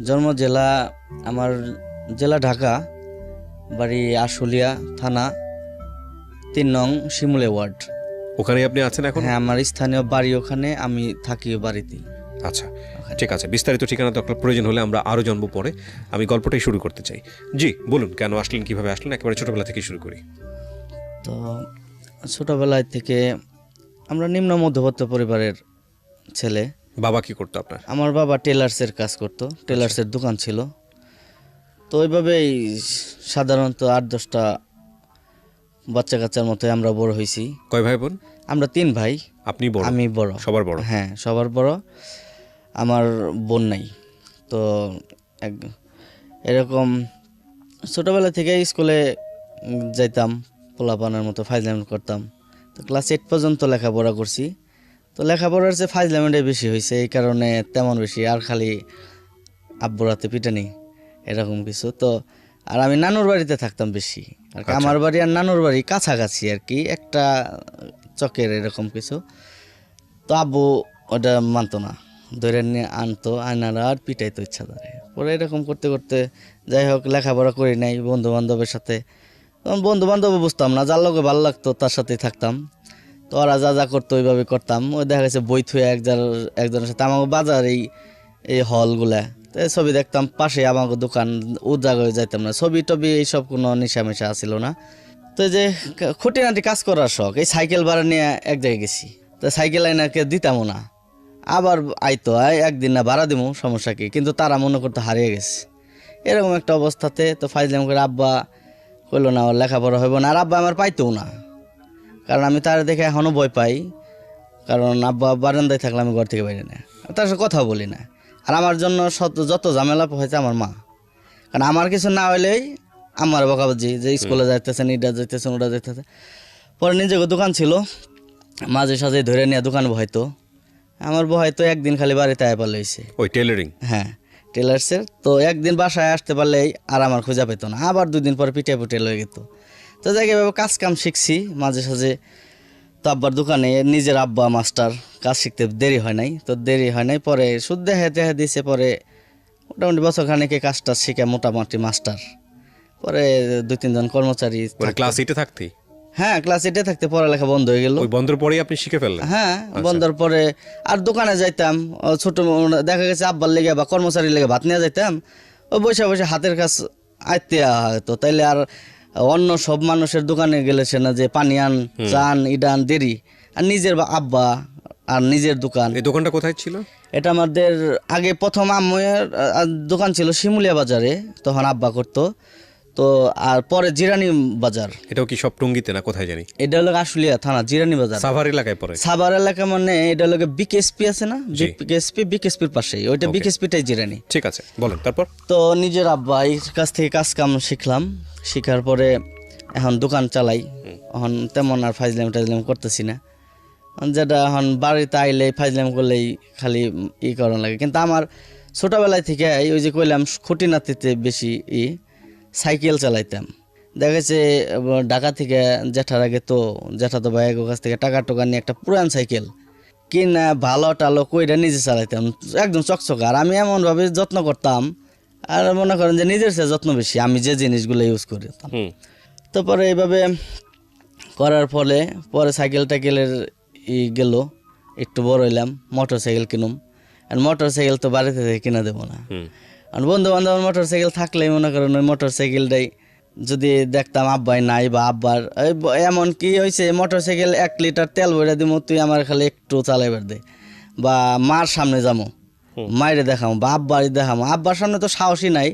জন্ম জেলা আমার জেলা ঢাকা, বাড়ি আশুলিয়া থানা ৩ নং শিমুলে ওয়ার্ড। ওখানে আপনি আছেন এখন? হ্যাঁ, আমার স্থানীয় বাড়ি ওখানে, আমি থাকি বাড়িতেই। আচ্ছা, ঠিক আছে। বিস্তারিত ঠিকানা তো আপনার প্রয়োজন হলে আমরা আরও জানবো পরে। আমি গল্পটাই শুরু করতে চাই। জি বলুন, কেন আসলেন, কিভাবে আসলেন, একেবারে ছোটবেলা থেকে শুরু করি। তো ছোটবেলায় থেকে আমরা নিম্ন মধ্যবিত্ত পরিবারের ছেলে। বাবা কি করতো আপনার? আমার বাবা টেলার্সের কাজ করতো, টেলার্সের দোকান ছিল। তো ওইভাবেই সাধারণত 8-10টা বাচ্চা কাচ্চার মতো আমরা বড় হয়েছি। কয় ভাই বোন? আমরা 3 ভাই। আপনি বড়? আমি বড়। সবার বড়? হ্যাঁ, সবার বড়। আমার বোন নাই। তো এরকম ছোটোবেলা থেকে স্কুলে যাইতাম, পোলাপানের মতো ফাইজলামি করতাম। তো ক্লাস 8 পর্যন্ত লেখাপড়া করছি। তো লেখাপড়ার চেয়ে ফাইজলামিটাই বেশি হয়েছে, এই কারণে তেমন বেশি আর খালি আব্বুর হাতে পিটানি এরকম কিছু। তো আর আমি নানুর বাড়িতে থাকতাম বেশি আর কি। আমার বাড়ি আর নানুর বাড়ি কাছাকাছি আর কি, একটা চকের এরকম কিছু। তো আব্বু ওটা মানতো না, ধরে নিয়ে আনতো, আনারা আর পিটাইতো ইচ্ছা ধরে। পরে এরকম করতে করতে যাই হোক লেখাপড়া করি নাই বন্ধু বান্ধবের সাথে। তখন বন্ধু বান্ধব বুঝতাম না, যার লোকে ভালো লাগতো তার সাথেই থাকতাম। তো ওরা যা যা করতো ওইভাবে করতাম। ওই দেখা গেছে বই থুয়ে একজনের সাথে আমাকে বাজার এই হলগুলা, তো ছবি দেখতাম পাশে আমাকে দোকান, ও জায়গায় যাইতাম না। ছবি টবি এইসব কোনো নেশা মেশা ছিল না। তো এই যে খুঁটিনাটি কাজ করার শখ, এই সাইকেল ভাড়া নিয়ে এক জায়গায় গেছি। তো সাইকেল আইনাকে দিতামও না, আবার আইতো একদিন না ভাড়া দিমু, সমস্যা কি, কিন্তু তারা মনে করতে হারিয়ে গেছে। এরকম একটা অবস্থাতে তো ফাইজলাম করে আব্বা কইলো না ওর লেখাপড়া হইব না। আর আব্বা আমার পাইতেও না, কারণ আমি তার দেখে এখনও ভয় পাই। কারণ আব্বা বারান্দায় থাকলে আমি ঘর থেকে বাইরে না, তার সাথে কথা বলি না। আর আমার জন্য যত ঝামেলা হয়েছে আমার মা, কারণ আমার কিছু না হইলেই আমার বকাবাজি, যে স্কুলে যাইতেছেন, ইটা যাইতেছেন, ওটা যাইতেছে। পরে নিজেকে দোকান ছিল, মাঝে সাঝে ধরে নিয়ে দোকান বহাইতো। আমার বহাইতো একদিন খালি বাড়িতে আয় পারলে হয়েছে। ওই টেলারিং? হ্যাঁ, টেলার্সের। তো একদিন বাসায় আসতে পারলেই আর আমার খোঁজা পেতো না, আবার 2 দিন পরে পিঠে পুটে লয়ে যেত। তো জায়গায় কাজ কাম শিখছি মাঝে সাঝে। তো আব্বার দোকানে নিজের আব্বা মাস্টার, কাজ শিখতে দেরি হয় নাই। পরে শুদ্ধ হেঁটে দিয়েছে। পরে মোটামুটি বছর খানেকে কাজটা শিখে মোটামুটি মাস্টার। পরে 2-3 জন কর্মচারী। ক্লাস 8-এ থাকতে? হ্যাঁ, ক্লাস 8-এ থাকতে পড়ালেখা বন্ধ হয়ে গেল। ওই বন্ধের পরেই আপনি শিখে ফেললেন? হ্যাঁ, বন্ধের পরে আর দোকানে যাইতাম। ছোট দেখা গেছে আব্বার লেগে বা কর্মচারীর লেগে ভাত নিয়ে যাইতাম। ও বসে বসে হাতের কাজ আইতে হয়তো, তাইলে আর অন্য সব মানুষের দোকানে গেলে সে না যে পানি আন, চান, ইডান দেরি। আর নিজের আব্বা আর নিজের দোকান। এই দোকানটা কোথায় ছিল? এটা আমাদের আগে প্রথম আম্মুয়ের দোকান ছিল শিমুলিয়া বাজারে, তখন আব্বা করতো। তো আর পরে জিরানি বাজার। এটাও কি সব টঙ্গিতে না কোথায় জানি? এটা হলো আশুলিয়া থানা জিরানি বাজার, সাভার এলাকায় পড়ে। সাভার এলাকা মানে এটা হলো বিকেএসপি আছে না, বিকেএসপির পাশেই ওইটা, বিকেএসপিটাই জিরানি। ঠিক আছে, বলেন তারপর। তো নিজের আব্বা এই কাছ থেকে কাজ কাম শিখলাম। শিখার পরে এখন দোকান চালাই। এখন তেমন আর ফাইজলাম করতেছি না। যেটা এখন বাড়িতে আইলে ফাইজলাম করলেই খালি করানো লাগে। কিন্তু আমার ছোটোবেলায় থেকে ওই যে কইলাম খুঁটিনাতিতে বেশি সাইকেল চালাইতাম। দেখা গেছে ঢাকা থেকে জ্যাঠার আগে তো জ্যাঠা তো ভাইয়ের কাছ থেকে টাকা টোকা নিয়ে একটা পুরান সাইকেল কিনা ভালো টালো কইরা নিজে চালাইতাম, একদম চকচকা। আর আমি এমনভাবে যত্ন করতাম, আর মনে করেন যে নিজের চেয়ে যত্ন বেশি আমি যে জিনিসগুলো ইউজ করতাম। তো পরে এইভাবে করার ফলে পরে সাইকেল টাইকেলের গেল, একটু বড় হইলাম, মোটর সাইকেল কিনুম। আর মোটর সাইকেল তো বাড়িতে থেকে কিনা দেবো না। আর বন্ধু বান্ধবের মোটর সাইকেল থাকলেই মনে করেন ওই মোটর সাইকেলটাই যদি দেখতাম আব্বাই নাই বা আব্বার এমন কি হয়েছে, মোটর সাইকেল 1 লিটার তেল ভরে দিব, তুই আমার খালি একটু চালাইবার দে, বা মার সামনে যাবো, মায়েরে দেখাবো, বা আব্বারই দেখাবো। আব্বার সামনে তো সাহসই নাই।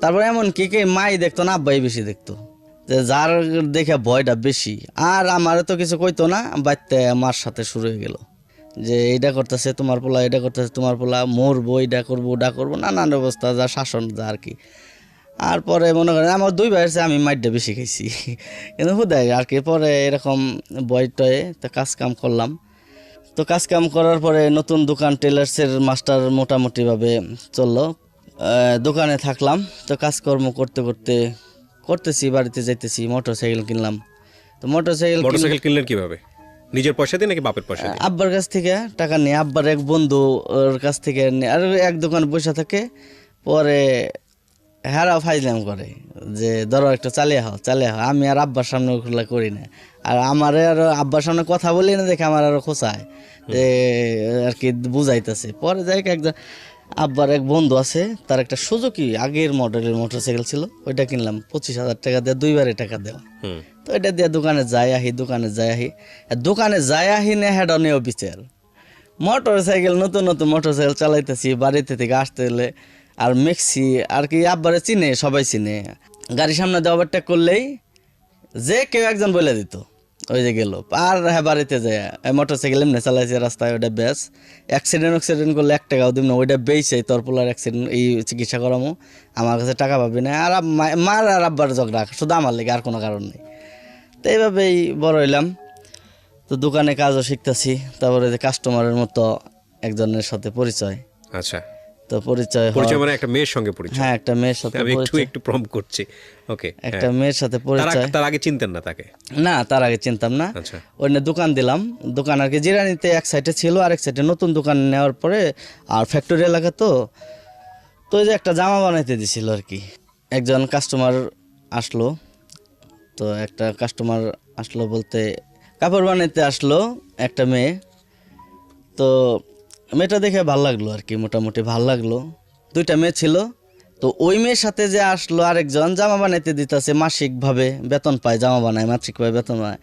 তারপর এমন কি মাই দেখতো না, আব্বাই বেশি দেখতো, যে যার দেখে ভয়টা বেশি। আর আমারও তো কিছু কইতো না, বাড়িতে মার সাথে শুরু হয়ে গেল যে এইটা করতেছে তোমার পোলা, এটা করতেছে তোমার পোলা, মরবো, এইটা করবো, ওটা করবো, নানান অবস্থা, যা শাসন যা আর কি। আর পরে মনে করেন আমার 2 ভাইয়ের চেয়ে আমি মাইরটা বেশি খাইছি, কিন্তু হুদাই আর কি। পরে এরকম বইটয়ে তো কাজ কাম করলাম। তো কাজ কাম করার পরে নতুন দোকান টেলার্সের মাস্টার মোটামুটিভাবে চললো। দোকানে থাকলাম। তো কাজকর্ম করতে করতে করতেছি, বাড়িতে যাইতেছি, মোটর সাইকেল কিনলাম। তো মোটর সাইকেল কিনলেন কিভাবে? নিজের পয়সা দিয়ে নাকি বাপের পয়সা দিয়ে? আব্বার কাছ থেকে টাকা নিয়ে, আব্বার এক বন্ধু ওর কাছ থেকে নিয়ে। আর এক দোকান পয়সা থাকে, পরে হেরাও ফাইজলাম করে যে ধরো একটু চালিয়ে হও আমি আর আব্বার সামনে ওগুলো করি না আর আমারে আর আব্বার সামনে কথা বলি না দেখে আমার আরো খোঁচায় যে আর কি বুঝাইতেছে পরে যাই হোক একজন আব্বার এক বন্ধু আছে তার একটা সুজুকি আগের মডেলের মোটরসাইকেল ছিল ওইটা কিনলাম 25,000 টাকা দিয়ে দুইবারে টাকা দেওয়া তো এটা দিয়ে দোকানে যাই আহি দোকানে যাই আহি না হেডনেও বিচার মোটরসাইকেল নতুন মোটরসাইকেল চালাইতেছি বাড়িতে থেকে আসতে হলে আর মেক্সি আর কি আব্বারে চিনে সবাই চিনে গাড়ির সামনে দিয়ে ওভারটেক করলেই যে কেউ একজন বলে দিত ওই যে গেল আর হ্যাঁ বাড়িতে যায় মোটরসাইকেল এমনি চালাইছে রাস্তায় ওইটা বেশ অ্যাক্সিডেন্ট করলে 1 টাকাও দিব না ওইটা বেইছে তোর পোলার অ্যাক্সিডেন্ট এই চিকিৎসা করামো আমার কাছে টাকা পাবি না আর মার আর আব্বার ঝগড়া শুধু আমার লেগে আর কোনো কারণ নেই তো এইভাবেই বড় হইলাম তো দোকানে কাজও শিখতেছি তারপরে যে কাস্টমারের মতো একজনের সাথে পরিচয় আচ্ছা তো পরিচয় মানে একটা মেয়ের সঙ্গে পরিচয় হ্যাঁ একটা মেয়ের সাথে আমি একটু প্রম করছি ওকে একটা মেয়ের সাথে পরিচয় তার আগে চিনতেন না তাকে না তার আগে চিনতাম না আচ্ছা ওই দোকান দিলাম দোকান আর কি জিরানিতে এক সাইডে ছিল আর এক সাইডে নতুন দোকান নেওয়ার পরে আর ফ্যাক্টরি এলাকা তো ওই যে একটা জামা বানাইতে দিছিল আর কি একজন কাস্টমার আসলো তো একটা কাস্টমার আসলো বলতে কাপড় বানাইতে আসলো একটা মেয়ে তো মেয়েটা দেখে ভাল লাগলো আর কি মোটামুটি ভাল লাগলো 2টা মেয়ে ছিল তো ওই মেয়ের সাথে যে আসলো আরেকজন জামা বানাইতে দিতেছে মাসিকভাবে বেতন পায় জামা বানায় মাসিকভাবে বেতন পায়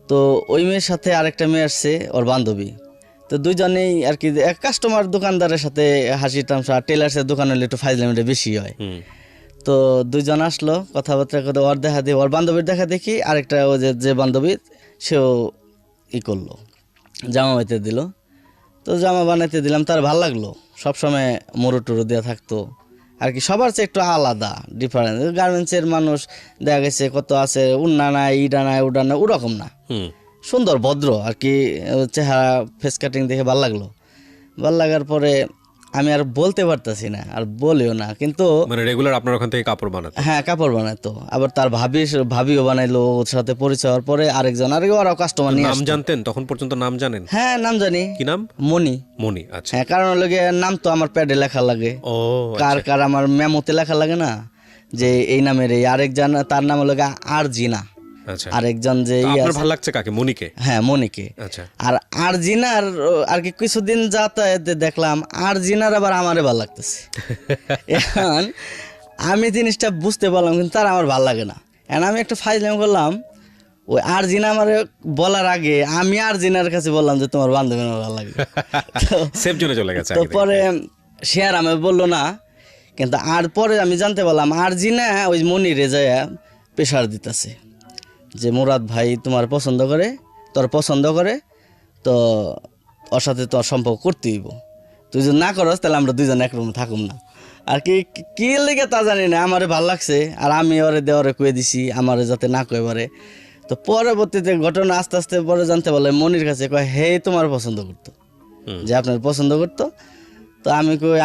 তো ওই মেয়ের সাথে আরেকটা মেয়ে আসছে ওর বান্ধবী তো দুইজনেই আর কি এক কাস্টমার দোকানদারের সাথে হাসি তামসা টেলার্সের দোকান হলে একটু ফাইজলামিটা বেশি হয় তো দুইজন আসলো কথাবার্তা করে ওর দেখা দিয়ে ওর বান্ধবীর দেখা দেখি আরেকটা ও যে বান্ধবী সেও করলো জামা বানাইতে দিল তো জামা বানাইতে দিলাম তার ভালো লাগলো সবসময় মোড়ো টুরো দেওয়া থাকতো আর কি সবার চেয়ে একটু আলাদা ডিফারেন্স গার্মেন্টসের মানুষ দেখা গেছে কত আছে উন্না নাই ইডা নাই উডা নাই ওরকম না সুন্দর ভদ্র আর কি চেহারা ফেস কাটিং দেখে ভালো লাগলো ভালো লাগার পরে আমি আর বলতে পারতাছি না আর বলিও না কিন্তু মানে রেগুলার আপনার ওখান থেকে কাপড় বানাতো হ্যাঁ কাপড় বানাতো আবার তার ভাবিও বানাইলো ওর সাথে পরিচয় হওয়ার পরে আরেকজন ওরাও কাস্টমার নিয়ে নাম জানতেন তখন পর্যন্ত নাম জানেন হ্যাঁ নাম জানি কি নাম মনি আচ্ছা হ্যাঁ কারণ লাগে নাম তো আমার প্যাডে লেখা লাগে ও কার আমার মেমোতে লেখা লাগে না যে এই নামের এই আরেকজন তার নাম লাগে আরজিনা আচ্ছা আরেকজন যে আপনার ভালো লাগছে কাকে মনিকে হ্যাঁ মনিকে আচ্ছা আর আরজিনার আর কি কিছুদিন যাতায়াতে দেখলাম আরজিনার আবার আমারে ভালো লাগতেছে এখন আমি জিনিসটা বুঝতে পারলাম কিন্তু তার আমার ভালো লাগে না এখন আমি একটা ফাইজলাম করলাম ওই আরজিনা আমার বলার আগে আমি আরজিনার কাছে বললাম যে তোমার বান্ধবী আমার ভালো লাগে সেফ জোনে চলে গেছে তো পরে সে আর আমি বললো না কিন্তু আর পরে আমি জানতে পারলাম আরজিনা ওই মনিরে যায় প্রেশার দিতেছে যে মুরাদ ভাই তোমার পছন্দ করে তোর পছন্দ করে তো ওর সাথে তোর সম্পর্ক করতে হইব তুই যদি না করস তাহলে আমরা দুইজন এক রুমে থাকুম না আর কি লেগে তা জানি না আমারে ভাল লাগছে আর আমি ওরে দেওয়ারে কয়ে দিছি আমারে যাতে না কয়ে পারে তো পরবর্তীতে ঘটনা আস্তে আস্তে পরে জানতে পারলে মনির কাছে কয় হে তোমার পছন্দ করতো যে আপনার পছন্দ করতো তো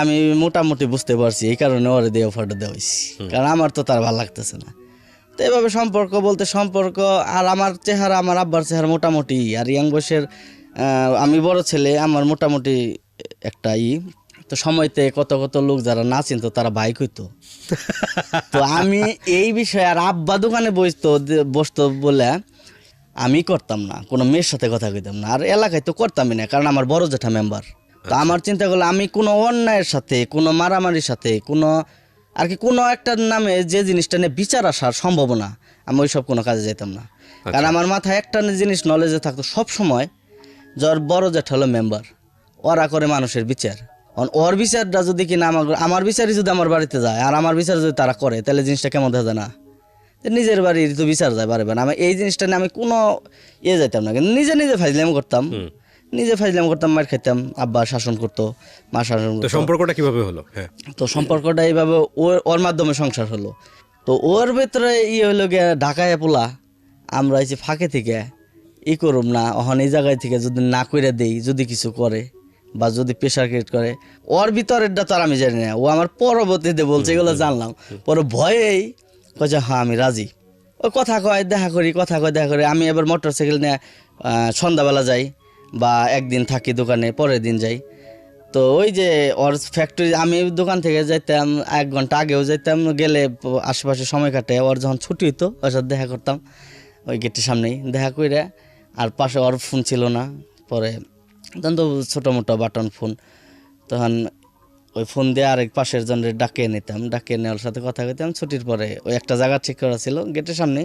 আমি মোটামুটি বুঝতে পারছি এই কারণে ওরে দিয়ে অফারটা দেওয়া হয়েছি কারণ আমার তো তার ভালো লাগতেছে না তো এভাবে সম্পর্ক আর আমার চেহারা আমার আব্বার চেহারা মোটামুটি আর ইয়াং বয়সের আমি বড় ছেলে আমার মোটামুটি একটা তো সময়তে কত লোক যারা না চিনতো তারা ভাই কইতো তো আমি এই বিষয়ে আর আব্বা দোকানে বসতো বলে আমি করতাম না কোনো মেয়ের সাথে কথা কইতাম না আর এলাকায় তো করতামই না কারণ আমার বড় জেঠা মেম্বার তো আমার চিন্তা করলে আমি কোনো অন্যায়ের সাথে কোনো মারামারির সাথে কোনো আর কি কোনো একটা নামে যে জিনিসটা নিয়ে বিচার আসার সম্ভাবনা আমি ওইসব কোনো কাজে যেতাম না কারণ আমার মাথায় একটা জিনিস নলেজে থাকতো সব সময় যার বড় জেঠা হলো মেম্বার ওরা করে মানুষের বিচার ওর বিচারটা যদি কিনা আমার বিচারই যদি আমার বাড়িতে যায় আর আমার বিচার যদি তারা করে তাহলে জিনিসটা কেমন দেখা যায় না নিজের বাড়ির তো বিচার যায় বারে আমি এই জিনিসটা নিয়ে আমি কোনো যাইতাম না কিন্তু নিজে ফাইজলাম করতাম মার খেতাম আব্বা শাসন করতো মা শাসন করতো সম্পর্কটা কিভাবে হলো হ্যাঁ তো সম্পর্কটা এইভাবে ওর মাধ্যমে সংসার হলো তো ওর ভেতরে হইলো গিয়ে ঢাকায় পোলা আমরা এই যে ফাঁকে থেকে করুম না ওখানে এই জায়গায় থেকে যদি না করে দেই যদি কিছু করে বা যদি প্রেশার ক্রিয়েট করে ওর ভিতরেরটা তো আর আমি জানি না ও আমার পরবর্তীতে বলছে এগুলো জানলাম পরে ভয়েই কয়েছে হ্যাঁ আমি রাজি ও কথা কয় দেখা করি আমি এবার মোটরসাইকেল নিয়ে সন্ধ্যাবেলা যাই বা একদিন থাকি দোকানে পরের দিন যাই তো ওই যে ওর ফ্যাক্টরি, আমি দোকান থেকে যাইতাম 1 ঘন্টা আগেও যাইতাম, গেলে আশেপাশে সময় কাটে। ওর যখন ছুটি হতো ওর সাথে দেখা করতাম ওই গেটের সামনেই দেখা করে। আর পাশে ওর ফোন ছিল না, পরে তখন তো ছোটো মোটো বাটন ফোন, তখন ওই ফোন দিয়ে আরেক পাশের জনের ডাকে নিতাম, ডাকে নেওয়ার সাথে কথা কইতাম। ছুটির পরে ওই একটা জায়গা ঠিক করা ছিল গেটের সামনে,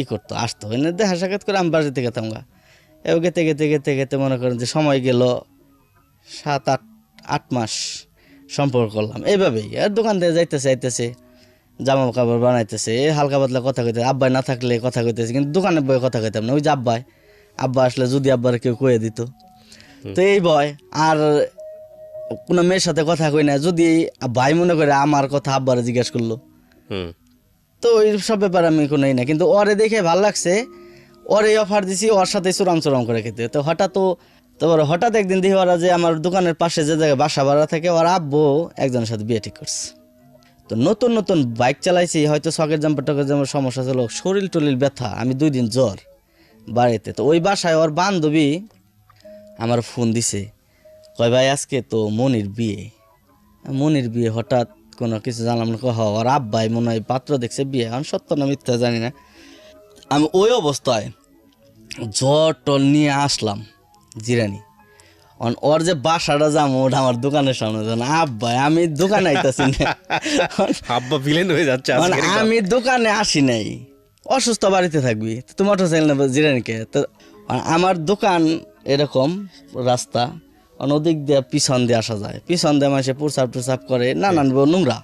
করতো আসতো এনে দেখা সাক্ষাৎ করে আমি বাড়িতে গেতাম গা। এও গেতে গেতে গেতে গেতে মনে করেন যে সময় গেল 7-8 মাস সম্পর্ক করলাম এইভাবেই। আর দোকান থেকে যাইতেছে জামা কাপড় বানাইতেছে, হালকা পাতলা কথা কইতে, আব্বাই না থাকলে কথা কইতেছে, কিন্তু দোকানে বয়ে কথা কইতাম না। ওই যে আব্বা আসলে যদি আব্বার কেউ কয়ে দিত, তো এই ভয়। আর কোনো মেয়ের সাথে কথা কই না, যদি ভাই মনে করে আমার কথা আব্বারে জিজ্ঞেস করলো, তো ওই সব ব্যাপার আমি কোনোই না। কিন্তু ওরে দেখে ভাল লাগছে, ওরে অফার দিছি, ওর সাথে চুরাম করে খেতে। তো হঠাৎ একদিন দেখি ওরা যে আমার দোকানের পাশে যে জায়গায় বাসা ভাড়া থাকে, ওর আব্বু একজনের সাথে বিয়ে ঠিক করছে। তো নতুন বাইক চালাইছি, হয়তো শখের জাম্পার সমস্যা ছিল, শরীর টলিল ব্যথা, আমি 2 দিন জ্বর বাড়িতে। তো ওই বাসায় ওর বান্ধবী আমার ফোন দিছে, কয় ভাই আজকে তো মনির বিয়ে। হঠাৎ কোনো কিছু জানলাম না, ওর আব্বাই মনে হয় পাত্র দেখছে বিয়ে, এখন সত্য না মিথ্যা জানি না। আমি ওই অবস্থায় জ্বর টল নিয়ে আসলাম জিরানি। ওর যে বাসাটা যাবো ওটা আমার দোকানের সামনে, আব্বাই আমি দোকানে আইতাছি না, আব্বা ভিলেন হয়ে যাচ্ছে আমি দোকানে আসি নাই, অসুস্থ বাড়িতে থাকবি, তো মোটরসাইকেল না জিরানিকে। তো আমার দোকান এরকম রাস্তা, ওদিক দিয়ে পিছন দিয়ে আসা যায়, পিছন দিয়ে মাসে প্রসাব করে, নানান নোংরা।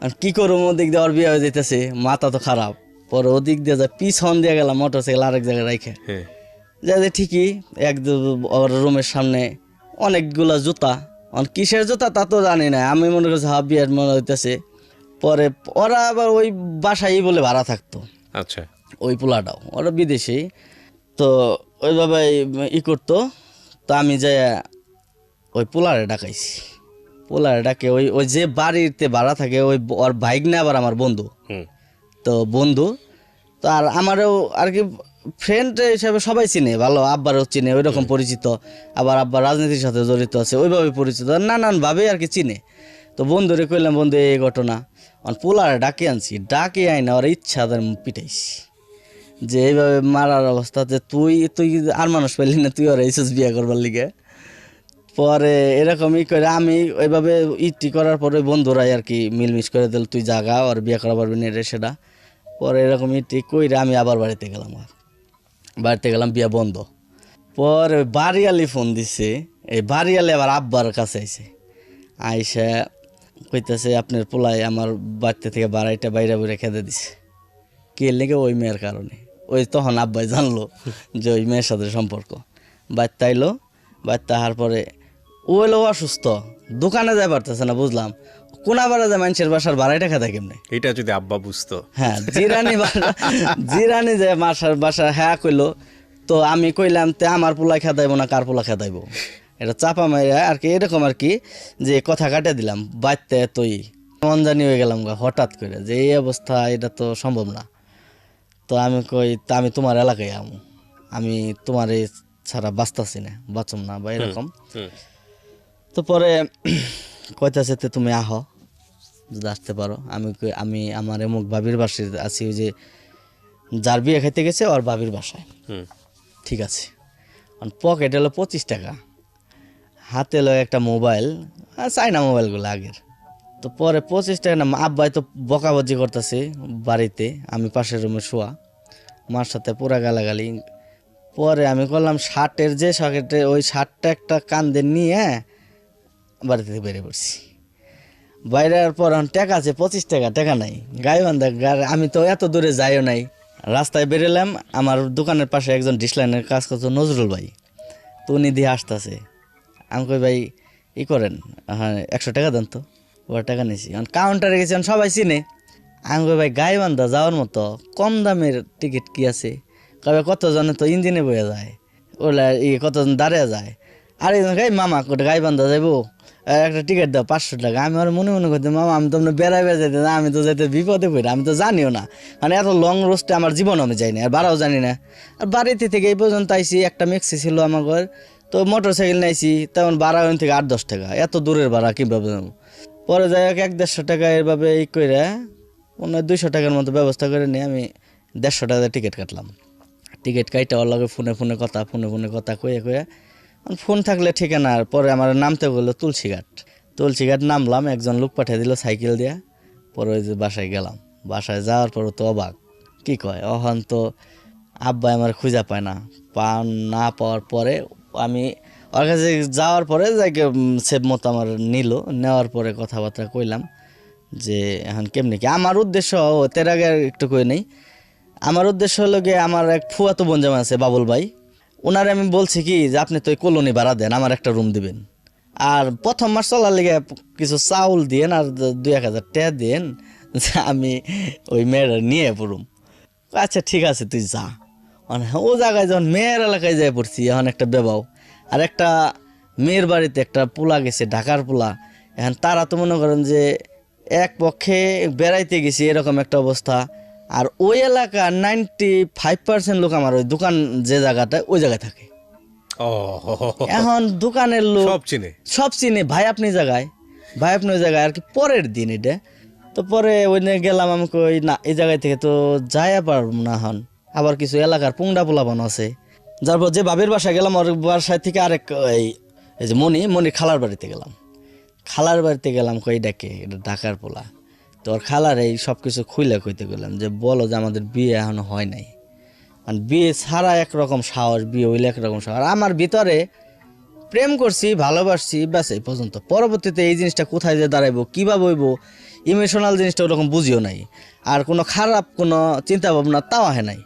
আর কি করবো, ওদিক দিয়ে ওর বিয়ে হয়ে যেতেছে, মাথা তো খারাপ। পরে ওদিক দিয়ে যায়, পিছন দিয়ে গেলাম মোটরসাইকেল আরেক জায়গায় রাখে, যাতে ঠিকই ওর রুমের সামনে অনেকগুলা জুতা, কিসের জুতা তা তো জানি না, আমি মনে করছি বিয়ের মনে হইতেছে। পরে ওরা আবার ওই বাসায় বলে ভাড়া থাকতো, আচ্ছা ওই পোলাটাও ওরা বিদেশি, তো ওইভাবে করতো। তো আমি যাই ওই পোলারে ডাকে, ওই যে বাড়িতে ভাড়া থাকে, ওর বাইক না আবার আমার বন্ধু, তো আর আমারও আর কি ফ্রেন্ড হিসাবে সবাই চিনে ভালো, আব্বারও চিনে ওইরকম পরিচিত, আবার আব্বা রাজনীতির সাথে জড়িত আছে ওইভাবে পরিচিত, নানানভাবে আর কি চিনে। তো বন্ধুরে কইলাম, বন্ধু এই ঘটনা, পোলারে ডাকে আই না, ওর ইচ্ছা পিটাইছি, যে এইভাবে মারার অবস্থাতে তুই আর মানুষ পাইলি না, তুই ওরা এইসব বিয়ে করবার লিগে। পরে এরকমই করে আমি ওইভাবে করার পরে বন্ধুরাই আর কি মিলমিশ করে দিল, তুই জাগা আর বিয়ে করা পারবি না রে সেটা। পরে এরকম কইরে আমি আবার বাড়িতে গেলাম, বিয়ে বন্ধ। পরে বাড়িয়ালি ফোন দিছে, এই বাড়িয়ালি আবার আব্বার কাছে আইসা কইতেছে, আপনার পোলাই আমার বাড়িতে থেকে বাড়াইটা বাইরে খেতে দিছে। কে লেগে? ওই মেয়ের কারণে। ওই তখন আব্বাই জানলো যে ওই মেয়ের সাথে সম্পর্ক। বাড়িতে আইলো, বাড়িতে আসার পরে ও এলো অসুস্থ, দোকানে যাই পারতেছে না, বুঝলাম কোনাবাড়া যায় মানুষের বাসার ভাড়াইটা খেতে কেমনে, এটা যদি আব্বা বুঝতো। হ্যাঁ, জিরানি যায় মাসার বাসা, হ্যাঁ কইলো। তো আমি কইলাম, তে আমার পোলা খেদাইবো না কার পোলা খেদাইবো, এটা চাপা মাইরা আর কি, এরকম আর কি, যে কথা কাটে দিলাম। বাড়িতে তুই মনজানি হয়ে গেলাম হঠাৎ করে, যে এই অবস্থা, এটা তো সম্ভব না। তো আমি কই, তা আমি তোমার এলাকায় আমি তোমার ছাড়া বাঁচতাছি না, বাঁচুম না বা এরকম। তো পরে কইতাছে, তুমি আহ যদি আসতে পারো। আমি আমার এমুক ভাবির বাসায় আছি, ওই যে যার বিয়ে খাইতে গেছে ওর ভাবির বাসায়। ঠিক আছে, পকেটে হলো 25 টাকা, হাতে হলো একটা মোবাইল, চাইনা মোবাইলগুলো আগের। তো পরে 25 টাকা না, আব্বাই তো বকাবজি করতেছে বাড়িতে, আমি পাশের রুমে শোয়া, মার সাথে পুরা গালাগালি। পরে আমি করলাম শার্টের যে সকেটে, ওই শার্টটা একটা কান্দে নিয়ে বাড়ি থেকে বেরিয়ে পড়ছি। বাইরের পর টাকা আছে 25 টাকা, টাকা নাই, গায়ে বান্ধা। আমি তো এত দূরে যাইও নাই, রাস্তায় বেরোলাম। আমার দোকানের পাশে একজন ডিসলাইনের কাজ করতো, নজরুল ভাই, তো উনি দিয়ে আসতেছে। আমি কই, ভাই করেন, হ্যাঁ 100 টাকা দেন। তো ওর টাকা নিয়েছি, কাউন্টারে গেছি, সবাই চিনে। আমি কই, ভাই গায়ে বান্ধা যাওয়ার মতো কম দামের টিকিট কি আছে? কবে কতজনে তো ইঞ্জিনে বয়ে যায়, ওলা কতজন দাঁড়িয়ে যায়। আর একজন গাই, মামা কোটা গায়ে বান্ধা যাইবো, একটা টিকিট দাও 500 টাকা। আমি আর মনে করতে, মামা আমি তো বেড়াইবে যেতে না, আমি তো যেতে বিপদে পড়ি, আমি তো জানিও না, মানে এত লং রোস্টে আমার জীবন আমি যাই না, আর বাড়াও জানি না। আর বাড়িতে থেকে এই পর্যন্ত আইসি, একটা মেক্সি ছিল আমার ঘর, তো মোটর সাইকেল নিয়েছি, তেমন ভাড়া ওখান থেকে 8-10 টাকা, এত দূরের ভাড়া কীভাবে যাবো। পরে যাই হোক 100-150 টাকা এভাবে ই করে মনে হয় 200 টাকার মতো ব্যবস্থা করে নিয়ে আমি 150 টাকা টিকিট কাটলাম। টিকিট কাইটা ওর লগে ফোনে ফোনে কথা কয়ে ফোন থাকলে ঠিকানা। আর পরে আমার নামতে বললো তুলসীঘাট নামলাম, একজন লোক পাঠিয়ে দিল সাইকেল দিয়া। পরে ওই যে বাসায় গেলাম, বাসায় যাওয়ার পর তো অবাক, কি কয় ওখান তো আব্বা আমার খুঁজা পায় না, না পাওয়ার পরে আমি ওর কাছে যাওয়ার পরে যাকে সেভ মতো আমার নিল, নেওয়ার পরে কথাবার্তা কইলাম যে এখন কেমনি কি। আমার উদ্দেশ্য তের আগে একটু কই নেই, আমার উদ্দেশ্য হলো গিয়ে আমার এক ফুয়াতো বোন জামাই আছে বাবুল ভাই, ওনারে আমি বলছি কি যে আপনি তো ওই কলোনি ভাড়া দেন, আমার একটা রুম দিবেন, আর প্রথম মাস চলার লেগে কিছু চাউল দিয়েন আর 2-1 হাজার টাকা দিয়েন, যে আমি ওই মেয়েরা নিয়ে পড়ুম। আচ্ছা ঠিক আছে তুই যা। মানে ও জায়গায় যখন মেয়ের এলাকায় যাই পড়ছি, এখন একটা বেবাও আর একটা মেয়ের বাড়িতে একটা পোলা গেছে, ঢাকার পোলা। এখন তারা তো মনে করেন যে এক পক্ষে বেড়াইতে গেছি এরকম একটা অবস্থা। আর ওই এলাকা 95% লোক আমার ওই দোকান যে জায়গাটায় ওই জায়গায় থাকে। এখন দোকানের লোক সব চিনে, ভাই আপনি ওই জায়গায় আর কি। পরের দিন এটা তো পরে ওই গেলাম, আমি কই না এই জায়গায় থেকে তো যাই পারব না। হন আবার কিছু এলাকার পুংডা পোলাপান আছে, যার পর যে বাবির বাসায় গেলাম, ওর বাসায় থেকে আরেক এই যে মনির খালার বাড়িতে গেলাম, কই ডাকে এটা ঢাকার পোলা। তো ওর খালার এই সব কিছু খুইলে কইতে গেলাম যে বলো যে আমাদের বিয়ে এখনো হয় নাই, কারণ বিয়ে ছাড়া একরকম সাহস, বিয়ে হইলে একরকম সাহস। আমার ভিতরে প্রেম করছি, ভালোবাসছি, ব্যাস এই পর্যন্ত। পরবর্তীতে এই জিনিসটা কোথায় যে দাঁড়াইবো, কীভাবে হইব, ইমোশনাল জিনিসটা ওরকম বুঝিও নাই, আর কোনো খারাপ কোনো চিন্তা ভাবনা তাও আহে নাই।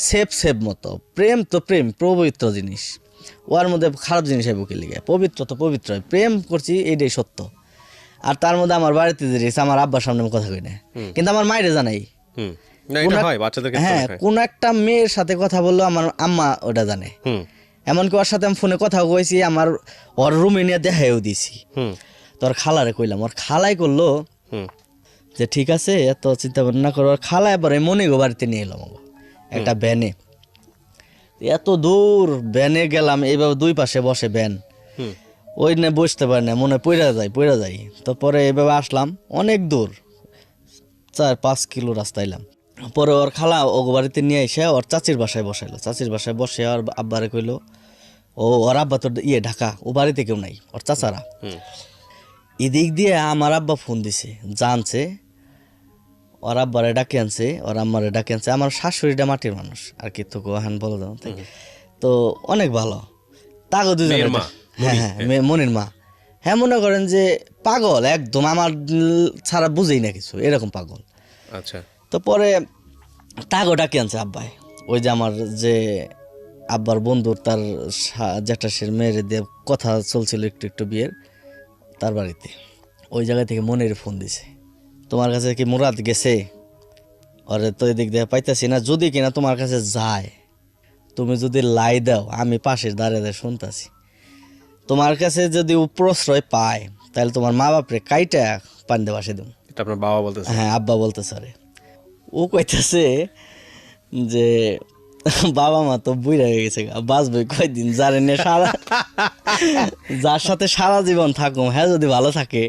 সেফ মতো প্রেম তো প্রেম পবিত্র জিনিস, ওর মধ্যে খারাপ জিনিস আইব কি লিগে, পবিত্র তো পবিত্র, প্রেম করছি এইটাই সত্য। আর তার মধ্যে আমার বাড়িতে যে রেখেছে, আমার আব্বার সামনে আমি কথা কই না, কিন্তু আমার মায়ের জানাই। হ্যাঁ, কোন একটা মেয়ের সাথে কথা বললো আমার আম্মা ওটা জানে। এমনকি ওর সাথে আমি ফোনে কথা কইছি, আমার ওর রুমে নিয়ে দেখাইও দিছি। তোর খালারে কইলাম, ওর খালাই করলো যে ঠিক আছে এত চিন্তা ভাবনা করো। ওর খালা এবার মনিগো বাড়িতে নিয়ে এলাম একটা ভ্যানে, এত দূর ভ্যানে গেলাম, এইভাবে দুই পাশে বসে ভ্যান, ওই নিয়ে বসতে পারি না, মনে পইরা যাই। তো পরে এইভাবে আসলাম, অনেক দূর 4-5 কিলো রাস্তা এলাম। পরে ওর খালা ও বাড়িতে নিয়ে এসে ওর চাচির বাসায় বসাইলো, বসে ওর আব্বারে কইলো, ওর আব্বা তো ঢাকা, ও বাড়িতে কেউ নাই, ওর চাচারা। এদিক দিয়ে আমার আব্বা ফোন দিছে, জানছে ওর আব্বারে ডাকে আনছে, ওর আম্মারে ডাকে আনছে। আমার শাশুড়িটা মাটির মানুষ আর কি, তো কোহান বলো দাও, তো অনেক ভালো তাগো দুজনের। হ্যাঁ, মনির মা, হ্যাঁ, মনে করেন যে পাগল একদম, আমার ছাড়া বুঝেই না কিছু, এরকম পাগল। আচ্ছা। তো পরে তাগো ডাকে আনছে আব্বাই, ওই যে আমার যে আব্বার বন্ধুর তার জ্যাঠাশের মেয়ের দিয়ে কথা চলছিল একটু বিয়ের, তার বাড়িতে। ওই জায়গা থেকে মনির ফোন দিছে, তোমার কাছে কি মুরাদ গেছে? ওরে তো এদিক দিয়ে পাইতেছি না, যদি কিনা তোমার কাছে যায়, তুমি যদি লাই দাও, আমি পাশের দাঁড়িয়ে শুনতেছি, তোমার কাছে যদি প্রশ্রয় পায়, তাহলে তোমার মা বাপরে কাইটা পানি দিয়ে বাসে দেব। আপনার বাবা বলতেছে? হ্যাঁ, আব্বা বলতেছে। আরে ও কইতেছে যে বাবা মা তো বুইড়া হয়ে গেছে, বাঁচবে কয়দিন, যার সাথে সারা জীবন থাকুম, হ্যাঁ যদি ভালো থাকে।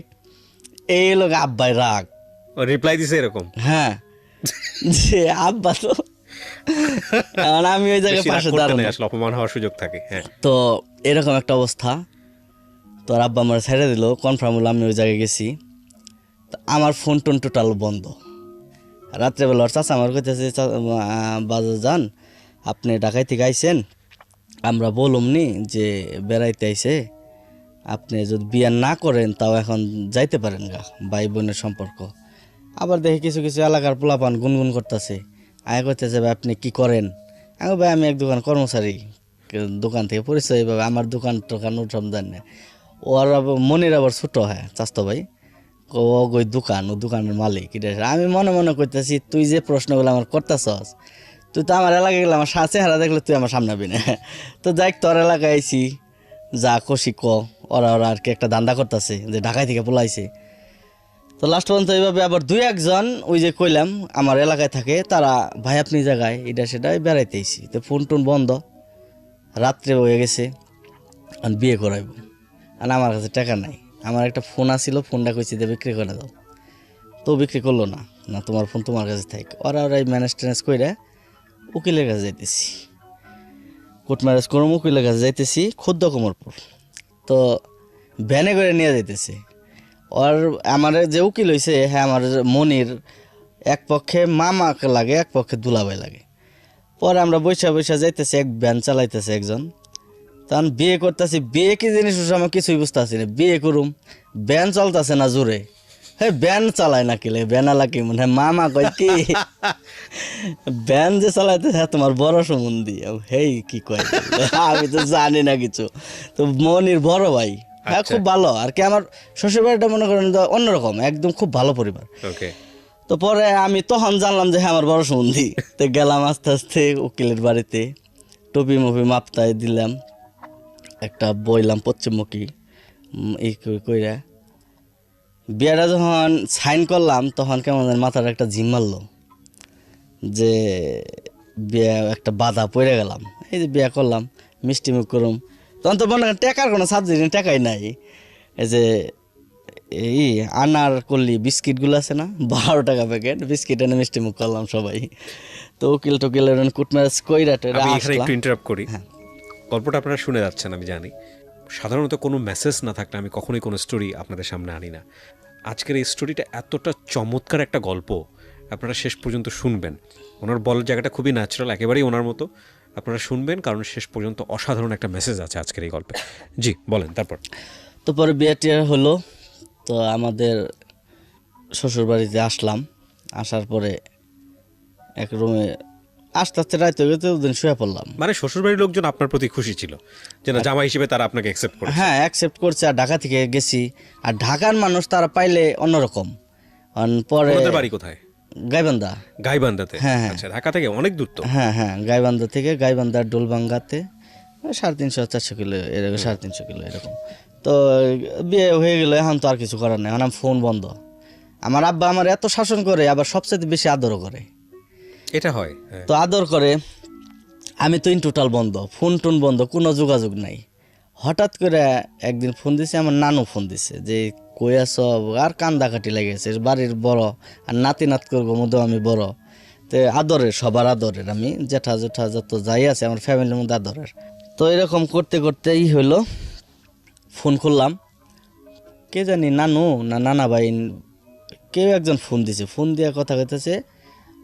এই লোক আব্বাই রাগ রিপ্লাই দিছে এরকম। হ্যাঁ, যে আব্বা তো আমি ওই জায়গায় পাশে দাঁড়ানো, অপমান হওয়ার সুযোগ থাকে। হ্যাঁ, তো এরকম একটা অবস্থা। তো আব্বা আমার ছেড়ে দিল, কনফার্ম হলো আমি ওই জায়গায় গেছি। আমার ফোন টোন টোটাল বন্ধ। রাত্রেবেলা ওর চাচা আমার কইতেছে, বাজার যান, আপনি ঢাকায় থেকে আইসেন, আমরা বলুমনি যে বেড়াইতে আইসে, আপনি যদি বিয়ে না করেন তাও এখন যাইতে পারেন গা, ভাই বোনের সম্পর্ক। আবার দেখি কিছু এলাকার পোলাপান গুনগুন করতেছে, আয় করতেছে ভাই আপনি কি করেন? ভাই আমি এক দোকান কর্মচারী, দোকান থেকে পরিচয়, এইভাবে আমার দোকান উঠাম দেন না। ওর মনির আবার ছোটো, হ্যাঁ চাস্তো ভাই, ওই ও দোকানের মালিক। আমি মনে করতেছি, তুই যে প্রশ্নগুলো আমার করতেছস, তুই তো আমার এলাকায় গেলে আমার চেহারা দেখলে তুই আমার সামনে আবি না। তো যাই তোর এলাকায় আইছি, যা খুশি ওরা আর কি একটা দান্দা করতেছে যে ঢাকায় থেকে পোলাইছে। তো লাস্ট পর্যন্ত এইভাবে আবার 2-1 ওই যে কইলাম আমার এলাকায় থাকে, তারা ভাই আপনি জায়গায় এটা সেটাই বেড়াইতে আইছি। তো ফোন টোন বন্ধ, রাত্রে হয়ে গেছে। আর বিয়ে করাইব, আর আমার কাছে টাকা নাই। আমার একটা ফোন আসছিল, ফোনটা কইছি দিয়ে বিক্রি করে দাও, তো বিক্রি করলো না। না তোমার ফোন তোমার কাছে থাক। ওরা ম্যানেজ ট্যানেজ করে উকিলের কাছে যাইতেছি, কোর্ট ম্যারেজ করুম, উকিলের কাছে যাইতেছি ক্ষুদ্র কোমরপুর। তো ভ্যানে করে নিয়ে যাইতেছে। আর আমার যে উকিল হয়েছে, হ্যাঁ আমার মনির এক পক্ষে মামাকে লাগে, এক পক্ষে দুলাভাই লাগে। পরে আমরা বৈশা বৈশা যাইতেছি, এক ভ্যান চালাইতেছে একজন। তখন বিয়ে করতেছি, বিয়ে কি জিনিস আমার কিছুই বুঝতে পারছি না। বিয়ে করুম, ভ্যান চলতেছে না জোরে, হ্যাঁ ভ্যান চালায় না কিলে, ভ্যান আলা কি মনে হয় মামা কয় কি ভ্যান যে চালাইতেছে হ্যাঁ তোমার বড় সম্বন্ধী। হেই কি কয়, আমি তো জানি না কিছু। তো মনির বড় ভাই, হ্যাঁ খুব ভালো আর কি। আমার শ্বশুর বাড়িটা মনে করেন যে অন্যরকম, একদম খুব ভালো পরিবার। ওকে, তো পরে আমি তখন জানলাম যে হ্যাঁ আমার বড় সম্বন্ধী। তো গেলাম আস্তে আস্তে উকিলের বাড়িতে, টুপি মুপি মাপতায় দিলাম, একটা বইলাম পশ্চিমমুখী এই কইরা। বিয়েটা যখন সাইন করলাম তখন কেমন যেন মাথার একটা ঝিম মারলো যে বিয়ে একটা বাধা পড়ে গেলাম। এই যে বিয়ে করলাম, মিষ্টি মুখ করুম, তখন তো মনে করেন টাকার কোনো সাবজেক্ট নেই, টাকাই নাই। এই যে এই আনার করলি বিস্কিটগুলো আছে না, 12 টাকা প্যাকেট বিস্কিট এনে মিষ্টি মুখ করলাম সবাই। তো উকিল টুকিল কুটমাস কইরা টইরা আমি এখানে আসলাম। একটু ইন্টারাপ্ট করি। হ্যাঁ। গল্পটা আপনারা শুনে যাচ্ছেন আমি জানি। সাধারণত কোনো মেসেজ না থাকলে আমি কখনোই কোনো স্টোরি আপনাদের সামনে আনি না। আজকের এই স্টোরিটা এতটা চমৎকার একটা গল্প, আপনারা শেষ পর্যন্ত শুনবেন। ওনার বলার জায়গাটা খুবই ন্যাচারাল, একেবারেই ওনার মতো। আপনারা শুনবেন কারণ শেষ পর্যন্ত অসাধারণ একটা মেসেজ আছে আজকের এই গল্পে। জি বলেন তারপর। তো পরে বিয়ে টিয়ে হলো। তো আমাদের শ্বশুর বাড়িতে আসলাম, আসার পরে এক রুমে আস্তে আস্তে রাইতে গেতে ওদিন শুয়ে পড়লাম। মানে শ্বশুরবাড়ির লোকজন আপনার প্রতি খুশি ছিল যে না জামাই হিসেবে তারা আপনাকে অ্যাকসেপ্ট করে? হ্যাঁ অ্যাকসেপ্ট করছে। আর ঢাকা থেকে গেছি, আর ঢাকার মানুষ তারা পাইলে অন্যরকম। পরে ওনাদের বাড়ি কোথায়? গাইবান্ধা। গাইবান্ধাতে? হ্যাঁ, হ্যাঁ। আচ্ছা, ঢাকা থেকে অনেক দূর তো। হ্যাঁ হ্যাঁ, গাইবান্ধা থেকে, গাইবান্ধার ডোলবাঙ্গাতে 350-400 কিলো এরকম, 350 কিলো এরকম। তো বিয়ে হয়ে গেলো, এখন তো আর কিছু করার নেই, এখন আমার ফোন বন্ধ। আমার আব্বা আমার এত শাসন করে, আবার সবচেয়ে বেশি আদরও করে। এটা হয়, হ্যাঁ। তো আদর করে, আমি তো ইন টোটাল বন্ধ, ফোন টোন বন্ধ, কোনো যোগাযোগ নাই। হঠাৎ করে একদিন ফোন দিছে, আমার নানু ফোন দিছে যে কই আছ, আর কান্দাকাটি লেগেছে, বাড়ির বড় আর নাতি নাত করবো মধ্যে আমি বড়। তো আদরের, সবার আদরের, আমি জেঠা জেঠা যত যাই আছে আমার ফ্যামিলির মধ্যে আদরের। তো এরকম করতে করতেই হইলো, ফোন করলাম, কে জানি নানু না নানা ভাই, কেউ একজন ফোন দিছে। ফোন দিয়ে কথা কইতেছে,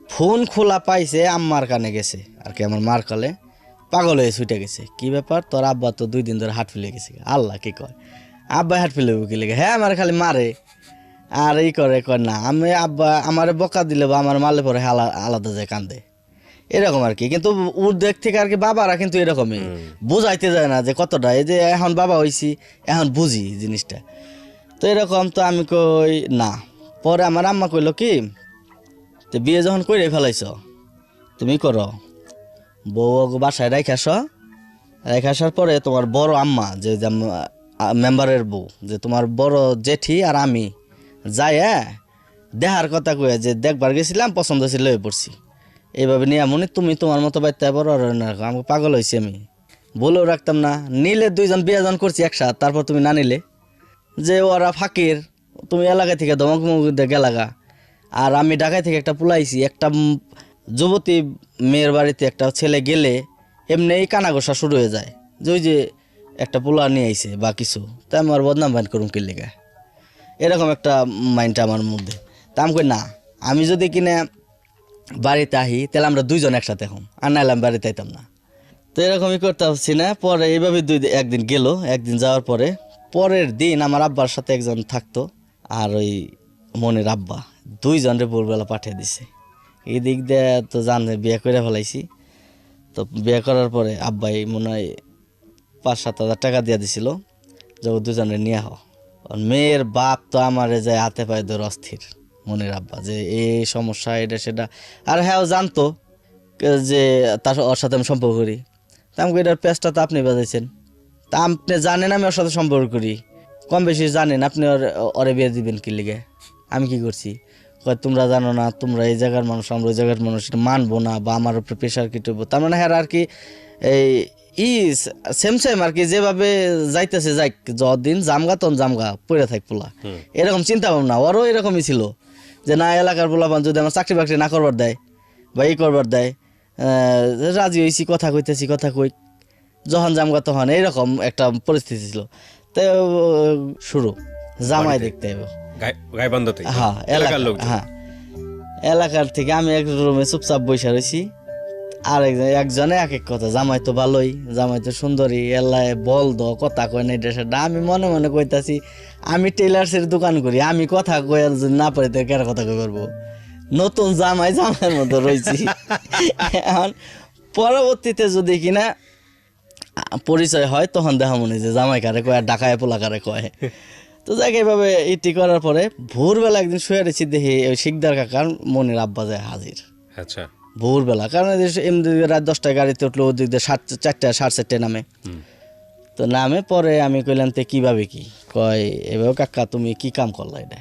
ফোন খোলা পাইছে আম্মার কানে গেছে আর কি, আমার মার কালে। পাগল হয়ে ছুটে গেছে, কি ব্যাপার তোর আব্বা তো 2 দিন ধরে হাট ফেলে গেছে। আল্লাহ কি কয়, আব্বা হাট ফেলে কি লেগে? হ্যাঁ আমার খালি মারে আর এই করে, কয় না আমি আব্বা আমার বকা দিলে বা আমার মারলে পরে আলাদা যায় কান্দে, এরকম আর কি। কিন্তু ওর দিক থেকে আর কি বাবারা কিন্তু এরকমই, বুঝাইতে যায় না যে কতটা, এই যে এখন বাবা হইছি এখন বুঝি জিনিসটা। তো এরকম, তো আমি কই না। পরে আমার আম্মা কইলো কি, তো বিয়ে যখন করে ফেলাইছ তুমি করো, বউ বাসায় রেখে আসার পরে তোমার বড় আম্মা যে মেম্বারের বউ, যে তোমার বড় জেঠি আর আমি যাই, হ্যাঁ দেখার কথা কয়ে যে দেখবার গেছিলাম, পছন্দ ছিল লয়ে পড়ছি, এইভাবে নিয়ে মনে তুমি তোমার মতো বাইতে বড় আমাকে পাগল হয়েছি আমি, বলেও রাখতাম না। নিলে 2 জন বিয়ে জন করছি একসাথে, তারপর তুমি না নিলে, যে ওরা ফাঁকির, তুমি এলাকা থেকে ধমক গেলাগা। আর আমি ঢাকায় থেকে একটা পুলাইছি, একটা যুবতী মেয়ের বাড়িতে একটা ছেলে গেলে এমনি কানাঘোষা শুরু হয়ে যায় যে ওই যে একটা পোলা নিয়ে আইছে বা কিছু, তাই আমার বদনাম বাইন করুম কি লেগা, এরকম একটা মাইন্ডটা আমার মধ্যে। তা আমি কই না, আমি যদি কিনা বাড়িতে আহি তাহলে আমরা 2 জন একসাথে হম, আর নাইলে আমি বাড়িতে আইতাম না। তো এরকমই করতে পারছি না। পরে এইভাবে একদিন গেল, একদিন যাওয়ার পরে পরের দিন আমার আব্বার সাথে একজন থাকতো, আর ওই মনের আব্বা 2 জনের ভোরবেলা পাঠিয়ে দিছে। এই দিক দিয়ে তো জানে বিয়ে করে ফেলাইছি। তো বিয়ে করার পরে আব্বাই মনে হয় 5-7 হাজার টাকা দিয়ে দিছিল যে 2 জনের নিয়ে হও। মেয়ের বাপ তো আমার যায় হাতে পায়ে ধরে অস্থির, মনের আব্বা, যে এই সমস্যা এটা সেটা। আর হ্যাঁ ও জানতো যে তার ওর সাথে আমি সম্পর্ক করি। তা আমাকে এটার পেঁচটা তো আপনি বাজাইছেন, তা আপনি জানেন আমি ওর সাথে সম্পর্ক করি, কম বেশি জানেন, আপনি ওরে বিয়ে দিবেন কি লিগে? আমি কি করছি? কয় তোমরা জানো না, তোমরা এই জায়গার মানুষ, আমরা ওই জায়গার মানুষ, এটা মানবো না বা আমার উপরে প্রেশার কিটবো। তার মানে হ্যাঁ আর কি এই সেম সেম আর কি, যেভাবে যাইতেছে যাই, যতদিন জামগা তখন জামগা পড়ে থাক পোলা, এরকম চিন্তা ভাবনা ওরও এরকমই ছিল যে না এলাকার পোলাপান যদি আমার চাকরি বাকরি না করবার দেয় বা ই করবার দেয়, রাজি হয়েছি, কথা কইতেছি, কথা কই, যখন জামগা তখন এইরকম একটা পরিস্থিতি ছিল। তো শুরু জামাই দেখতে হবে, গাইবান্ধাতে হ্যাঁ এলাকার লোক। হ্যাঁ এলাকার থেকে আমি এক রুমে চুপচাপ বসে রয়েছি, আর একজনে এক এক কথা, জামাই তো ভালোই, জামাই তো সুন্দরী, এলাই বল দ কথা কয় না এটা সেটা। আমি মনে মনে কইতাছি আমি টেলার্সের দোকান করি, আমি কথা কয়ে যদি না পারি তো কেন কথা কই করবো, নতুন জামাই জামাইয়ের মতো রয়েছি। এখন পরবর্তীতে যদি কিনা পরিচয় হয় তখন দেখা মনে যে জামাই কারে কয় আর ডাকায় পোলা কারে কয়। তো যাকে এইভাবে ইটি করার পরে ভোরবেলা একদিন শুয়ে রয়েছি, দেখি ওই শিকদার কাকার মনির আব্বা যায় হাজির। আচ্ছা, ভোরবেলা, কারণ এমনি রাত 10টায় গাড়িতে উঠলো, ওদিক দিয়ে 4টা 4:30 নামে। তো নামে পরে আমি কইলাম তে কীভাবে কি কয়, এভাবে কাকা তুমি কি কাম করলা এটা?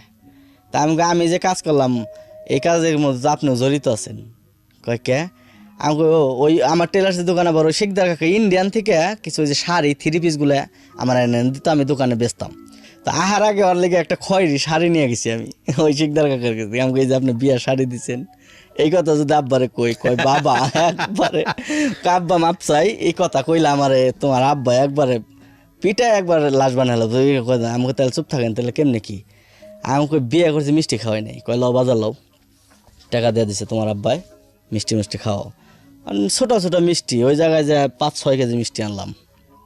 তা আমি যে কাজ করলাম এই কাজের মধ্যে আপনিও জড়িত আছেন। কয় কে? আমি কই ওই আমার টেলার্সের দোকানে আবার ওই শিকদার কাকা ইন্ডিয়ান থেকে কিছু ওই যে শাড়ি 3 পিসগুলো আমার এনে দিত, আমি দোকানে বেচতাম। তো আহার আগে ওর লেগে একটা খয়েরি শাড়ি নিয়ে গেছি আমি ওই শিকদার কাকার কাছে। আমি কই যে আপনি বিয়ার শাড়ি দিচ্ছেন, এই কথা যদি আব্বারে কয় বাবা একবারে আব্বা মাপ চাই, এই কথা কইলে আমারে তোমার আব্বা একবারে পিঠায় একবার লাশ বানালো। আমাকে তাহলে চুপ থাকেন, তাহলে কেমনে কি? আমি কই বিয়ে করছি মিষ্টি খাওয়াই নাই। কয় লও বাজার লও, টাকা দিয়ে দিছে তোমার আব্বাই, মিষ্টি মিষ্টি খাও। ছোটো ছোটো মিষ্টি, ওই জায়গায় যে 5-6 কেজি মিষ্টি আনলাম।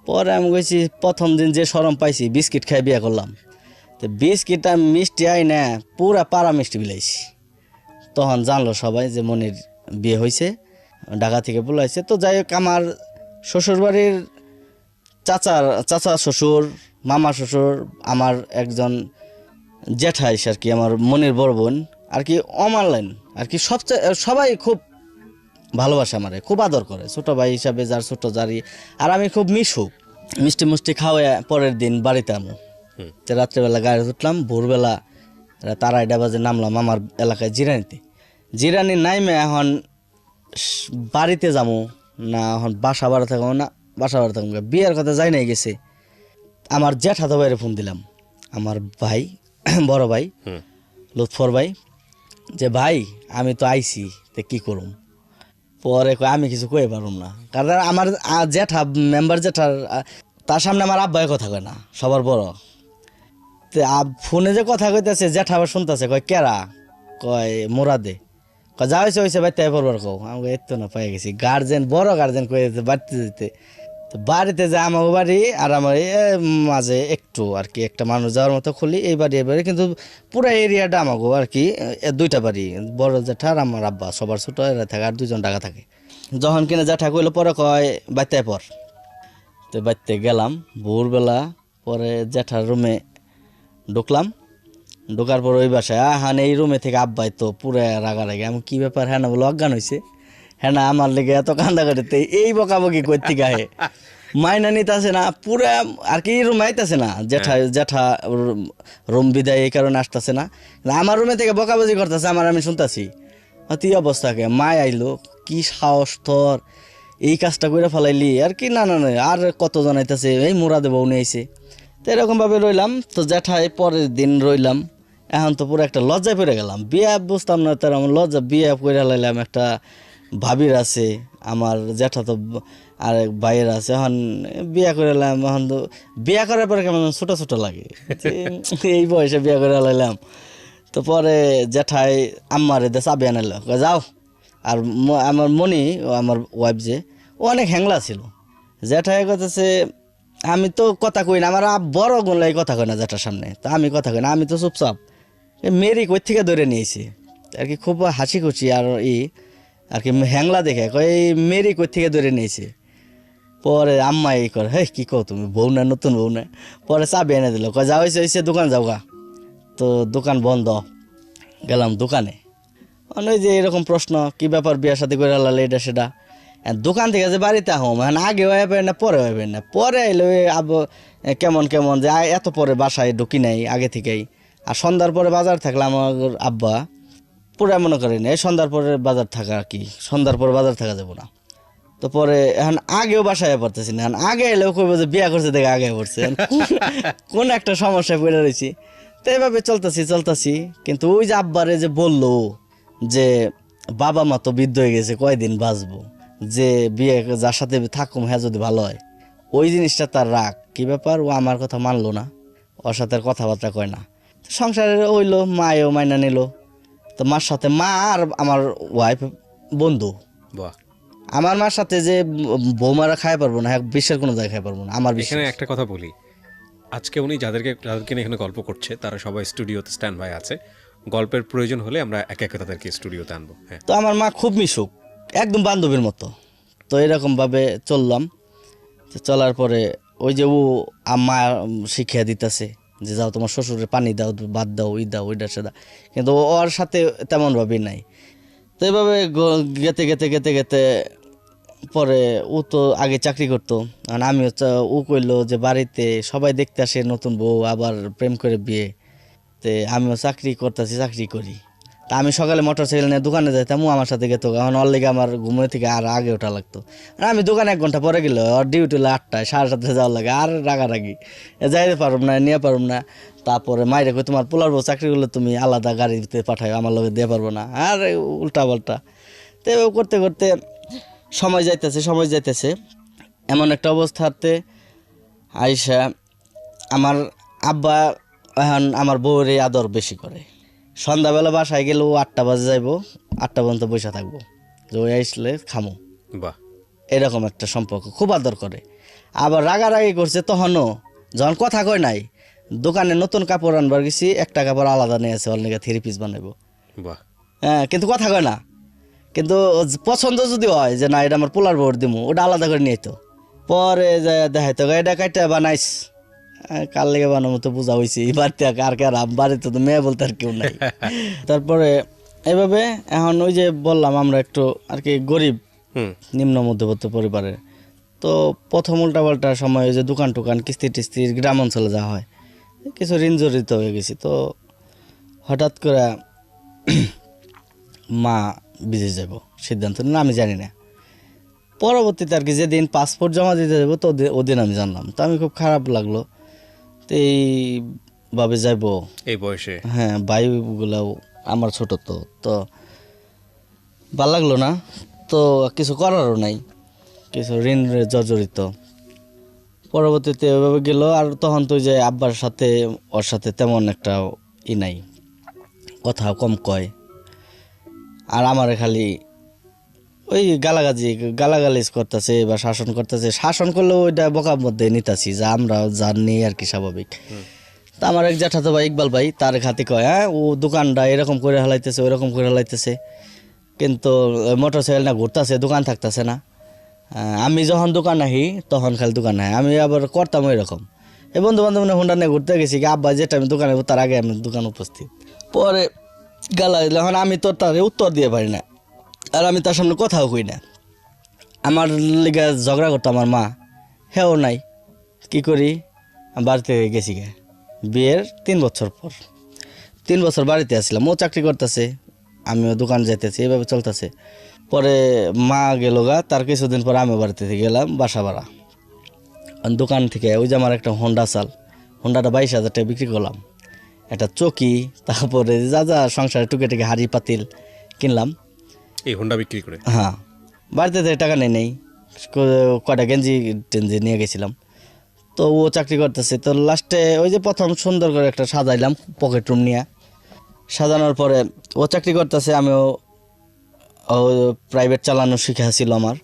পরে আমি কইছি প্রথম দিন যে শরম পাইছি, বিস্কিট খাই বিয়ে করলাম। তো বিস্কিট আর মিষ্টি আই না পুরা পাড়া মিষ্টি বিলাইছি। তখন জানলো সবাই যে মনির বিয়ে হয়েছে, ঢাকা থেকে বলাইছে। তো যাই হোক, আমার শ্বশুরবাড়ির চাচা শ্বশুর, মামা শ্বশুর, আমার একজন জ্যাঠাইস আর কি, আমার মনির বড় বোন আর কি, অমানলাইন আর কি, সবাই খুব ভালোবাসে আমারে, খুব আদর করে, ছোটো ভাই হিসাবে যার ছোটো জারি। আর আমি খুব মিষ্টি মুষ্টি খাওয়াই পরের দিন বাড়িতে আমি রাত্রেবেলা গাড়ি উঠলাম, ভোরবেলা রাত 2:30 বাজে নামলাম আমার এলাকায় জিরানি নাইমে এখন বাড়িতে যাবো না, এখন বাসা ভাড়া থাকবো না, বাসা ভাড়া থাকবো বিয়ের কথা যাই নাই গেছে। আমার জ্যাঠাতো ভাইয়ের ফোন দিলাম, আমার ভাই বড় ভাই লুৎফর ভাই, যে ভাই আমি তো আইছি, তো কী করুম? পরে আমি কিছু কয়ে পারুম না, কারণ আমার মেম্বার জ্যাঠার তার সামনে আমার আব্বাই কথা কয় না, সবার বড়। ফোনে যে কথা কইতেছে জ্যাঠা আবার শুনতেছে, কয় কেরা? কয় মোরাদে। কয় যা হয়েছে বাড়িতে পড়বার কও। আমাকে এত না পাই গেছি, গার্জেন বড় গার্জেন কয়ে যেতে বাড়িতে যেতে। তো বাড়িতে যে আমার বাড়ি আর আমার মাঝে একটু আর কি একটা মানুষ যাওয়ার মতো খুলি, এই বাড়ি কিন্তু পুরো এরিয়াটা আমাকে আর কি 2টা বাড়ি, বড় জ্যাঠা আর আমার আব্বা, সবার ছোটো এরা থাকে, আর 2জন ঢাকা থাকে। যখন কিনা জ্যাঠা কইলো পরে কয় বাড়িতে পর। তো বাড়িতে গেলাম ভোরবেলা, পরে জ্যাঠার রুমে ঢুকলাম, ঢোকার পর ওই বাসায় হান এই রুমে থেকে আব্বাই তো পুরো রাগারাগি। আমি কী ব্যাপার? হ্যাঁ না বলে অজ্ঞান হয়েছে, হ্যাঁ না আমার লেগে এত কান্দা কাটিতে এই বকাবকি করতে গায়ে মাইনা নিতেছে না, পুরা আর কি রুমে আইতেছে না, জ্যাঠা রুম বিদায় এই কারণে আসতেছে না, আমার রুমে থেকে বকাবকি করতেছে, আমি শুনতেছি। তুই অবস্থাকে মায় আইলো, কি সাহস তোর, এই কাজটা করে ফেলাইলি আর কি? না না না, আর কতজন আইতেছে, এই মোরাদে বউ নিয়ে আইছে। তো এরকমভাবে রইলাম। তো জ্যাঠায় পরের দিন রইলাম, এখন তো পুরো একটা লজ্জায় পড়ে গেলাম, বিয়ে বুঝতাম না তার আমার লজ্জা, বিয়ে করে লাইলাম, একটা ভাবির আছে, আমার জ্যাঠা তো আরেক ভাইয়ের আছে, এখন বিয়ে করে এলাম। এখন তো বিয়ে করার পরে কেমন ছোটো ছোটো লাগে, এই বয়সে বিয়ে করে লাইলাম। তো পরে জ্যাঠাই আম্মারে দে চাবি আনাইলো, যাও। আর আমার মনি, আমার ওয়াইফ যে, ও অনেক হ্যাংলা ছিল। জ্যাঠাই কথাছে, আমি তো কথা কই না, আমার বড় গুনলাই কথা কয় না জ্যাঠার সামনে, তা আমি কথা কই না, আমি তো চুপচাপ। মেরি কই থেকে ধরে নিয়েছি আর কি, খুব হাসি খুশি আর আর কি হ্যাংলা দেখে কয় এই মেরি কই থেকে ধরে নিয়েছে। পরে আম্মা এই করে, হ্যাঁ কী কও তুমি, বউ না, নতুন বউ না? পরে চাবি এনে দিল, কয় যা হয়েছে দোকান যাও গা। তো দোকান বন্ধ, গেলাম দোকানে। ওই যে এরকম প্রশ্ন, কি ব্যাপার বিয়ের সাথে করে লালে এটা সেটা। দোকান থেকে যে বাড়িতে আহম, এখন আগে হয়ে না পরে হইবেন না, পরে এলো কেমন কেমন যে এত পরে বাসায় ঢুকি নাই আগে থেকেই। আর সন্ধ্যার পরে বাজার থাকলে আমার আব্বা পুরা মনে করেন এই সন্ধ্যার পরে বাজার থাকা আর কি, সন্ধ্যার পরে বাজার থাকা যাবো না। তো তো পরে এখন আগেও বাসায় পড়তেছি না, এখন আগে এলেও কইবো যে বিয়া করছে দেখে আগে পড়ছে, এখন কোন একটা সমস্যায় পড়ে রয়েছি। তো এইভাবে চলতেছি, কিন্তু ওই যে আব্বারে যে বললো যে বাবা মা তো বৃদ্ধ হয়ে গেছে, কয়দিন বাঁচবো, যে বিয়ে যার সাথে থাকুম হ্যাঁ যদি ভালো হয়, ওই জিনিসটা তার রাগ। কি ব্যাপার, ও আমার কথা মানলো না, ওর সাথে আর কথাবার্তা কয় না। সংসারে হইলো, মায়েও মাইনা নিল। তো মার সাথে, মা আর আমার ওয়াইফ বন্ধু। বাহ, আমার মার সাথে যে বৌমারা খাই পারবো না, বিশ্বের কোনো জায়গায় খাই পারবো না আমার এখানে বিশ্বাস। একটা কথা বলি, আজকে উনি যাদেরকে নিয়ে এখানে গল্প করছে তারা সবাই স্টুডিওতে স্ট্যান্ড বাই আছে। গল্পের প্রয়োজন হলে আমরা একে একে তাদেরকে স্টুডিওতে আনবো। হ্যাঁ, তো আমার মা খুব মিশুক, একদম বান্ধবীর মতো। তো এরকমভাবে চললাম। তো চলার পরে ওই যে ও মা শিখিয়া দিতেছে যে যাও তোমার শ্বশুরের পানি দাও, ভাত দাও, দাও, ওইটা সেটা, কিন্তু ওর সাথে তেমনভাবেই নাই। তো এইভাবে গেতে পরে ও তো আগে চাকরি করতো, আর আমিও ও কইলো যে বাড়িতে সবাই দেখতে আসে নতুন বউ, আবার প্রেম করে বিয়ে। তে আমিও চাকরি করি। তা আমি সকালে মোটর সাইকেল নিয়ে দোকানে যাইতাম, ও আমার সাথে গেতো, কারণ ওর লেগে আমার ঘুমের থেকে আর আগে ওঠা লাগতো। আর আমি দোকানে 1 ঘন্টা পরে গেলে ওর ডিউটি হলো 8টায়, 7:30 যাওয়ার লাগে, আর রাগারাগি যাইতে পারব না, নিয়ে পারব না। তারপরে মাইরে কই তোমার পোলার বউ চাকরি করলে তুমি আলাদা গাড়িতে পাঠাও, আমার লগে দিয়ে পারবো না, আর উল্টা পাল্টা। তো এভাবে করতে সময় যাইতেছে। এমন একটা অবস্থাতে আইসা আমার আব্বা এখন আমার বউরে আদর বেশি করে। সন্ধ্যাবেলা বাসায় গেলেও 8টা বাজে যাইবো, 8টা পর্যন্ত বসে থাকবো, যে ওই আসলে খামো। বাহ, এরকম একটা সম্পর্ক, খুব আদর করে। আবার রাগারাগি করছে তখনও, যখন কথা কয় নাই, দোকানে নতুন কাপড় আনবার গেছি, একটা কাপড় আলাদা নিয়ে আছে, ওর লেগে 3 পিস বানাইবো। বাহ, হ্যাঁ, কিন্তু কথা কয় না। কিন্তু পছন্দ যদি হয় যে না এটা আমার পোলার বউর দিমু, ওটা আলাদা করে নিয়ে তো পরে যে দেখাইতো এটা কাইটা বানাইস, কার লেগে বানাবো তো বোঝা হয়েছে, বাড়িতে আর কে, বাড়িতে তো মেয়ে বলতে আর কেউ নাই। তারপরে এইভাবে এখন ওই যে বললাম আমরা একটু আর কি গরিব, নিম্ন মধ্যবিত্ত পরিবারের। তো প্রথম উল্টাপাল্টার সময় ওই যে দোকান টোকান কিস্তি টিস্তি গ্রাম অঞ্চলে যাওয়া হয়, কিছু ঋণ জড়িত হয়ে গেছি। তো হঠাৎ করে মা বিদেশ যাব সিদ্ধান্ত নিল, আমি জানি না। পরবর্তীতে আর কি যেদিন পাসপোর্ট জমা দিতে যাবো তো ওদিন আমি জানলাম। তো আমি খুব খারাপ লাগলো। তো এইভাবে যাইব এই বয়সে? হ্যাঁ, ভাইগুলাও আমার ছোট, তো ভাল লাগলো না। তো কিছু করারও নাই, কিছু ঋণ জর্জরিত। পরবর্তীতে ওইভাবে গেল। আর তখন তো যে আব্বার সাথে ওর সাথে তেমন একটা নাই, কথা কম কয়। আর আমার খালি ওই গালাগালিজ করতেছে বা শাসন করতেছে। শাসন করলেও ওইটা বকার মধ্যে নিতাছি, যা আমরা জানি আর কি স্বাভাবিক। তা আমার এক জ্যাঠাতো ভাই ইকবাল ভাই, তার খাতে কয় হ্যাঁ ও দোকানটা এরকম করে হালাইতেছে, ওইরকম করে হালাইতেছে, কিন্তু মোটর সাইকেল না ঘুরতেছে, দোকান থাকতেছে না। আমি যখন দোকান আহি তখন খালি দোকান আহি, আমি আবার করতাম ওই রকম। এই বন্ধু বান্ধব হোন্ডা নিয়ে ঘুরতে গেছি, কি আব্বা যেটা আমি দোকানে তার আগে আমি দোকান উপস্থিত। পরে গালা দিল, এখন আমি তো তার উত্তর দিয়ে পারি না, আর আমি তার সামনে কথাও কই না। আমার লিগে ঝগড়া করতো আমার মা, হেও নাই। কি করি, বাড়িতে গেছি গে বিয়ের 3 বছর পর। 3 বছর বাড়িতে আসছিলাম, ও চাকরি করতেছে, আমিও দোকান যাইতেছি, এভাবে চলতেছে। পরে মা গেল গা, তার কিছুদিন পর আমিও বাড়িতে থেকে গেলাম বাসা ভাড়া। দোকান থেকে ওই যে আমার একটা হোন্ডা চাল, হোন্ডাটা 22,000 টাকা বিক্রি করলাম। একটা চকি, তারপরে যা যা সংসারে টুকে টুকে হাঁড়ি পাতিল কিনলাম এই হোন্ডা বিক্রি করে। হ্যাঁ, বাড়িতে থেকে টাকা নেই, কয়টা গেঞ্জি টেঞ্জি নিয়ে গেছিলাম। তো ও চাকরি করতেছে। তো লাস্টে ওই যে প্রথম সুন্দর করে একটা সাজাইলাম পকেট রুম নিয়ে। সাজানোর পরে ও চাকরি করতেছে, আমিও প্রাইভেট চালানো শিখেছিল আমার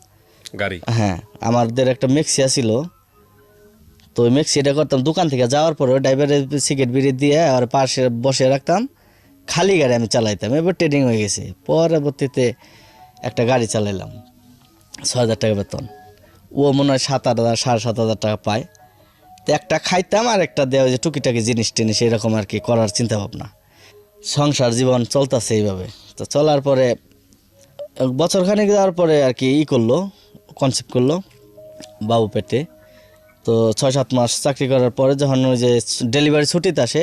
গাড়ি। হ্যাঁ, আমাদের একটা মেক্সিয়া ছিল। তো ওই মেক্সিটা করতাম, দোকান থেকে যাওয়ার পরে ড্রাইভারের সিগারেট বিড়ি দিয়ে আর পাশে বসে রাখতাম, খালি গাড়ি আমি চালাইতাম। এবার ট্রেডিং হয়ে গেছে। পরবর্তীতে একটা গাড়ি চালাইলাম, 6,000 টাকা বেতন। ও মনে হয় 7,000 7,500 টাকা পায়। তো একটা খাইতাম আর একটা দেওয়া যে টুকিটাকি জিনিস টিনিস এরকম আর কি করার চিন্তা ভাবনা। সংসার জীবন চলতেছে এইভাবে। তো চলার পরে বছরখানেক যাওয়ার পরে আর কি করলো, কনসেপ্ট করলো বাবু পেটে। তো 6-7 মাস চাকরি করার পরে যখন ওই যে ডেলিভারি ছুটিতে আসে,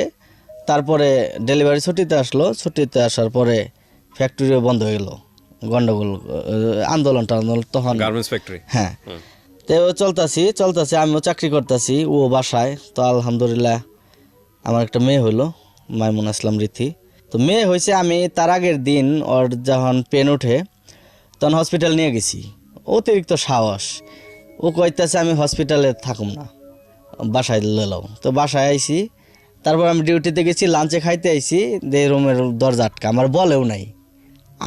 তারপরে ডেলিভারি ছুটিতে আসলো, ছুটিতে আসার পরে ফ্যাক্টরিও বন্ধ হয়ে গেলো, গন্ডগোল আন্দোলন টান্দোলন তখন গার্মেন্টস ফ্যাক্টরি। হ্যাঁ, তো চলতাছি আমিও চাকরি করতেছি, ও বাসায়। তো আলহামদুলিল্লাহ আমার একটা মেয়ে হইলো, মাইমুন আসলাম রীতি। তো মেয়ে হয়েছে, আমি তার আগের দিন ওর যখন পেন উঠে তখন হসপিটাল নিয়ে গেছি। অতিরিক্ত সাহস, ও কইতেছে আমি হসপিটালে থাকুম না, বাসায় লেলাও। তো বাসায় আইছি, তারপর আমি ডিউটিতে গেছি, লাঞ্চে খাইতে আইছি, দে রুমের দরজা আটকা, আমার বলেও নাই।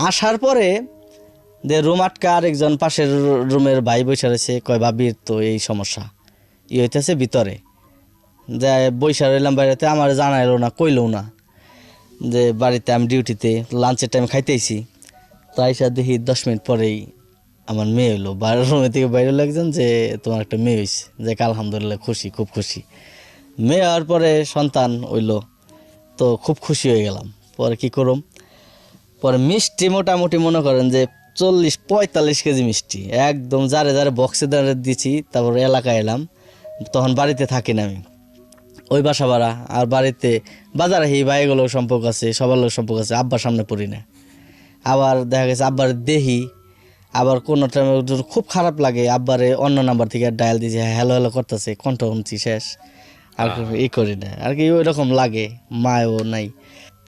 আসার পরে দে রুম আটকা, আরেকজন পাশের রুমের ভাই বসে রয়েছে, কয় ভাবির তো এই সমস্যা, হইতেছে ভিতরে। যে বৈশা রইলাম বাইরেতে, আমার জানাইলো না, কইলেও না যে বাড়িতে আমি ডিউটিতে লাঞ্চের টাইম খাইতেছি। তো আইসা দেখি 10 মিনিট পরেই আমার মেয়ে হইলো, বাইরের রুমে থেকে বাইরে হলো একজন, যে তোমার একটা মেয়ে হয়েছে। যে আলহামদুলিল্লাহ খুশি, খুব খুশি। মেয়ে হওয়ার পরে সন্তান হইলো, তো খুব খুশি হয়ে গেলাম। পরে কি করুম, পরে মিষ্টি মোটামুটি মনে করেন যে 40-45 কেজি মিষ্টি একদম যারে যারে বক্সে দাঁড়িয়ে দিছি। তারপর এলাকায় এলাম, তখন বাড়িতে থাকি না আমি, ওই বাসা ভাড়া। আর বাড়িতে বাজারে এই ভাইগুলো সম্পর্ক আছে, সবার লোক সম্পর্ক আছে, আব্বার সামনে পড়ি না। আবার দেখা গেছে আব্বার দেহি, আবার কোনো টাইমে খুব খারাপ লাগে, আব্বারে অন্য নাম্বার থেকে ডায়াল দিয়েছে, হ্যালো হ্যালো করতেছে, কণ্ঠ শুনছি শেষ, আর ই করি না আর কি, ওই রকম লাগে, মায়ও নাই।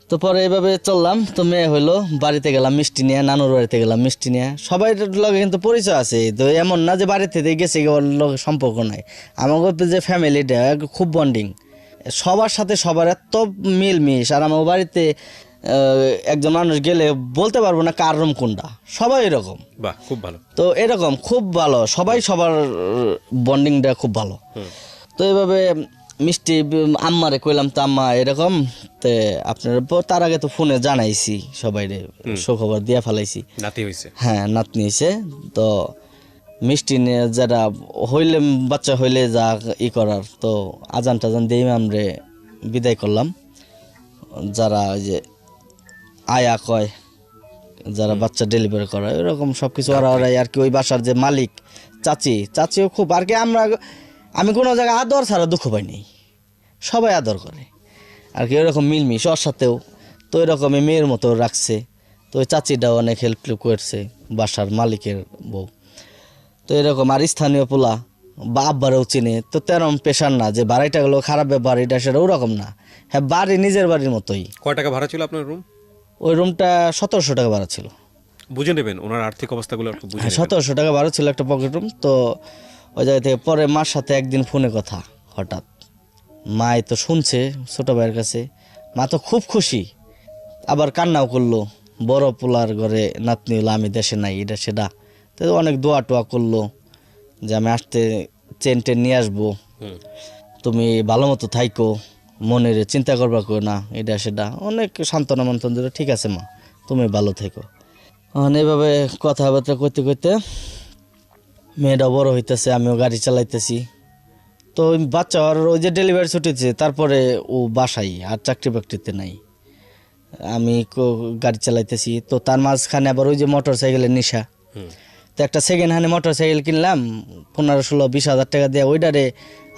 তো পরে এইভাবে চললাম। তো মেয়ে হইলো, বাড়িতে গেলাম মিষ্টি নিয়ে, নানুর বাড়িতে গেলাম মিষ্টি নিয়ে। সবাই লগে কিন্তু পরিচয় আছে, তো এমন না যে বাড়িতে গেছে ওর লগে সম্পর্ক নাই। আমাকে যে ফ্যামিলিটা খুব বন্ডিং, সবার সাথে সবার এত মিলমিশ। আর আমার বাড়িতে একজন মানুষ গেলে বলতে পারবো না কার রুম কোনটা, সবাই এরকম। বাহ, খুব ভালো। তো এরকম খুব ভালো, সবাই সবার বন্ডিংটা খুব ভালো। তো এইভাবে মিষ্টি আম্মারে কইলাম, তো আম্মা এরকম, তো আপনার তার আগে তো ফোনে জানাইছি সবাই, সুখবর দিয়া ফেলাইছি, নাতি হয়েছে। হ্যাঁ নাতনি হয়েছে। তো মিষ্টি নিয়ে যারা হইলে, বাচ্চা হইলে যা ই করার, তো আজান টাজান দিয়ে আমরা বিদায় করলাম। যারা ওই যে আয়া কয়, যারা বাচ্চা ডেলিভারি করায়, এরকম সব কিছু ওরাই আর কি। ওই বাসার যে মালিক চাচিও খুব আর কি, আমি কোনো জায়গায় আদর ছাড়া দুঃখ পাইনি, সবাই আদর করে আর কি, এরকম মিলমিশ ওর সাথেও। তো এরকমই মেয়ের মতো রাখছে। তো ওই চাচিটাও অনেক হেল্প করছে, বাসার মালিকের বউ। তো এরকম আর স্থানীয় পোলা বা আব্বারেও চিনে। তো তেরম পেশার না যে বাড়িটা গেলো খারাপ ব্যাপার, এটা সেটা ওরকম না। হ্যাঁ, বাড়ি নিজের বাড়ির মতোই। কয় টাকা ভাড়া ছিল আপনার রুম? ওই রুমটা 1700 টাকা ভাড়া ছিল। বুঝে নেবেন ওনার আর্থিক অবস্থাগুলো একটু বুঝে নেবেন। 1700 টাকা ভাড়া ছিল, একটা পকেট রুম। তো ওই জায়গা থেকে পরে মার সাথে একদিন ফোনে কথা, হঠাৎ মাই তো শুনছে ছোট ভাইয়ের কাছে, মা তো খুব খুশি, আবার কান্নাও করলো। বড় পোলার ঘরে নাতনি হলো, আমি দেশে নাই, এটা সেটা। তো অনেক দোয়া টোয়া করলো যে আমি আসতে চেন টেন নিয়ে আসবো, তুমি ভালো মতো থাইকো, মনের চিন্তা করবা কেউ না, এটা সেটা অনেক সান্ত্বনা মন্ত্রণ দিল। ঠিক আছে মা, তুমি ভালো থেকো। এইভাবে কথাবার্তা করতে করতে মেয়েটা বড় হইতেছে, আমিও গাড়ি চালাইতেছি। তো ওই বাচ্চা আর ওই যে ডেলিভারি ছুটিছে, তারপরে ও বাসাই, আর চাকরি বাকরিতে নাই। আমি গাড়ি চালাইতেছি, তো তার মাঝখানে আবার ওই যে মোটর সাইকেলের নেশা। তো একটা সেকেন্ড হ্যান্ডে মোটর সাইকেল কিনলাম 15-16-20 হাজার টাকা দিয়ে, ওইটারে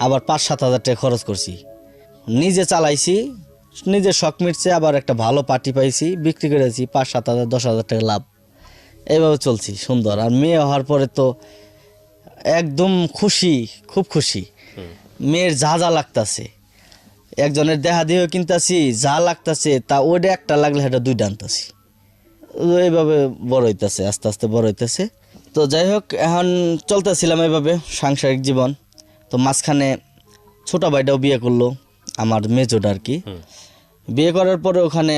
আবার 5-7 হাজার টাকা খরচ করছি, নিজে চালাইছি, নিজের শখ মিটছে। আবার একটা ভালো পার্টি পাইছি, বিক্রি করেছি, 5-7 হাজার 10 হাজার টাকা লাভ। এইভাবে চলছি সুন্দর। আর মেয়ে হওয়ার পরে তো একদম খুশি, খুব খুশি। মেয়ের যা যা লাগতেছে, একজনের দেহা দিয়ে কিনতেছি, যা লাগতেছে তা ওইটা একটা লাগলে সেটা 2টা আনতেছি। এইভাবে বড় হইতেছে, আস্তে আস্তে বড় হইতেছে। তো যাই হোক, এখন চলতেছিলাম এইভাবে সাংসারিক জীবন। তো মাঝখানে ছোট ভাইটাও বিয়ে করলো, আমার মেজোটা আর কি। বিয়ে করার পরে ওখানে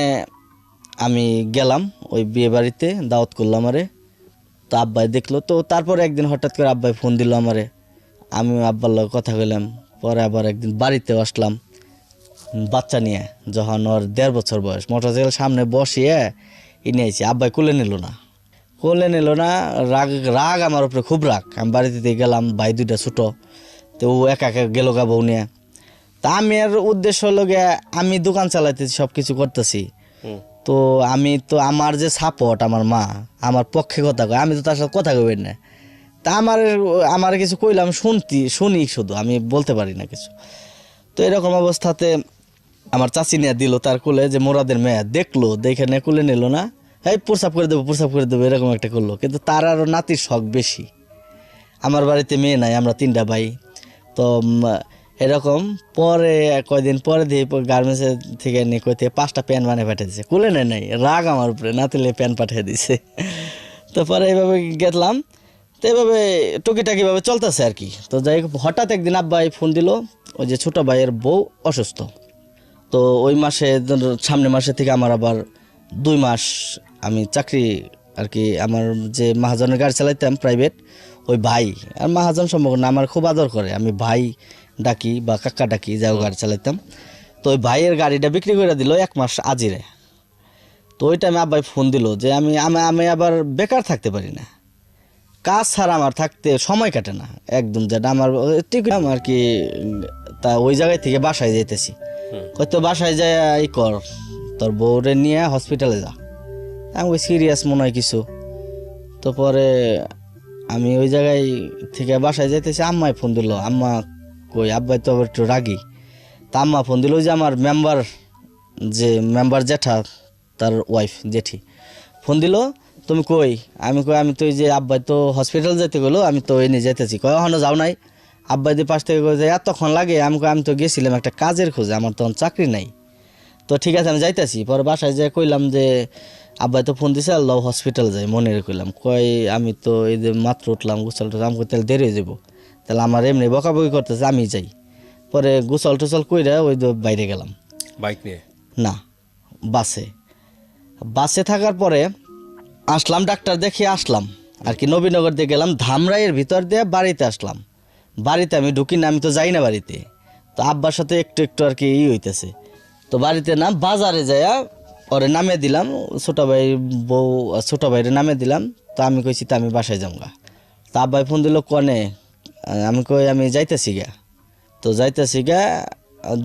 আমি গেলাম ওই বিয়ে বাড়িতে, দাওয়াত করলাম আমারে। তো আব্বাই দেখলো। তো তারপরে একদিন হঠাৎ করে আব্বাই ফোন দিল আমারে, আমি আব্বার লগে কথা কইলাম। পরে আবার একদিন বাড়িতে আসলাম বাচ্চা নিয়ে, যখন ওর 1.5 বছর বয়স, মোটরসাইকেল সামনে বসিয়ে নিয়েছি। আব্বাই কোলে নিল না, রাগ আমার উপরে খুব রাগ। আমি বাড়িতে গেলাম, ভাই 2টা ছোটো, তো ও একা একা গেল গা বউ নিয়ে। তা আমি আর উদ্দেশ্য হলো গিয়ে, আমি দোকান চালাইতেছি, সব কিছু করতেছি। তো আমি তো আমার যে সাপোর্ট, আমার মা আমার পক্ষে কথা কয়, আমি তো তার সাথে কথা কইবেন না। তা আমার কিছু কইলাম, শুনি শুধু, আমি বলতে পারি না কিছু। তো এরকম অবস্থাতে আমার চাচি নিয়ে দিল তার কোলে, যে মোরাদের মেয়ে দেখলো, দেখে নিয়ে কোলে নিল না, এই প্রসাব করে দেবো এরকম একটা করলো। কিন্তু তার আরও নাতির শখ বেশি। আমার বাড়িতে মেয়ে নাই, আমরা 3টা ভাই। তো এরকম পরে কয়দিন পরে দিয়ে গার্মেন্টসের থেকে নিয়ে কইতে 5টা প্যান্ট বানিয়ে পাঠিয়ে দিছে, কুলে নাই রাগ আমার উপরে, নাতিলে প্যান্ট পাঠিয়ে দিছে। তো পরে এইভাবে গেলাম, তো এইভাবে টুকিটাকিভাবে চলতেছে আর কি। তো যাই হোক, হঠাৎ একদিন আব্বাই ফোন দিল, ওই যে ছোটো ভাইয়ের বউ অসুস্থ। তো ওই মাসে সামনের মাসে থেকে আমার আবার 2 মাস আমি চাকরি আর কি, আমার যে মহাজনের গাড়ি চালাইতাম প্রাইভেট, ওই ভাই আর মহাজন সম্পর্ক না, আমার খুব আদর করে, আমি ভাই ডাকি বা কাকা ডাকি, যাও গাড়ি চালাইতাম। তো ওই ভাইয়ের গাড়িটা বিক্রি করে দিল 1 মাস আজিরে। তো ওই টাইমে আব্বাই ফোন দিল যে আমি আমি আবার বেকার থাকতে পারি না, কাজ ছাড়া আমার থাকতে সময় কাটে না একদম, যেটা আমার ঠিক আর কি। তা ওই জায়গায় থেকে বাসায় যাইতেছি, হয়তো বাসায় যায় ই কর, তোর বউরে নিয়ে হসপিটালে যা। আমি ওই সিরিয়াস মনে হয় কিছু। তো পরে আমি ওই জায়গায় থেকে বাসায় যাইতেছি, আম্মায় ফোন দিল। আম্মা কই, আব্বাই তো আবার একটু রাগি। তা আম্মা ফোন দিল যে আমার মেম্বার জেঠা, তার ওয়াইফ জেঠি ফোন দিল, তুমি কই? আমি কই আমি তো ওই যে আব্বাই তো হসপিটাল যেতে গেলো, আমি তো এনে যেতেছি। কয় এখনো যাও নাই? আব্বাই দিয়ে পাশ থেকে কই যে এতক্ষণ লাগে। আমি কই আমি তো গেছিলাম একটা কাজের খোঁজে, আমার তখন চাকরি নাই। তো ঠিক আছে আমি যাইতেছি। পরে বাসায় যেয়ে কইলাম যে আব্বাই তো ফোন দিছে, আল্লাহ হসপিটাল যাই, মনে রে কইলাম। কয় আমি তো এই যে মাত্র উঠলাম, গোসল টুসল, আমি কই তাহলে দেরি হয়ে যাবো, তাহলে আমার এমনি বকাবকি করতেছে, আমি যাই। পরে গোসল টুসল কইরা ওই বাইরে গেলাম। বাইক নিয়ে না, বাসে থাকার পরে আসলাম, ডাক্তার দেখিয়ে আসলাম আর কি, নবীনগর দিয়ে গেলাম, ধামরাইয়ের ভিতর দিয়ে বাড়িতে আসলাম। বাড়িতে আমি ঢুকি না, আমি তো যাই না বাড়িতে। তো আব্বার সাথে একটু একটু আর কি হইতেছে। তো বাড়িতে না, বাজারে যাইয়া ওরে নামে দিলাম, ছোটো ভাই বউ ছোটো ভাইরে নামে দিলাম। তো আমি কইছি তো আমি বাসায় যামগা। তা আব্বাই ফোন দিল, কনে? আমি কই আমি যাইতেছি গা। তো যাইতেছি গা,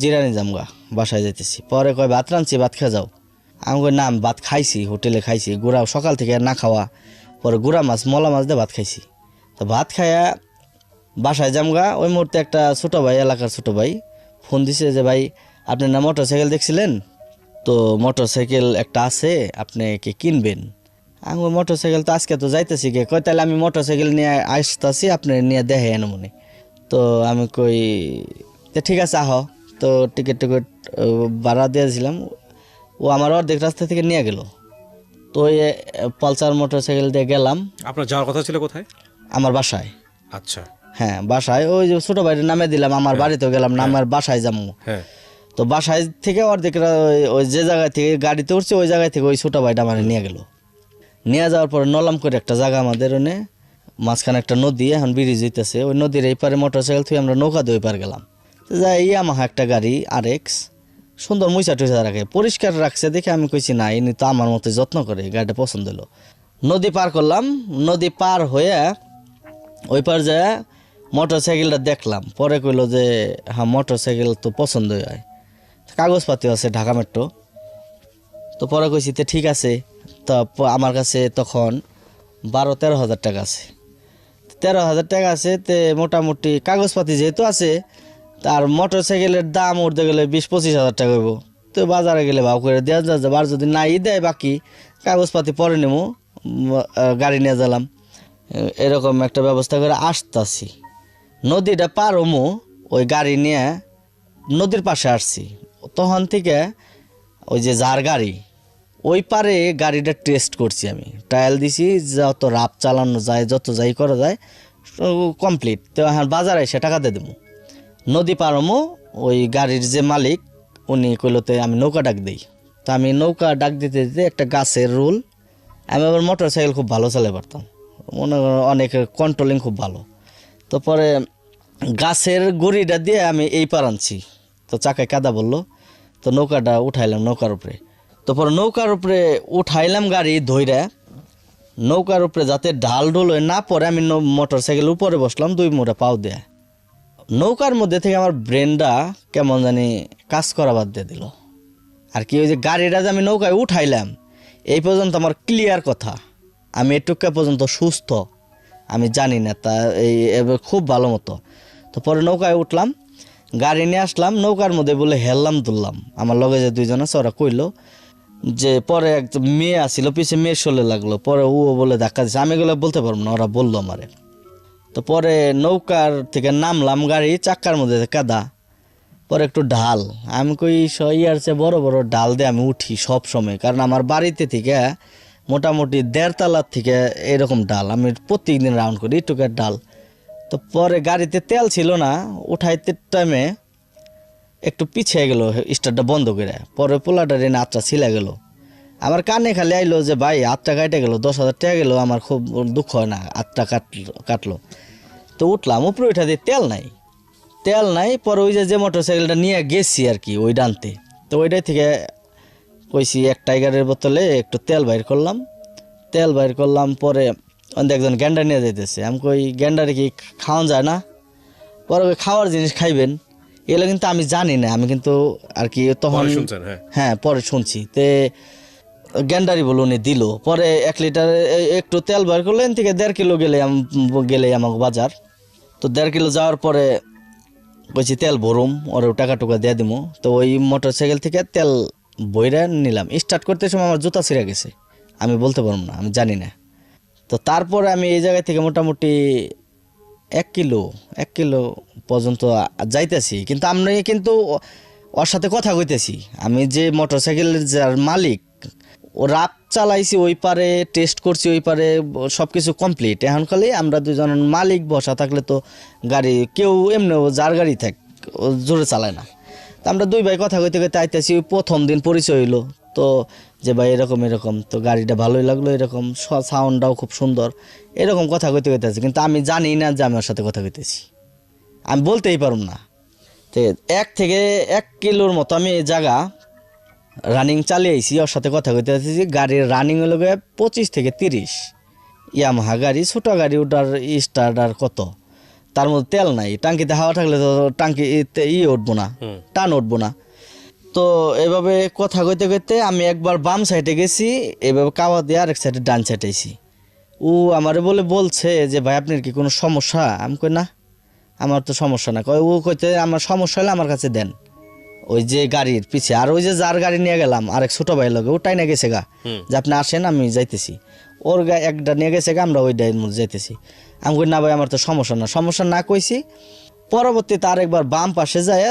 জিরানি যামগা, বাসায় যাইতেছি। পরে কয় ভাত রাঁধছি, ভাত খেয়ে যাও। আমি কই না, আমি ভাত খাইছি, হোটেলে খাইছি, গুড়া সকাল থেকে না খাওয়া। পরে গুড়া মাছ, মলা মাছ দিয়ে ভাত খাইছি। তো ভাত খাইয়া বাসায় যামগা। ওই মুহূর্তে একটা ছোটো ভাই, এলাকার ছোটো ভাই ফোন দিছে যে ভাই আপনি না মোটর সাইকেল দেখছিলেন, তো মোটর সাইকেল একটা আছে, আপনি কি কিনবেন? আমি মোটর সাইকেল তো আজকে তো যাইতেছি গে। কই তাহলে আমি মোটর সাইকেল নিয়ে আসতেছি, আপনি নিয়ে দেখে এনে মনে। তো আমি কই ঠিক আছে আহ। তো টিকিট ভাড়া দিয়েছিলাম, ও আমার অর্ধেক রাস্তা থেকে নিয়ে গেল। তো ওই পালসার মোটর সাইকেল দিয়ে গেলাম। আপনার যাওয়ার কথা ছিল কোথায়? আমার বাসায়। আচ্ছা, হ্যাঁ বাসায়, ওই যে ছোটো ভাইয়ের নামে দিলাম, আমার বাড়িতেও গেলাম না, আমার বাসায় যাবো। হ্যাঁ। তো বাসায় থেকে অর্ধেক ওই যে জায়গায় থেকে গাড়িতে উঠছে, ওই জায়গায় থেকে ওই ছোটো ভাইটা মানে নিয়ে গেল। নিয়ে যাওয়ার পরে নলাম করে একটা জায়গা আমাদের ওনে, মাঝখানে একটা নদী, এখন ব্রিজ হইতেছে, ওই নদীর এই পারে মোটর সাইকেল থেকে আমরা নৌকা দিয়ে ওই পার গেলাম। তো যাই ইয়ামাহা একটা গাড়ি RX, সুন্দর মুইসা টুইসা রাখে, পরিষ্কার রাখছে দেখে আমি কইছি না, ইনি তো আমার মতো যত্ন করে, গাড়িটা পছন্দ হলো। নদী পার করলাম, নদী পার হয়ে ওই পার যায় মোটর সাইকেলটা দেখলাম। পরে কইলো যে হ্যাঁ মোটর সাইকেল তো পছন্দই হয়, কাগজপাতি আছে ঢাকা মেট্রো। তো পরে কইছি তো ঠিক আছে। তো আমার কাছে তখন 12-13 হাজার টাকা আছে। 13 হাজার টাকা আছে, তে মোটামুটি কাগজপাতি যেহেতু আছে, তার মোটর সাইকেলের দাম উঠতে গেলে 20-25 হাজার টাকা হইব। তো বাজারে গেলে ভাব করে দেওয়া যাবে, আর যদি নাই দেয় বাকি কাগজপাতি পরে নেবো, গাড়ি নিয়ে গেলাম। এরকম একটা ব্যবস্থা করে আসতেছি, নদীটা পার হমু, ওই গাড়ি নিয়ে নদীর পাশে আসছি। তখন থেকে ওই যে যার গাড়ি, ওই পারে গাড়িটা টেস্ট করছি, আমি ট্রায়াল দিছি, যত রাপ চালানো যায়, যত যাই করা যায় কমপ্লিট। তো হ্যাঁ বাজারে এসে টাকা দিয়ে দেবো, নদী পার হমু। ওই গাড়ির যে মালিক উনি কইলতে আমি নৌকা ডাক দিই। তো আমি নৌকা ডাক দিতে দিতে একটা গাছের রুল, আমি আবার মোটর সাইকেল খুব ভালো চালাতে পারতাম, মনে করেন অনেক কন্ট্রোলিং খুব ভালো। তো পরে গাছের গুড়িটা দিয়ে আমি এই পার আনছি, তো চাকায় কাদা বললো। তো নৌকাটা উঠাইলাম নৌকার উপরে। তো পরে নৌকার উপরে উঠাইলাম গাড়ি ধইরা, নৌকার উপরে যাতে ঢাল ঢোল হয়ে না পরে আমি মোটর সাইকেল উপরে বসলাম, 2 মোড়া পাও দেয়া। নৌকার মধ্যে থেকে আমার ব্রেনটা কেমন জানি কাজ করা বাদ দিয়ে দিল আর কি। ওই যে গাড়িটা যে আমি নৌকায় উঠাইলাম, এই পর্যন্ত আমার ক্লিয়ার কথা, আমি এটুকা পর্যন্ত সুস্থ, আমি জানি না তা এই খুব ভালো মতো। তো পরে নৌকায় উঠলাম, গাড়ি নিয়ে আসলাম, নৌকার মধ্যে বলে হেললাম দুললাম। আমার লগে যে 2জন আছে ওরা কইলো যে পরে এক মেয়ে আসছিল পিছে মেয়ে চলে লাগলো, পরে ও বলে ধাক্কা দিচ্ছে, আমি এগুলো বলতে পারবো না, ওরা বললো আমারে। তো পরে নৌকার থেকে নামলাম, গাড়ি চাক্কার মধ্যে কাদা, পরে একটু ঢাল, আমি কই ইয়ার চেয়ে বড় বড় ডাল দিয়ে আমি উঠি সব সময়, কারণ আমার বাড়িতে থেকে মোটামুটি 1.5 তলার থেকে এরকম ডাল আমি প্রত্যেকদিন রাউন্ড করি, টুকের ডাল। তো পরে গাড়িতে তেল ছিল না, উঠাইতে টাইমে একটু পিছিয়ে গেল স্টার্টটা বন্ধ করে, পরে পোলাটার এনে আটটা ছিলে গেল। আমার কানে খালি আইলো যে ভাই আটটা কাটে গেল, 10,000 টাকা গেল, আমার খুব দুঃখ হয় না, আটটা কাটলো। তো উঠলাম, উপরে উঠা দিয়ে তেল নাই, পরে ওই যে মোটর সাইকেলটা নিয়ে গেছি আর কি ওই ডানতে, তো ওইটাই থেকে কইছি এক টাইগারের বোতলে একটু তেল বাইর করলাম, পরে একজন গ্যান্ডার নিয়ে যাইতেছে, আমি কই গ্যান্ডারে কি খাওয়ান যায় না? পরে ওই খাওয়ার জিনিস খাইবেন, এগুলো কিন্তু আমি জানি না, আমি কিন্তু আর কি তখন হ্যাঁ পরে শুনছি। তে গ্যান্ডারি বলে উনি দিল, পরে 1 লিটার একটু তেল বাইর করলেন থেকে 1.5 কিলো গেলে আমাকে বাজার। তো 1.5 কিলো যাওয়ার পরে কইছি তেল ভরুম, ওর টাকা টুকা দিয়ে দিমু। তো ওই মোটর সাইকেল থেকে তেল বইরা নিলাম, স্টার্ট করতে সময় আমার জুতা ছিঁড়ে গেছে, আমি বলতে পারবো না, আমি জানি না। তো তারপরে আমি এই জায়গা থেকে মোটামুটি 1 কিলো পর্যন্ত যাইতেছি, কিন্তু আমরা কিন্তু ওর সাথে কথা কইতেছি। আমি যে মোটর সাইকেলের যার মালিক, ও রাত চালাইছি ওই পারে, টেস্ট করছি ওই পারে, সব কিছু কমপ্লিট। এখন খালি আমরা দুজন মালিক বসা থাকলে তো গাড়ি কেউ এমনি যার গাড়ি থাক ও জোরে চালায় না। তো আমরা 2 ভাই কথা কইতে কইতে আইতেছি, ওই প্রথম দিন পরিচয় হইলো, তো যে ভাই এরকম তো গাড়িটা ভালোই লাগলো, এরকম সাউন্ডটাও খুব সুন্দর, এরকম কথা কইতে কইতেছি, কিন্তু আমি জানি না যে আমি ওর সাথে কথা কইতেছি, আমি বলতেই পারুম না। তো 1 থেকে 1 কিলোর মতো আমি এই জায়গা রানিং চালিয়ে আইছি, ওর সাথে কথা কইতে আছি। গাড়ির রানিং হলো 25 থেকে 30, ইয়ামাহা গাড়ি, ছোটো গাড়ি, ওটার স্টার্ট আর কত, তার মধ্যে তেল নাই, টাঙ্কিতে হাওয়া থাকলে তো টাঙ্কি উঠবো না, টান উঠবো না। তো এভাবে কথা কইতে কইতে আমি একবার বাম সাইডে গেছি, এভাবে কাওয়া দিয়ে আরেক সাইডে ডান সাইডে আইছি। ও আমারে বলছে যে ভাই আপনার কি কোনো সমস্যা? আমি কই না, আমার তো সমস্যা না। ও কইতে আমার সমস্যা হলে আমার কাছে দেন, ওই যে গাড়ির পিছে। আর ওই যে যার গাড়ি নিয়ে গেলাম আরেক ছোট ভাই লগে, ওটাই নিয়ে গেছে গা, যে আপনি আসেন আমি যাইতেছি। ওর একটা নিয়ে গেছে গা, আমরা ওইটাই যাইতেছি। আমি কই না ভাই আমার তো সমস্যা না কইছি। পরবর্তীতে আরেকবার বাম পাশে যায়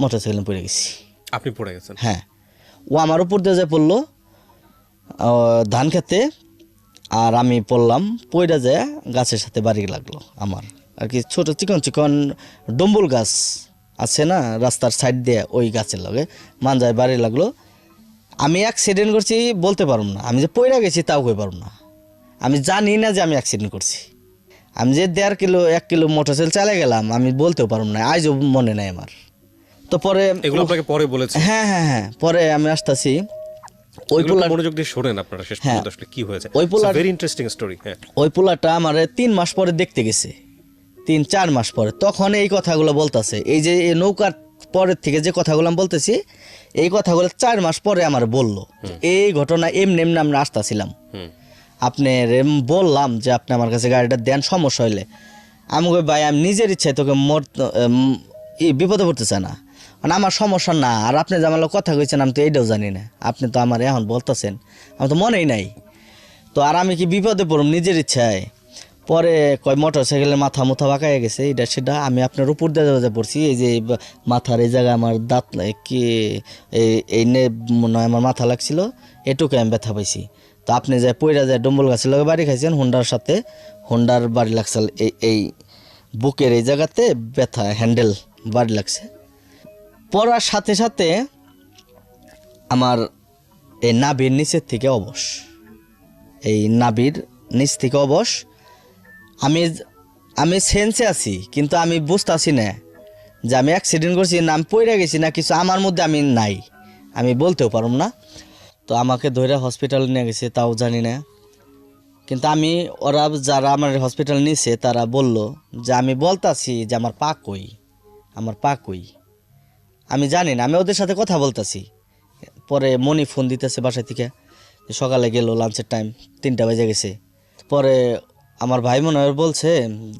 মোটর সাইকেল পড়ে গেছি। আপনি পড়ে গেছেন? হ্যাঁ, ও আমার উপর দিয়ে যায় পড়লো ধান খেতে, আর আমি পড়লাম, পইড়া যায় গাছের সাথে বাড়ি লাগলো আমার আর কি। ছোট চিকন ডম্বুল গাছ আছে না রাস্তার সাইড দিয়ে, ওই গাছের লগে মানজায় বাড়ি লাগলো। আমি অ্যাক্সিডেন্ট করছি বলতে পারব না, আমি যে পইড়া গেছি তাও কই পারব না, আমি জানি না যে আমি অ্যাক্সিডেন্ট করছি। আমি যে 1.5 কিলো মোটরসাইকেল চালিয়ে গেলাম আমি বলতেও পারব না, আজও মনে নাই আমার। তো পরে এগুলো আপনাকে পরে বলেছে? হ্যাঁ, পরে আমি আসতেছি ওই পোলা, মনোযোগ দিয়ে শোনেন আপনারা শেষ পর্যন্ত আসলে কি হয়েছে। ওই পোলা ভেরি ইন্টারেস্টিং স্টোরি। হ্যাঁ, ওই পোলাটা আমার 3 মাস পরে দেখতে গেছে, 3-4 মাস পরে, তখন এই কথাগুলো বলতেছে। এই যে এই নৌকার পরের থেকে যে কথাগুলো আমি বলতেছি, এই কথাগুলো 4 মাস পরে আমার বললো। এই ঘটনা এমনি আমরা আসতেছিলাম, আপনার বললাম যে আপনি আমার কাছে গাড়িটা দেন, সমস্যা হইলে। আমি কই ভাই আমি নিজের ইচ্ছায় তোকে বিপদে পড়তে চাই না, মানে আমার সমস্যা না। আর আপনি যে আমার কথা কইছেন আমি তো এইটাও জানি না, আপনি তো আমার এখন বলতেছেন, আমার তো মনেই নাই। তো আর আমি কি বিপদে পড়ব নিজের ইচ্ছায়? পরে কয় মোটর সাইকেলের মাথা মুথা বাঁকাইয়া গেছে, এটা সেটা। আমি আপনার উপর দিয়ে পড়ছি, এই যে মাথার এই জায়গায় আমার দাঁত কি এই মনে হয় আমার মাথা লাগছিল, এটুকু আমি ব্যথা পাইছি। তো আপনি যে পইরা যায় ডম্বল গাছের লগে বাড়ি খাইছেন, হোন্ডার বাড়ি লাগছে এই বুকের এই জায়গাতে ব্যথা, হ্যান্ডেল বাড়ি লাগছে। পড়ার সাথে সাথে আমার এই নাভির নিচের থেকে অবশ, এই নাভির নিচ থেকে অবশ। আমি সেন্সে আছি, কিন্তু আমি বুঝতেছি না যে আমি অ্যাক্সিডেন্ট করছি না আমি পড়ে গেছি না কিছু, আমার মধ্যে আমি নাই, আমি বলতেও পারব না। তো আমাকে ধরে হসপিটালে নিয়ে গেছে, তাও জানি না। কিন্তু ওরা যারা আমার হসপিটাল নিছে তারা বলল যে আমি বলতাছি যে আমার পা কই, আমি জানি না, আমি ওদের সাথে কথা বলতাছি। পরে মনি ফোন দিতেছে বাসা থেকে, সকালে গেল লাঞ্চের টাইম, 3টা বেজে গেছে। পরে আমার ভাই মনে হয় বলছে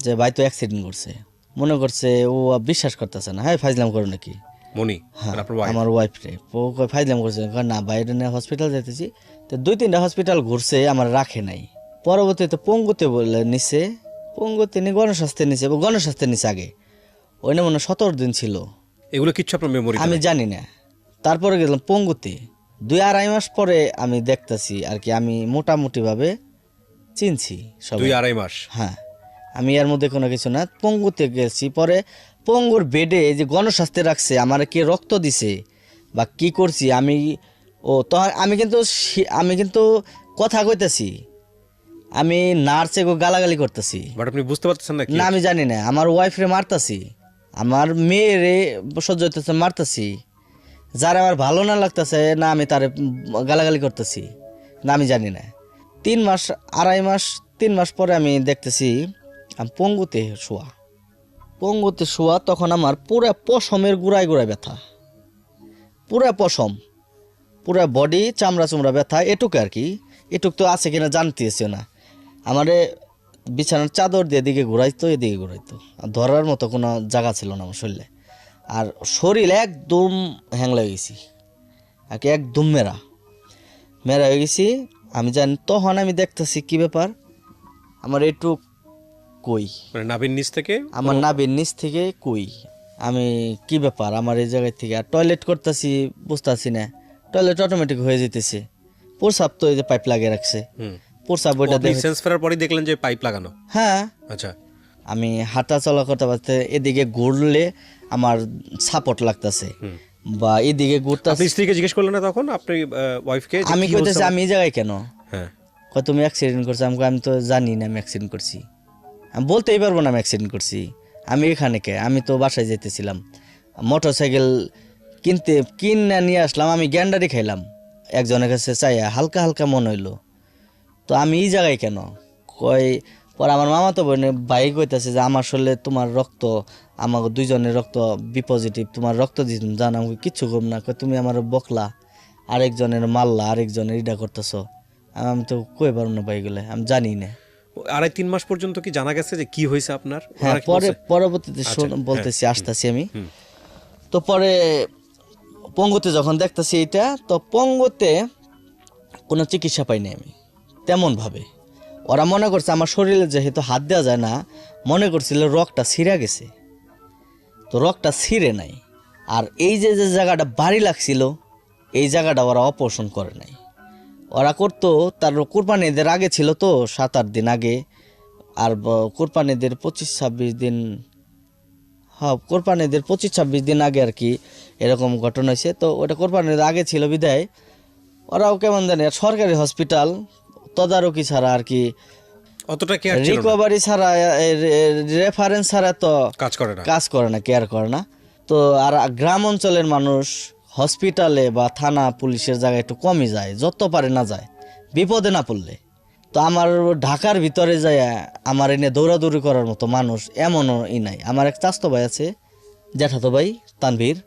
যে ভাই তো অ্যাক্সিডেন্ট করছে, মনে করছে ও বিশ্বাস করতেছে না, হ্যাঁ ফাইজলাম করো নাকি। মনি হ্যাঁ আর আপনার wife? আমার ওয়াইফ রে ফাইজলাম করছে, কয় না বাইরে নিয়ে হসপিটাল যাইতেছি। তো 2-3টা হসপিটাল ঘুরছে, আমার রাখে নাই। পরবর্তীতে পঙ্গুতে বলে নিছে, পঙ্গুতে নিয়ে গণস্বাস্থ্যে নিছে, গণস্বাস্থ্যে নিছে আগে, ওই না মনে হয় 17 দিন ছিল, এগুলো কিচ্ছু আপনার মেমোরি আমি জানি না। তারপরে গেলাম পঙ্গুতে, 2-2.5 মাস পরে আমি দেখতেছি আর কি, আমি মোটামুটিভাবে চিনছি সব। 2-2.5 মাস? হ্যাঁ, আমি এর মধ্যে কোনো কিছু না। পঙ্গুতে গেছি, পরে পঙ্গুর বেডে যে গণস্বাস্থ্যে রাখছে, আমার কে রক্ত দিছে বা কি করছি আমি, ও তো আমি কিন্তু কথা কইতেছি, আমি নার্সে গালাগালি করতেছি বাট আপনি বুঝতে পারছেন না কি? না, আমি জানি না। আমার ওয়াইফরে মারতাছি, আমার মেয়েরে সহ্য হইতেছে মারতাছি, যারা আমার ভালো না লাগতেছে না, আমি তারে গালাগালি করতেছি না, আমি জানি না। 3 মাস পরে আমি দেখতেছি আমি পঙ্গুতে শোয়া, তখন আমার পুরা পশমের গুড়ায় গুড়ায় ব্যথা, পুরা পশম, পুরা বডি চামড়া চুমড়া ব্যথা, এটুকু আর কি। এটুক তো আছে কিনা জানতেছি না। আমারে বিছানার চাদর দিয়ে এদিকে ঘুরাইতো, এদিকে ঘুরাইতো, আর ধরার মতো কোনো জায়গা ছিল না আমার শরীরে। আর শরীর একদম হ্যাংলা হয়ে গেছি আর কি, একদম মেরা হয়ে গেছি। আমি জানি, তখন আমি দেখতেছি কি ব্যাপার, আমার একটু কই, মানে নাভির নিচ থেকে? আমার নাভির নিচ থেকে কই, আমি কি ব্যাপার আমার এই জায়গায় থেকে। আর টয়লেট করতেছি, বুঝতেছি না, টয়লেট অটোমেটিক হয়ে যেতেছে। প্রসাব তো এই যে পাইপ লাগিয়ে রাখছে, প্রসাব ওইটা আপনি সেন্স ফেরার পরেই দেখলেন যে পাইপ লাগানো? হ্যাঁ। আচ্ছা। আমি হাঁটা চলা করতে পারতে, এদিকে ঘুরলে আমার সাপোর্ট লাগতেছে, বা এদিকে ঘুরতেছে। আপনি স্ত্রীকে জিজ্ঞেস করলেন না তখন আপনি ওয়াইফকে? আমি কইতেছি আমি এই জায়গায় কেন, হ্যাঁ, কয় তুমি অ্যাক্সিডেন্ট করছো। আমি তো জানি না আমি অ্যাক্সিডেন্ট করছি, আমি বলতেই পারবো না আমি অ্যাক্সিডেন্ট করছি। আমি এখানে কে, আমি তো বাসায় যেতেছিলাম, মোটর সাইকেল কিনে নিয়ে আসলাম, আমি গ্যান্ডারি খাইলাম একজনের কাছে চাইয়া, হালকা হালকা মনে হইলো। তো আমি এই জায়গায় কেন, কয় পরে আমার মামা তো বোন ভাই কইতেছে যে আমার শরীরে তোমার রক্ত, আমাকে 2জনের রক্ত বি পজিটিভ, তোমার রক্ত দিতাম জান, আমাকে কিচ্ছু করব না। কয় তুমি আমার বকলা, আরেকজনের মারলা, আরেকজনের ইটা করতেছ। আমি তো কই পারবো না ভাই, এগুলো আমি জানি না। 2.5-3 মাস পর্যন্ত কি জানা গেছে যে কি হয়েছে আপনার? হ্যাঁ, ওনারা কি পরে বলছে? পরবর্তীতে বলতেছি, আসতেছি আমি। তো পরে পঙ্গুতে যখন দেখতেছি এইটা, তো পঙ্গুতে কোনো চিকিৎসা পাইনি আমি তেমন ভাবে। ওরা মনে করছে আমার শরীরে যেহেতু হাত দেওয়া যায় না, মনে করছিল রগটা ছিঁড়া গেছে, তো রগটা ছিঁড়ে নাই। আর এই যে যে জায়গাটা বাড়ি লাগছিল, এই জায়গাটা ওরা অপারেশন করে নাই। ওরা করতো তার কোরবানি ঈদের আগে ছিল, তো 7-8 দিন আগে, আর কোরবানি ঈদের 25-26 দিন, হ্যাঁ কোরবানি ঈদের 25-26 দিন আগে আর কি এরকম ঘটনা হয়েছে। তো ওটা কোরবানির আগে ছিল বিদায়, ওরাও কেমন জানি সরকারি হসপিটাল, তদারকি ছাড়া আর কি, অতটা কেয়ার ছিল না, রিকভারি ছাড়া, রেফারেন্স ছাড়া তো কাজ করে না, কেয়ার করে না। তো আর গ্রাম অঞ্চলের মানুষ হসপিটালে বা থানা পুলিশের জায়গায় একটু কমই যায়, যত পারে না যায়, বিপদে না পড়লে। তো আমার ঢাকার ভিতরে যায় আমার এনে দৌড়াদৌড়ি করার মতো মানুষ এমনও নাই। আমার এক চাস্তো ভাই আছে, জ্যাঠাতো ভাই তানভীর,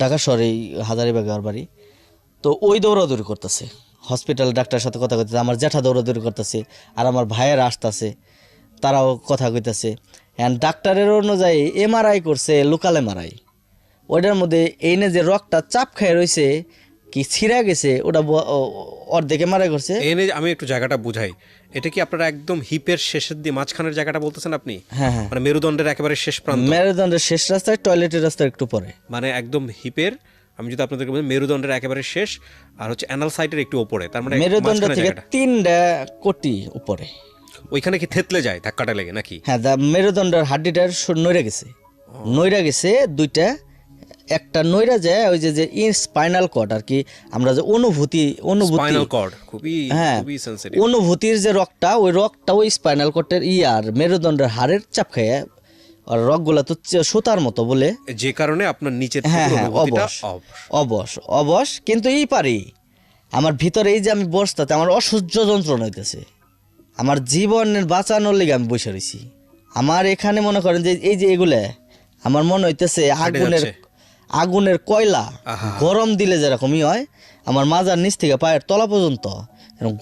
ঢাকা শহরেই হাজারীবাগে ওর বাড়ি। তো ওই দৌড়াদৌড়ি করতেছে, হসপিটাল ডাক্তারের সাথে কথা কইতেছে, আমার জ্যাঠা দৌড়াদৌড়ি করতেছে, আর আমার ভাইয়েরা আসতেছে, তারাও কথা কইতেছে। অ্যান্ড ডাক্তারের অনুযায়ী এমআরআই করছে, লোকাল এমআরআই, ওইটার মধ্যে এই না যে রক্তটা চাপ খেয়ে রয়েছে কি ছিঁড়া গেছে, ওটা অর্ধেক এমআরআই করছে। এনে আমি একটু জায়গাটা বুঝাই, এটা কি আপনারা একদম হিপের শেষের দিয়ে মাঝখানের জায়গাটা বলতেছেন আপনি? হ্যাঁ হ্যাঁ, মানে মেরুদণ্ডের একেবারে শেষ প্রান্ত? মেরুদণ্ডের শেষ রাস্তায়, টয়লেটের রাস্তার একটু পরে, মানে একদম হিপের, আমি যদি আপনাদেরকে বলি মেরুদণ্ডের একেবারে শেষ, আর হচ্ছে অ্যানাল সাইটের একটু উপরে, তার মানে মেরুদণ্ড থেকে 3টা কোটি উপরে। ওইখানে কি থেতলে যায় ধাক্কাটা লেগে নাকি? হ্যাঁ, মেরুদণ্ডের হাড্ডিটার নইরা গেছে 2টা, একটা নইরা যায় ওই যে স্পাইনাল কর্ড আর কি, আমরা যে অনুভূতি স্পাইনাল কর্ড খুবই হ্যাঁ খুবই সেনসিটিভ, অনুভূতির যে রগটা, ওই স্পাইনাল কর্ডের আর মেরুদণ্ডের হাড়ের চাপ খায়, আর রগগুলা তো সুতার মতো বলে, যে কারণে আপনার নিচের হ্যাঁ থেকে হ্যাঁ অনুভূতিটা অবশ। কিন্তু এই পারি আমার ভিতরে এই যে আমি বসতাতে আমার অসহ্য যন্ত্রণা হইতেছে, আমার জীবনের বাঁচানোর লেগে আমি বসে রয়েছি। আমার এখানে মনে করেন যে এই যে এগুলা আমার মনে হইতেছে আগুনের কয়লা, গরম দিলে যেরকমই হয়, আমার মাজার নিচ থেকে পায়ের তলা পর্যন্ত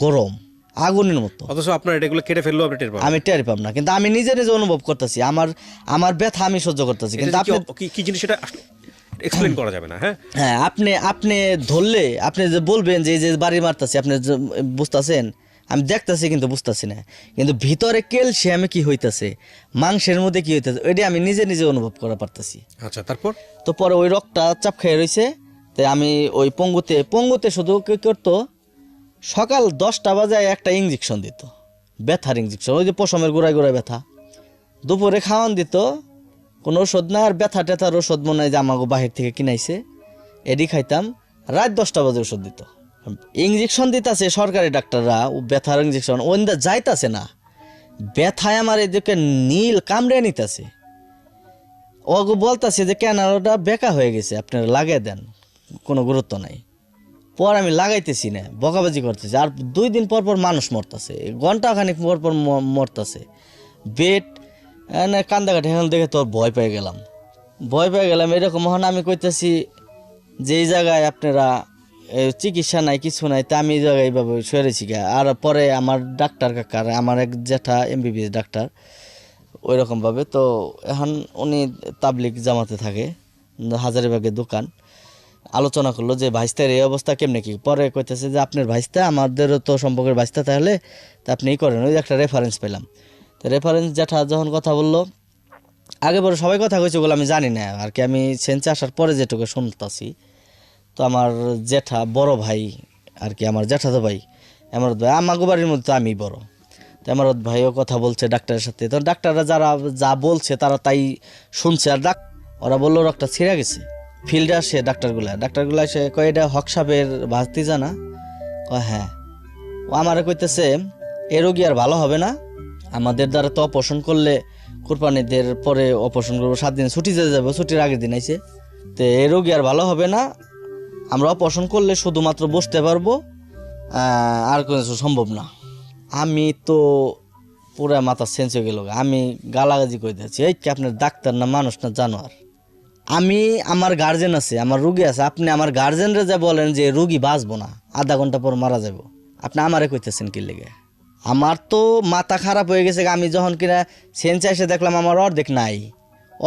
গরম আগুনের মতো। অথচ আপনার এগুলো কেটে ফেললেও আপনি টের পাবেন? আমি টের পাব না, কিন্তু আমি নিজে নিজে অনুভব করতেছি, আমার ব্যথা আমি সহ্য করতেছি। কিন্তু আপনি কি জিনিস এটা? এক্সপ্লেন করা যাবে না। হ্যাঁ, হ্যাঁ, আপনি আপনি ধরলে আপনি যে বলবেন যে এই যে বাড়ি মারতেছি আপনি বুঝতেছেন, আমি দেখতেছি কিন্তু বুঝতেছি না, কিন্তু ভিতরে ক্যালসিয়ামে কি হইতাছে, মাংসের মধ্যে কি হইতাছে, ওইটা আমি নিজে নিজে অনুভব করা পারতেছি। আচ্ছা, তারপর? তো পরে ওই রক্তটা চাপ খেয়ে রয়েছে। তো আমি ওই পঙ্গুতে শুধু কি করতো, সকাল 10টা বাজে একটা ইঞ্জেকশন দিত, ব্যথার ইঞ্জেকশন, ওই যে পশমের গোড়ায় গোড়ায় ব্যথা। দুপুরে খাওয়ান দিত, কোনো ওষুধ না, আর ব্যথা ট্যাথার ওষুধ মনে হয় যে আমাকে বাহির থেকে কিনাইছে, এডি খাইতাম। রাত 10টা বাজে ওষুধ দিত, ইঞ্জেকশন দিতেছে সরকারি ডাক্তাররা, ও ব্যথার ইঞ্জেকশন ওইন্দা যাইতাছে না, ব্যথায় আমার এদিকে নীল কামড়ে নিতেছে। ওগো বলতেছে যে কেন ওটা বেকা হয়ে গেছে, আপনারা লাগিয়ে দেন, কোনো গুরুত্ব নাই। পর আমি লাগাইতেছি না, বকাবাজি করতেছি, আর 2 দিন পর পর মানুষ মরতেছে, ঘন্টাখানিক পর পর মরতেছে। বেড কান্দাকাটি এখন দেখে তোর ভয় পেয়ে গেলাম। এরকম হন আমি কইতেছি যে এই জায়গায় আপনারা চিকিৎসা নাই, কিছু নাই, তা আমি এই জায়গায় এইভাবে সরেছি গা। আর পরে আমার ডাক্তার কাকার, আমার এক জ্যাঠা MBBS ডাক্তার ওই রকমভাবে, তো এখন উনি তাবলিগ জামাতে থাকে, হাজারিবাগের দোকান, আলোচনা করলো যে ভাইস্তার এই অবস্থা কেমনে কি। পরে কইতেছে যে আপনার ভাইস্তা আমাদেরও তো সম্পর্কের ভাইস্তা, তাহলে তা আপনি করেন। ওই একটা রেফারেন্স পেলাম, তো রেফারেন্স জ্যাঠা যখন কথা বললো, আগে বড় সবাই কথা কইছে ওগুলো আমি জানি না আর কি, আমি সেন্সে আসার পরে যেটুকু শুনতাছি। তো আমার জ্যাঠা বড় ভাই আর কি, আমার জ্যাঠাতো ভাই এমারত ভাই, আমাগো বাড়ির মধ্যে তো আমি বড়, তো এমারত ভাইও কথা বলছে ডাক্তারের সাথে। তো ডাক্তাররা যারা যা বলছে তারা তাই শুনছে। আর ওরা বললো রক্তটা ছিঁড়ে গেছে। ফিল্ডে আসে ডাক্তারগুলা এসে কয় এটা হক সাহেবের ভাস্তি জানা, কয় হ্যাঁ। ও আমারে কইতেছে এ রোগী আর ভালো হবে না, আমাদের দ্বারা তো অপারেশন করলে কুরবানিদের পরে অপারেশন করবো, 7 দিন ছুটি যেতে যাবো, ছুটির আগের দিন আইছে, তো এ রোগী আর ভালো হবে না, আমরা অপারেশন করলে শুধুমাত্র বসতে পারবো, আর কোনো কিছু সম্ভব না। আমি তো পুরা মাথা চেঞ্জ হয়ে গেল, আমি গালাগাজি করে দিয়েছি, এই কি আপনার ডাক্তার না মানুষ না জানোয়ার। আমি আমার গার্জেন আছে, আমার রুগী আছে, আপনি আমার গার্জেনরে যা বলেন যে রুগী বাঁচবো না, আধা ঘন্টা পর মারা যাব, আপনি আমারে কইতেছেন কি লেগে? আমার তো মাথা খারাপ হয়ে গেছে। আমি যখন কিনা সেন্সে এসে দেখলাম আমার অর্ধেক নাই,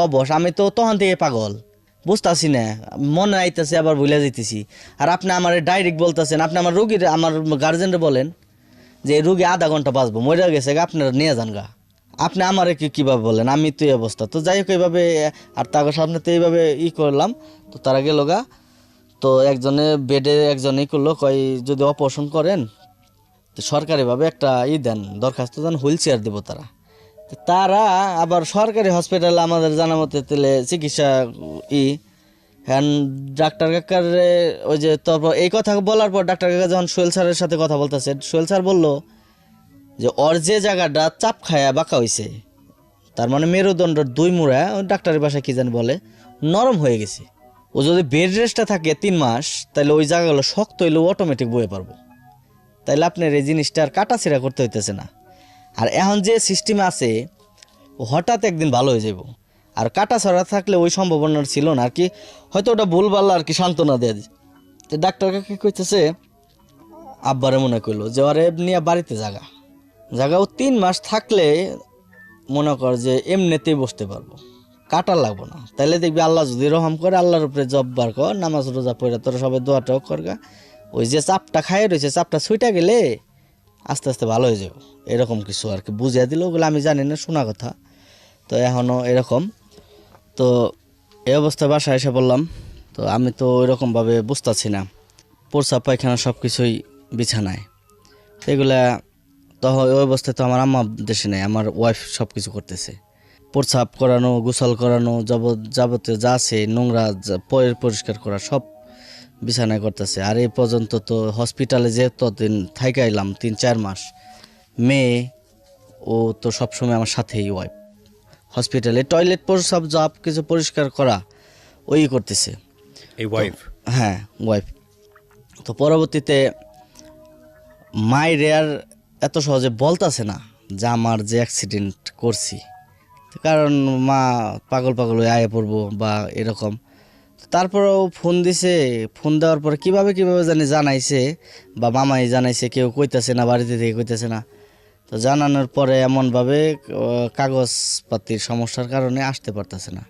অবশ আমি তো তখন থেকে পাগল, বুঝতেছি না, মনে আইতেছে আবার ভুলে যাইতেছি। আর আপনি আমার ডাইরেক্ট বলতেছেন, আপনি আমার রুগীর আমার গার্জেনরে বলেন যে রুগী আধা ঘন্টা বাঁচবো, মরে গেছে, আপনারা নিয়ে যান গা। আপনি আমারে কীভাবে বলেন? আমি তো এই অবস্থা। তো যাই হোক এইভাবে, আর তার সামনে তো এইভাবে করলাম, তো তারা গেল গা। তো একজনে বেডে একজনেই করলো, কয় যদি অপারেশন করেন তো সরকারিভাবে একটা দেন, দরখাস্ত দেন, হুইল চেয়ার দেবো তারা। তারা আবার সরকারি হসপিটালে আমাদের জানা মতে তেলে চিকিৎসা হ্যাঁ। ডাক্তার কাকার ওই যে তারপর এই কথা বলার পর ডাক্তার কাকা যখন সোহেল স্যারের সাথে কথা বলতেছে, সোহেল স্যার বললো যে ওর যে জায়গাটা চাপ খায়া বাঁকা হয়েছে, তার মানে মেরুদণ্ডের 2 মুড়া, ডাক্তারের ভাষায় কি জানি বলে, নরম হয়ে গেছে। ও যদি বেড রেস্টে থাকে 3 মাস, তাহলে ওই জায়গাগুলো শক্ত হইলেও অটোমেটিক বয়ে পারবো। তাইলে আপনার এই জিনিসটা আর কাটাছিড়া করতে হইতেছে না। আর এখন যে সিস্টেম আছে, হঠাৎ একদিন ভালো হয়ে যাব। আর কাটাছড়া থাকলে ওই সম্ভাবনা ছিল না আর কি, হয়তো ওটা ভুলভাল আর কি, সান্ত্বনা দেয়। তো ডাক্তার কাকে কইতেছে, আব্বারে মনে করলো যে ওরে নিয়ে বাড়িতে জায়গা ও 3 মাস থাকলে মনে কর যে এমনিতেই বসতে পারবো, কাটার লাগবো না। তাইলে দেখবি আল্লাহ যদি রহম করে, আল্লাহর উপরে জব্বার কর, নামাজ রোজা পড়ে তোরা সবাই দোয়াটাও করগা, ওই যে চাপটা খাইয়ে রয়েছে, চাপটা ছুইটা গেলে আস্তে আস্তে ভালো হয়ে যাবে। এরকম কিছু আর কি বুঝিয়ে দিল, ওগুলো আমি জানি না, শোনা কথা। তো এখনও এরকম। তো এই অবস্থায় বাসায় এসে বললাম, তো আমি তো ওইরকমভাবে বুঝতেছি না, প্রস্রাব পায়খানা সব কিছুই বিছানায়, এগুলা তখন ওই অবস্থায় তো আমার আম্মা দেশে নেই, আমার ওয়াইফ সব কিছু করতেছে, প্রস্রাব করানো, গোসল করানো, যাবতীয় যা আছে নোংরা পরিষ্কার করা সব বিছানায় করতেছে। আর এই পর্যন্ত তো হসপিটালে যেহেতু দিন থাইকা এলাম 3-4 মাস, মেয়ে ও তো সবসময় আমার সাথেই, ওয়াইফ হসপিটালে টয়লেট প্রস্রাব সব কিছু পরিষ্কার করা ওই করতেছে, এই ওয়াইফ। হ্যাঁ ওয়াইফ। তো পরবর্তীতে মায়ের আর এত সহজে বলতাছে না যে আমার যে অ্যাক্সিডেন্ট করছি, কারণ মা পাগল হয়ে আয়ে পড়বো বা এরকম। তারপরেও ফোন দিছে, ফোন দেওয়ার পরে কীভাবে জানি জানাইছে, বা মামাই জানাইছে, কেউ কইতেছে না, বাড়িতে থেকে কইতেছে না। তো জানানোর পরে এমনভাবে কাগজপাতির সমস্যার কারণে আসতে পারতেছে না।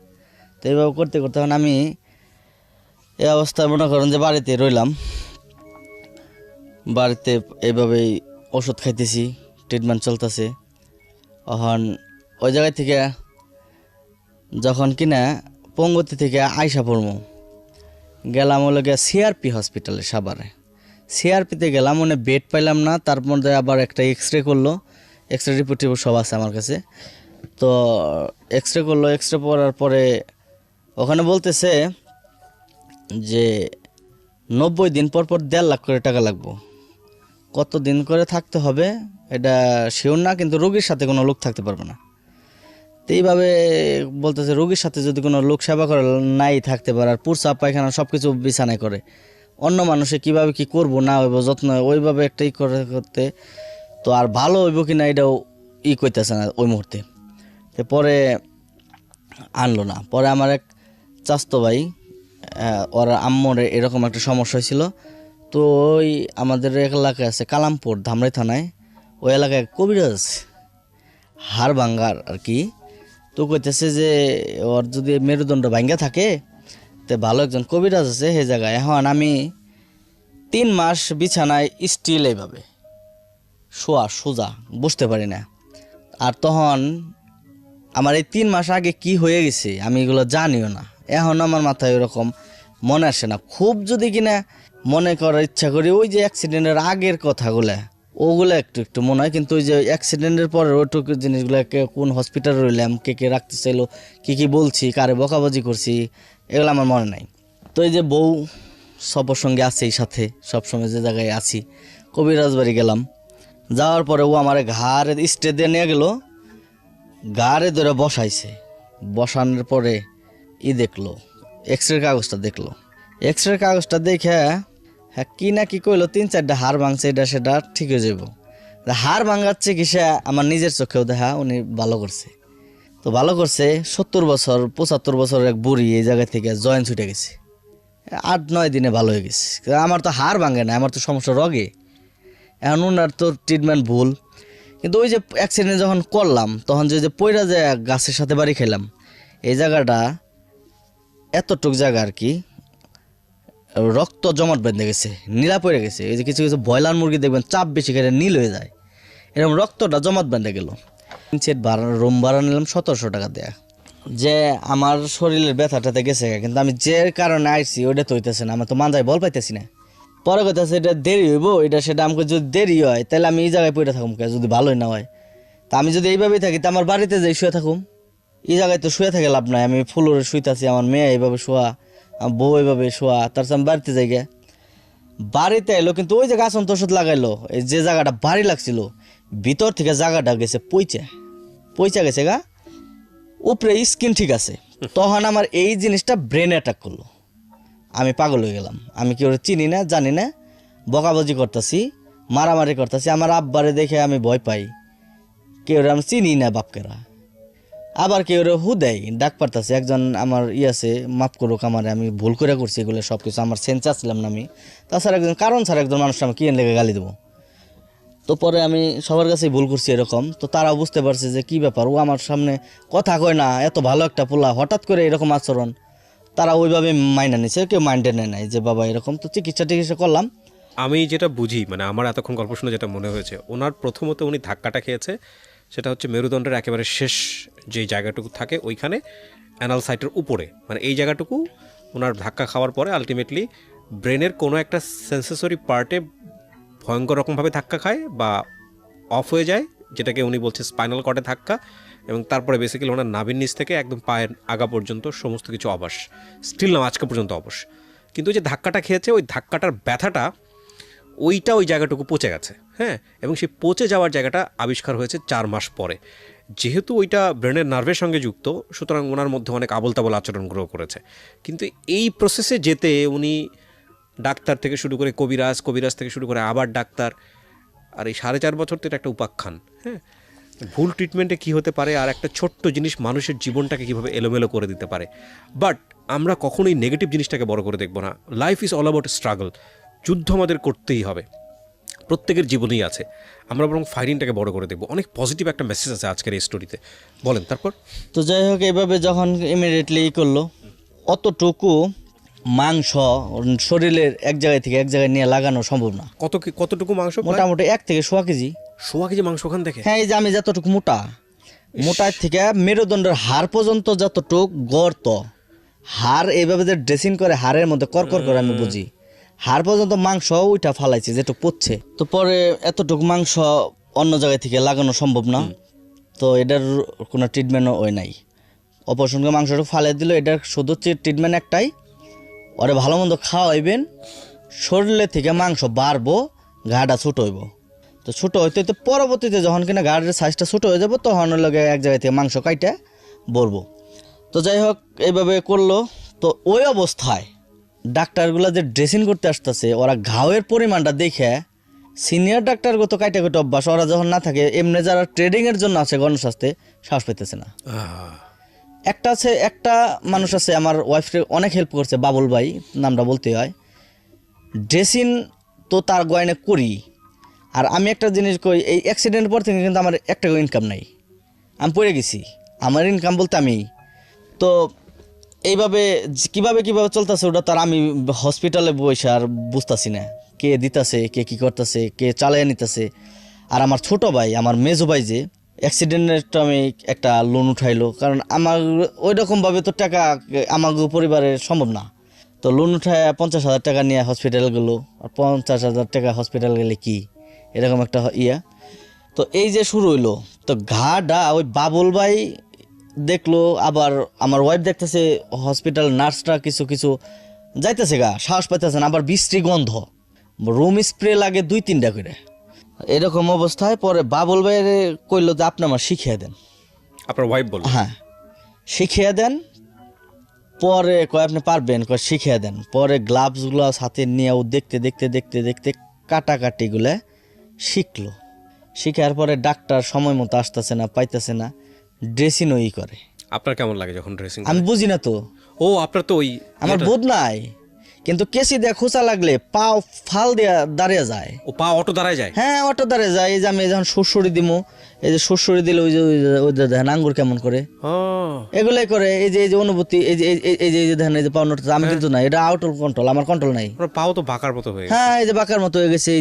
তো এইভাবে করতে করতে আমি এই অবস্থায় মনে করেন যে বাড়িতে রইলাম, বাড়িতে এইভাবেই ওষুধ খাইতেছি, ট্রিটমেন্ট চলতেছে। এখন ওই জায়গা থেকে যখন কিনা পঙ্গতি থেকে আইসা পড়মু, গেলাম হলো গিয়া সিআরপি হসপিটালে সাভারে। সিআরপিতে গেলাম, মানে বেড পাইলাম না, তার মধ্যে আবার একটা এক্স রে করলো, এক্স রে রিপোর্ট সব আছে আমার কাছে। তো এক্স রে করলো, এক্স রে করার পরে ওখানে বলতেছে যে 90 দিন পর পর 1.5 লাখ করে টাকা লাগবো। কত দিন করে থাকতে হবে এটা শিওর না, কিন্তু রোগীর সাথে কোনো লোক থাকতে পারবে না। তো এইভাবে বলতেছে রোগীর সাথে যদি কোনো লোক সেবা করে নাই থাকতে পারে, আর পুরসাপ পায়খানা সব কিছু বিছানায় করে, অন্য মানুষে কীভাবে কী করবো না হইব যত্ন ওইভাবে একটা করতে, তো আর ভালো হইব কি না এটাও করতেছে না ওই মুহূর্তে। তো পরে আনলো না। পরে আমার এক চাস্তো ভাই, ওর আম্মুর এরকম একটা সমস্যা হয়েছিল। তো ওই আমাদের এলাকায় আছে কালামপুর ধামরাই থানায়, ওই এলাকায় কবিরাজ হাড় ভাঙ্গার আর কি। তো কইতেছে যে ওর যদি মেরুদণ্ড ভাঙ্গা থাকে তো ভালো একজন কবিরাজ আছে সেই জায়গায়। এখন আমি 3 মাস বিছানায় স্টিল এইভাবে শোয়া সোজা বুঝতে পারি না। আর তখন আমার এই 3 মাস আগে কি হয়ে গেছে আমি এগুলো জানিও না। এখন আমার মাথায় ওরকম মনে আসে না। খুব যদি কিনা মনে করার ইচ্ছা করি ওই যে অ্যাক্সিডেন্টের আগের কথাগুলো ওগুলো একটু একটু মনে হয়, কিন্তু ওই যে অ্যাক্সিডেন্টের পরে ওইটুকু জিনিসগুলো কোন হসপিটালে রইলাম, কে কে রাখতে চাইলো, কী বলছি, কারে বকাবাজি করছি, এগুলো আমার মনে নাই। তো এই যে বউ সবার সঙ্গে আছে এই সাথে সবসময় যে জায়গায় আছি, কবিরাজ বাড়ি গেলাম। যাওয়ার পরে ও আমার ঘাড়ে স্টে দিয়ে নিয়ে গেল, ঘাড়ে ধরে বসাইছে। বসানোর পরে দেখলো এক্স রে কাগজটা, দেখলো এক্স রে কাগজটা দেখে হ্যাঁ কি না কি কইলো 3-4টা হাড় ভাঙছে, এটা সেটা ঠিক হয়ে যাব। হাড় ভাঙার চিকিৎসা আমার নিজের চোখেও দেখা উনি ভালো করছে। তো ভালো করছে, 70 বছর 75 বছরের এক বুড়ি এই জায়গা থেকে জয়েন ছুটে গেছে, 8-9 দিনে ভালো হয়ে গেছে। আমার তো হাড় ভাঙে না, আমার তো সমস্যা রগে। এখন ওনার তো ট্রিটমেন্ট ভুল। কিন্তু ওই যে অ্যাক্সিডেন্ট যখন করলাম তখন যে পয়রা যে গাছের সাথে বাড়ি খেলাম, এই জায়গাটা এতটুক জায়গা আর কি রক্ত জমাট বেঁধে গেছে, নীলা পড়ে গেছে। এই যে কিছু কিছু ব্রয়লার মুরগি দেখবেন চাপ বেশি খেলে নীল হয়ে যায়, এরকম রক্তটা জমাট বেঁধে গেল। সেট রুম ভাড়া নিলাম 1700 টাকা দেয়া। যে আমার শরীরের ব্যথাটাতে গেছে, কিন্তু আমি যে কারণে আইছি ওইটা তো হইতেছে না, আমার তো মানজায় বল পাইতেছি না। পরে কথা এটা দেরি হইব, এটা সেটা আমাকে যদি দেরি হয় তাহলে আমি এই জায়গায় পড়ে থাকুম, যদি ভালোই না হয়। তা আমি যদি এইভাবেই থাকি তা আমার বাড়িতে যাই শুয়ে থাকুম, এই জায়গায় তো শুয়ে থাকে লাভ নাই। আমি ফ্লোরে শুইতেছি, আমার মেয়ে এইভাবে শোয়া, আমার বউ এইভাবে শোয়া, তার আমি বাড়িতে যাই গে। বাড়িতে এলো কিন্তু ওই যে গাছ ওষুধ লাগাইলো, এই যে জায়গাটা বাড়ি লাগছিল ভিতর থেকে জায়গাটা গেছে পইচা গেছে গা, উপরে স্কিন ঠিক আছে। তখন আমার এই জিনিসটা ব্রেনে অ্যাটাক করলো, আমি পাগল হয়ে গেলাম। আমি কি ওরা চিনি না জানি না, বকাবাজি করতেছি, মারামারি করতেছি। আমার আব্বারে দেখে আমি ভয় পাই, কেউ আমি চিনি না বাপকেরা। আবার কেউ দেয় ডাক পারতাছে, একজন আমার আছে মাফ করুক আমারে, আমি ভুল করে করছি, এগুলো সব কিছু আমার সেন্স আসলাম না আমি। তাছাড়া একজন কারণ ছাড়া একজন মানুষ আমি কি লেগে গালি দেবো। তো পরে আমি সবার কাছেই ভুল করছি এরকম। তো তারাও বুঝতে পারছে যে কি ব্যাপার, ও আমার সামনে কথা কয় না, এত ভালো একটা পোলা হঠাৎ করে এরকম আচরণ। তারা ওইভাবে মাইনা নিছে, কেউ মাইন্ডে নেয় নাই যে বাবা এরকম। তো চিকিৎসা করলাম। আমি যেটা বুঝি, মানে আমার এতক্ষণ গল্প শুনে যেটা মনে হয়েছে, ওনার প্রথমত উনি ধাক্কাটা খেয়েছে, সেটা হচ্ছে মেরুদণ্ডের একেবারে শেষ যে জায়গাটুকু থাকে ওইখানে অ্যানাল সাইটের উপরে, মানে এই জায়গাটুকু ওনার ধাক্কা খাওয়ার পরে আলটিমেটলি ব্রেনের কোনো একটা সেন্সেসরি পার্টে ভয়ঙ্কর রকমভাবে ধাক্কা খায় বা অফ হয়ে যায়, যেটাকে উনি বলছে স্পাইনাল কর্ডে ধাক্কা। এবং তারপরে বেসিক্যালি ওনার নাভির নিচ থেকে একদম পায়ের আগা পর্যন্ত সমস্ত কিছু অবশ, স্টিল না আজকে পর্যন্ত অবশ। কিন্তু যে ধাক্কাটা খেয়েছে ওই ধাক্কাটার ব্যথাটা ওইটা ওই জায়গাটুকু পচে গেছে, হ্যাঁ। এবং সেই পচে যাওয়ার জায়গাটা আবিষ্কার হয়েছে 4 মাস পরে। যেহেতু ওইটা ব্রেনের নার্ভের সঙ্গে যুক্ত, সুতরাং ওনার মধ্যে অনেক আবল তাবল আচরণ গ্রহ করেছে। কিন্তু এই প্রসেসে যেতে উনি ডাক্তার থেকে শুরু করে কবিরাজ থেকে শুরু করে আবার ডাক্তার, আর এই 4.5 বছর তো এটা একটা উপাখ্যান, হ্যাঁ। ভুল ট্রিটমেন্টে কী হতে পারে, আর একটা ছোট্ট জিনিস মানুষের জীবনটাকে কীভাবে এলোমেলো করে দিতে পারে। বাট আমরা কখনোই নেগেটিভ জিনিসটাকে বড় করে দেখব না। Life is all about struggle. যুদ্ধ আমাদের করতেই হবে, প্রত্যেকের জীবনেই আছে। আমরা বরং ফাইটিংটাকে বড় করে দেখব। অনেক পজিটিভ একটা মেসেজ আছে আজকের এই স্টোরিতে, বলেন তারপর। তো যাই হোক এইভাবে যখন ইমিডিয়েটলি করলো, অতটুকু মাংস শরীরের এক জায়গায় থেকে এক জায়গায় নিয়ে লাগানো সম্ভব না। কতটুকু মাংস? মোটামুটি 1 থেকে 1.5 কেজি। 1.5 কেজি মাংস ওখান থেকে? হ্যাঁ, এই যে আমি যতটুকু মোটার থেকে মেরুদণ্ডের হাড় পর্যন্ত যতটুক গর্ত, হাড় এইভাবে যে ড্রেসিং করে হাড়ের মধ্যে করকর করে আমি বুঝি, হাড় পর্যন্ত মাংস ওইটা ফালাইছে যেটুকু পড়ছে। তো পরে এতটুকু মাংস অন্য জায়গায় থেকে লাগানো সম্ভব না, তো এটার কোনো ট্রিটমেন্টও ওই নাই। অপারেশনকে মাংসটা ফালাই দিল, এটার শুধু ট্রিটমেন্ট একটাই, ওরে ভালো মন্দ খাওয়াইবেন, শরীরে থেকে মাংস বাড়বো, ঘাটা ছোট হইব। তো ছোটো হইতে হইতে পরবর্তীতে যখন কিনা গাড়ির সাইজটা ছোটো হয়ে যাবো তখন লগে এক জায়গায় থেকে মাংস কাইটা বলবো। তো যাই হোক এইভাবে করলো। তো ওই অবস্থায় ডাক্তারগুলো যে ড্রেসিং করতে আসতেছে, ওরা ঘাওয়ের পরিমাণটা দেখে, সিনিয়র ডাক্তারগুলো তো কাইটা কুটে অভ্যাস, ওরা যখন না থাকে, এমনি যারা ট্রেডিংয়ের জন্য আছে গণস্বাস্থ্যে, সাহস পেতেছে না। একটা মানুষ আছে আমার ওয়াইফকে অনেক হেল্প করছে, বাবুল ভাই নামটা বলতে হয়। ড্রেসিং তো তার গয়নে করি, আর আমি একটা জিনিস করি, এই অ্যাক্সিডেন্টের পর থেকে কিন্তু আমার একটা ইনকাম নাই, আমি পড়ে গেছি। আমার ইনকাম বলতে আমি তো এইভাবে কিভাবে চলতেছে ওটা তার আমি হসপিটালে বসে আর বুঝতেছি না কে দিতেছে, কে কী করতেছে, কে চালিয়ে নিতেছে। আর আমার ছোট ভাই, আমার মেজো ভাই যে অ্যাক্সিডেন্টের আমি একটা লোন উঠাইলো, কারণ আমার ওই রকমভাবে তো টাকা আমার পরিবারের সম্ভব না। তো লোন উঠায় 50,000 টাকা নিয়ে হসপিটাল গেলো, আর 50,000 টাকা হসপিটাল গেলে কি এরকম একটা ইয়া। তো এই যে শুরু হইলো, তো ঘাটা ওই বাবুল ভাই দেখলো, আবার আমার ওয়াইফ দেখতেছে, হসপিটাল নার্সরা কিছু যাইতেছে, সাহস পাইতেছে না, আবার বিশ্রী গন্ধ, রুম স্প্রে লাগে 2-3টা করে। এরকম অবস্থায় পরে বাবুল ভাইয়ের কইলো যে আপনি আমার শিখিয়ে দেন। আপনার ওয়াইফ বলল? হ্যাঁ, শিখিয়ে দেন। পরে কয় আপনি পারবেন, কয় শিখিয়ে দেন। পরে গ্লাভসগুলো হাতে নিয়ে ও দেখতে কাটাকাটিগুলো শিখলো। শিখার পরে ডাক্তার সময় মতো আসতেছে না, পাইতেছে না, ড্রেসিংও করে। আপনার কেমন লাগে যখন ড্রেসিং? আমি বুঝি না তো। ও, আপনার তো ওই আমার বোধ নাই, কিন্তু কেসি দিয়ে খোঁচা লাগলে পা ফাল দিয়ে দাঁড়িয়ে যায়। ও, পা অটো দাঁড়ায় যায়? হ্যাঁ, অটো দাঁড়িয়ে যায়। এই যে আমি যখন সুরসুরি দিমু, এই যে সুরসুরি দিলে ওই যে দেখেন আঙ্গুর কেমন করে, এগুলাই করে। এই যে অনুভূতি, এই যে দেখেন, এই যে পাউন্ডটা আমি কিন্তু না, এটা আউট অফ কন্ট্রোল, আমার কন্ট্রোল নাই। পাও তো বাঁকার মতো হয়ে গেছে। হ্যাঁ, এই যে বাঁকার মতো হয়ে গেছে।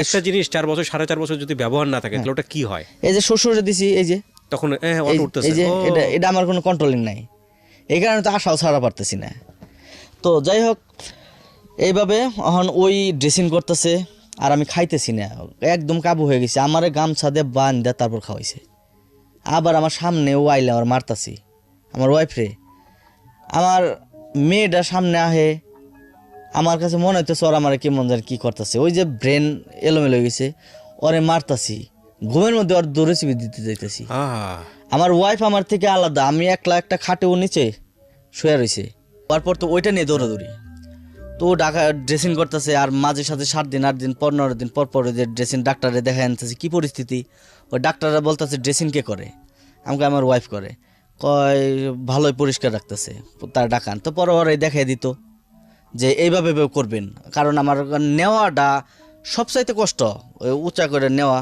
একটা জিনিস 4 বছর 4.5 বছর যদি ব্যবহার না থাকে তাহলে ওটা কি হয়? এই যে সুরসুরি দিছি, এই যে তখন অটো উঠতেছে, এই যে এটা আমার কোনো কন্ট্রোলিং নাই, এই কারণে তো আশাও ছাড়া পারতেছি না। তো যাই হোক, এইভাবে এখন ওই ড্রেসিং করতেছে, আর আমি খাইতেছি না, একদম কাবু হয়ে গেছি। আমার গামছা দিয়ে বান্ধা তারপর খাওয়াইছে। আবার আমার সামনে ও আইলে আমার মারতাছি, আমার ওয়াইফরে। আমার মেয়েটা সামনে আহে, আমার কাছে মনে হইতেছে ওরা আমার কেমন জানি কী করতেছে, ওই যে ব্রেন এলোমেলো হয়ে গেছে, ওরে মারতাছি, ঘুমের মধ্যে ওর দৌড়েছিবি দিতে যাইতেছি। আমার ওয়াইফ আমার থেকে আলাদা, আমি একলা একটা খাটে ও নিচে শুয়ে রয়েছে। তারপর তো ওইটা নিয়ে দৌড়াদৌড়ি, তো ঢাকা ড্রেসিং করতেছে। আর মাঝে সাথে 7 দিন 8 দিন 15 দিন পর যে ড্রেসিং ডাক্তারে দেখা আনতেছে কী পরিস্থিতি। ওই ডাক্তাররা বলতেছে ড্রেসিং কে করে, আমাকে আমার ওয়াইফ করে। কয় ভালোই পরিষ্কার রাখতেছে, তার ডাকান। তো পরে ওরাই দেখাই দিত যে এইভাবে করবেন, কারণ আমার নেওয়াটা সবচাইতে কষ্ট, ওই উঁচা করে নেওয়া।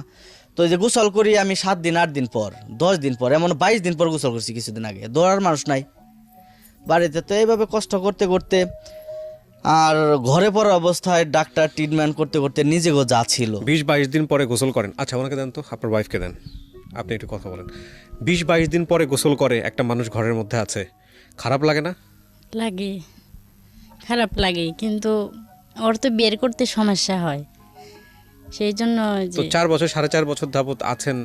তো এই যে গোসল করি আমি 7 দিন 8 দিন পর, 10 দিন পর, এমন 22 দিন পর গোসল করছি কিছুদিন আগে। দৌড়ার মানুষ নাই বাড়িতে। তো এইভাবে কষ্ট করতে করতে আর ঘরে পড়া অবস্থায় ডাক্তার ট্রিটমেন্ট করতে করতে নিজেও যা ছিল। 20-22 দিন পরে গোসল করেন? আচ্ছা, ওনাকে দেন তো, আপনার ওয়াইফকে দেন, আপনি একটু কথা বলেন। 20-22 দিন পরে গোসল করে একটা মানুষ ঘরের মধ্যে আছে, খারাপ লাগে না? লাগে, খারাপ লাগে, কিন্তু ওর তো বের করতে সমস্যা হয়, সেই জন্য। তো 4 বছর 4.5 বছর যাবত আছেন,